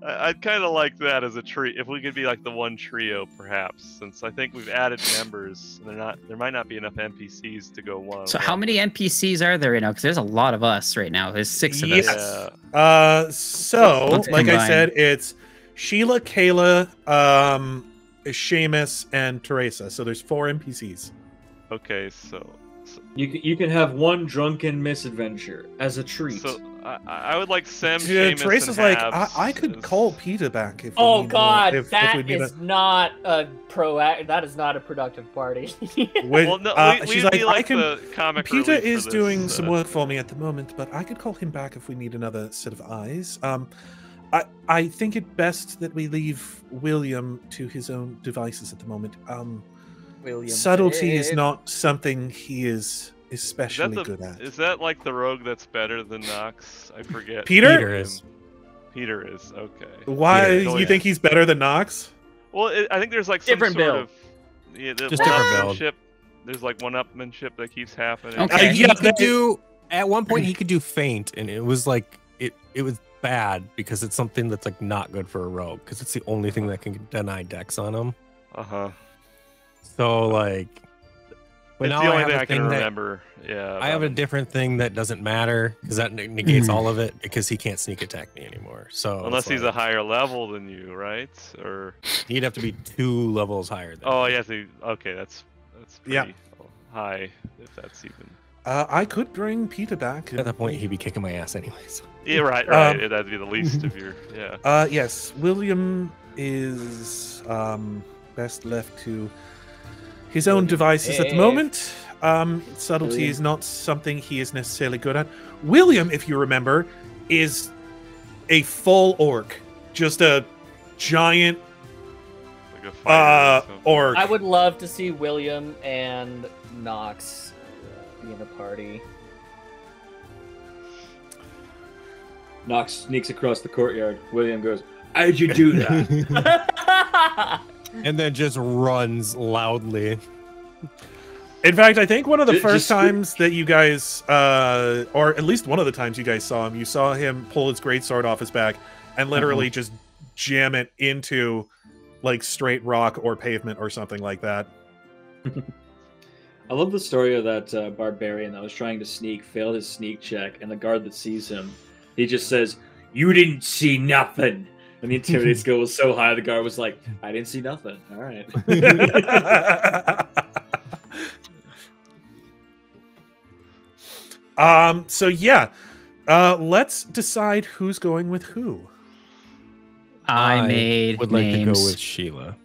I'd kind of like that as a treat. If we could be like the one trio, perhaps, since I think we've added members, and there might not be enough NPCs to go one. So how many NPCs are there right now? Because there's a lot of us right now. There's 6 of us. Yeah. So, Let's like I combine. said, it's Sheila, Kayla, Seamus, and Teresa. So there's 4 NPCs. Okay, so You can have one drunken misadventure as a treat. So I would like Sam, Dude, Seamus, Teresa's and like, Habs I could call Peter back if. Oh we God, if that we need is not a That is not a productive party. Well, no, she's we'd be like, I can. the comic Peter relief for is this, doing some work for me at the moment, but I could call him back if we need another set of eyes. I think it best that we leave William to his own devices at the moment. William Subtlety is Babe. not something he is especially good at. Is that like the rogue that's better than Knox? I forget. Peter? Peter is. Peter is, okay. Why Peter. you think he's better than Knox? Well, I think there's like some Different sort build. of Just different build. one-upmanship. There's like one-upmanship that keeps happening. Okay. He could do at one point he could do feint, and it was like it was bad because it's something that's like not good for a rogue because it's the only thing that can deny dex on him. So like, but It's now the I only have thing a I can thing that- remember. Yeah. I have a different thing that doesn't matter because that negates all of it because he can't sneak attack me anymore. So Unless it's he's a like, higher level than you, right? Or he'd have to be 2 levels higher. Than oh, yeah. Okay, that's pretty Yeah. high if that's even. I could bring Peter back. At that point, he'd be kicking my ass anyways. Yeah, right. That'd be the least of your. Yeah. Yes, William is best left to his own devices at the moment. Subtlety is not something he is necessarily good at. William, if you remember, is a full orc, just a giant Like a fighter or something. orc. I would love to see William and Knox be in a party. Knox sneaks across the courtyard. William goes, "How'd you do that?" And then just runs loudly. In fact, I think one of the Just- first times that you guys, or at least one of the times you guys saw him, you saw him pull his greatsword off his back and literally just jam it into like straight rock or pavement or something like that. I love the story of that barbarian that was trying to sneak, failed his sneak check, and the guard that sees him, he just says, "You didn't see nothing." And the intimidate skill was so high, the guard was like, "I didn't see nothing." All right. So yeah, let's decide who's going with who. I made would like names. to go with Sheila.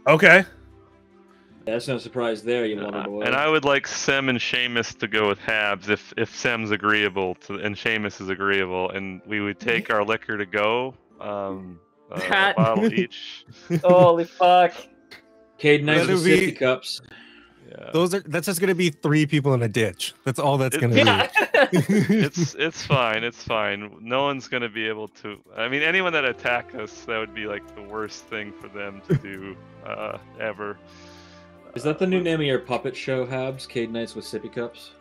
Okay. That's no surprise there, you little boy. And I would like Sem and Seamus to go with Habs if Sem's agreeable to and Seamus is agreeable, and we would take our liquor to go. A bottle each. Holy fuck. Cade nice That'd with be- sippy cups. Yeah. That's just gonna be 3 people in a ditch. That's all that's gonna Yeah. be. It's fine. It's fine. No one's gonna be able to. I mean, anyone that attack us, that would be like the worst thing for them to do ever. Is that the new name of your puppet show, Habs? Cade Nights with Sippy Cups?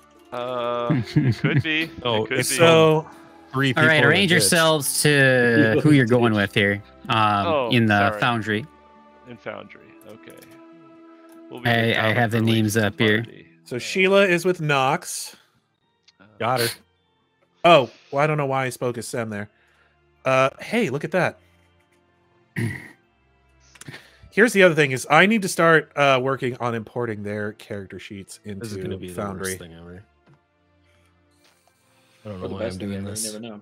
It could be. Oh, it could it's be. So 3 people. All right, in a arrange ditch. yourselves to who you're going with here. In the sorry. foundry. In Foundry. Okay. We'll I the have the comic names relief up here. party. So Sheila is with Knox. Got her. Oh, well, I don't know why I spoke as Sem there. Hey, look at that. Here's the other thing: is I need to start working on importing their character sheets into This is gonna be the Foundry. worst thing ever. I don't know Or the why I'm best thing doing ever, this. you never know.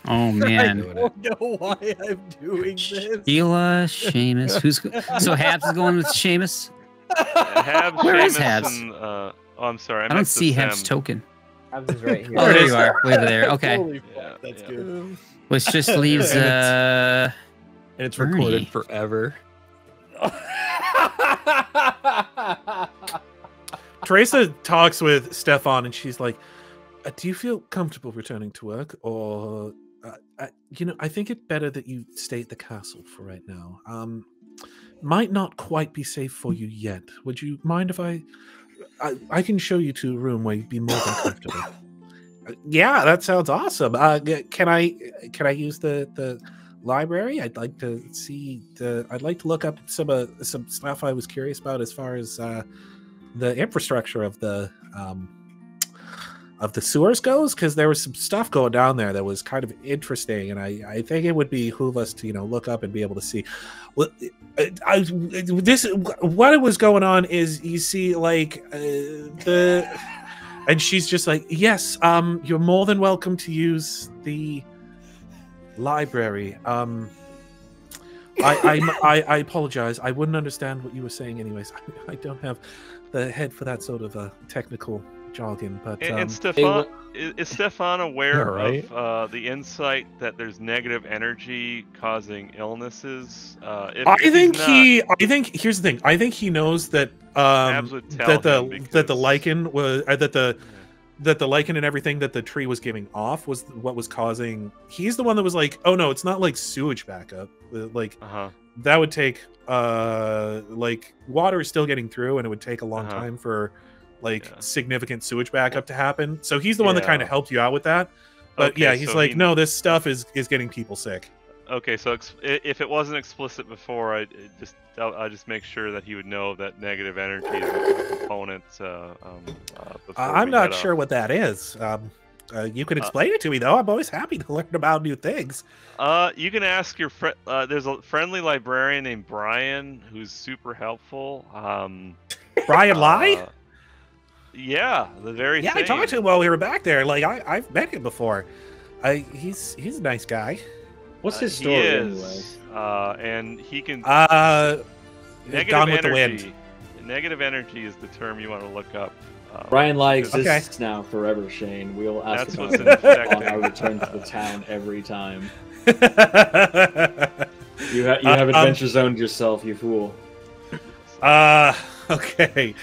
Oh man. don't know why I'm doing this. Sheila, Seamus. Who's so Habs is going with Seamus? Habs, Where is Seamus, Habs? and, oh, I'm sorry. I don't meant to see Sem. Habs token. Habs is right here. Oh, there you are. Way over there. Okay. Holy Yeah, fuck, that's yeah. good. Which just leaves And it's Bernie. recorded forever. Teresa talks with Stefan, and she's like, "Do you feel comfortable returning to work, or I think it's better that you stay at the castle for right now. might not quite be safe for you yet. Would you mind if I can show you to a room where you'd be more than comfortable? Yeah, that sounds awesome. Can I use the library? I'd like to see I'd like to look up some stuff I was curious about as far as the infrastructure of the sewers goes, because there was some stuff going down there that was kind of interesting, and I think it would behoove us to look up and be able to see. Well, what was going on is, you see, like and she's just like, yes, you're more than welcome to use the library. I apologize. I wouldn't understand what you were saying anyways. I don't have the head for that sort of technical jargon. But and Stefan, is Stefan aware of the insight that there's negative energy causing illnesses? I think here's the thing. I think he knows that the lichen was that the lichen and everything that the tree was giving off was what was causing. He's the one that was like, oh no, it's not like sewage backup. Like that would take like water is still getting through, and it would take a long time for significant sewage backup to happen. So he's the one that kind of helped you out with that. But okay, he's like, no, this stuff is getting people sick. Okay, so if it wasn't explicit before, I just make sure that he would know that negative energy is a component. I'm not sure what that is. You can explain it to me, though. I'm always happy to learn about new things. You can ask your friend. There's a friendly librarian named Brian who's super helpful. Brian Lai? Yeah, the very same. I talked to him while we were back there. Like I've met him before. He's a nice guy. What's his story anyway? And he can negative gone with energy. The wind. Negative energy is the term you want to look up. Brian Lai exists now forever, Shane. We'll ask about him on our return to the town every time. You have adventure zoned yourself, you fool. Okay.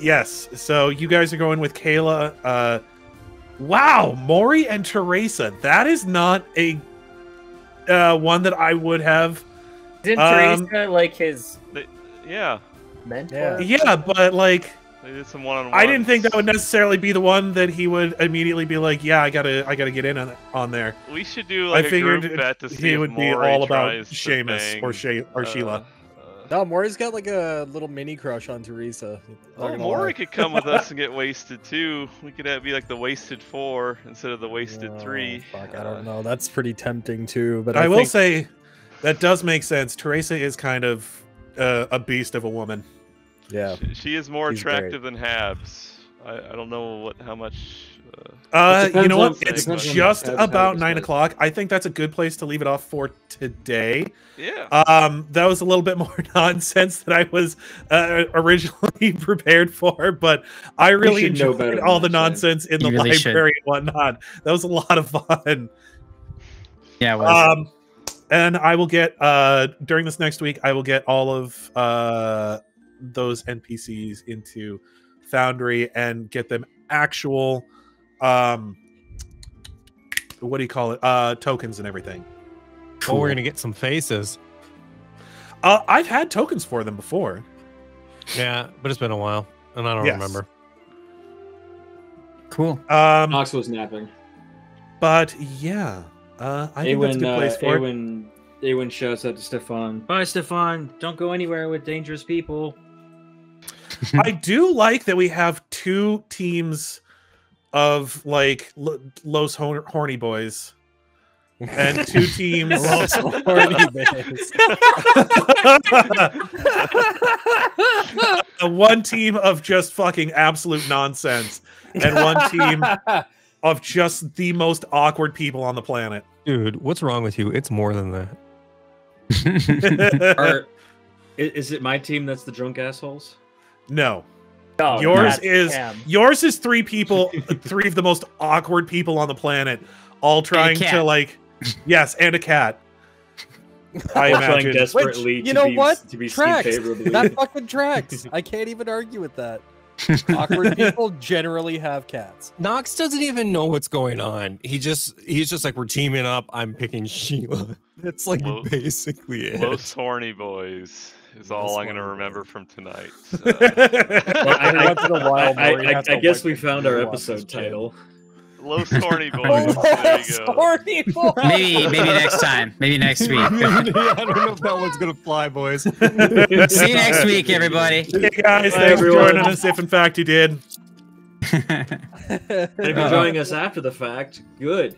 Yes. So you guys are going with Kayla. Wow, Mrohy and Teresa. That is not a one that I would have. Didn't Teresa like his mentor? Yeah, but like they did some one-on-one. I didn't think that would necessarily be the one that he would immediately be like, yeah, I gotta get in on there. We should do like a group bet to see he if would be Mrohy all about tries to Seamus bang, or Sheila. No, Mrohy's got like a little mini crush on Teresa. Oh, Mrohy could come with us and get wasted too. We could be like the wasted 4 instead of the wasted 3. Fuck, I don't know. That's pretty tempting too. But I will say that does make sense. Teresa is kind of a beast of a woman. Yeah, she is more attractive than Habs. I don't know how much. You know what? It's just about 9 o'clock. I think that's a good place to leave it off for today. Yeah. That was a little bit more nonsense than I was originally prepared for, but I really enjoyed all the nonsense in the library and whatnot. That was a lot of fun. Yeah. It was. And I will get during this next week, I will get all of those NPCs into Foundry and get them actual what do you call it, tokens and everything. Cool. Oh, we're gonna get some faces. I've had tokens for them before. Yeah, but it's been a while and I don't remember. Cool. Knox was napping. But yeah, I think that's a good place for it. Aewen shouts out to Stefan, "Bye, Stefan. Don't go anywhere with dangerous people." I do like that we have 2 teams of like Los Horny Boys and 2 teams Los Horny Boys. One team of just fucking absolute nonsense and one team of just the most awkward people on the planet. Dude, what's wrong with you? It's more than that. Is it my team that's the drunk assholes? No. Oh, yours is 3 people, 3 of the most awkward people on the planet, all trying to like, yes, and a cat. I imagine desperately. Which, you know what? To be tracks. That fucking tracks. I can't even argue with that. Awkward people generally have cats. Knox doesn't even know what's going on. He's just like, we're teaming up. I'm picking Sheila. That's like basically it. Los horny boys is all I'm gonna remember from tonight. So. I guess we found our episode title. Los horny boys. There you go. Horny boys. Maybe next time. Maybe next week. I don't know if that one's gonna fly, boys. See you next week, everybody. Hey guys, thanks for joining us. If in fact you did. And if you're joining us after the fact, good.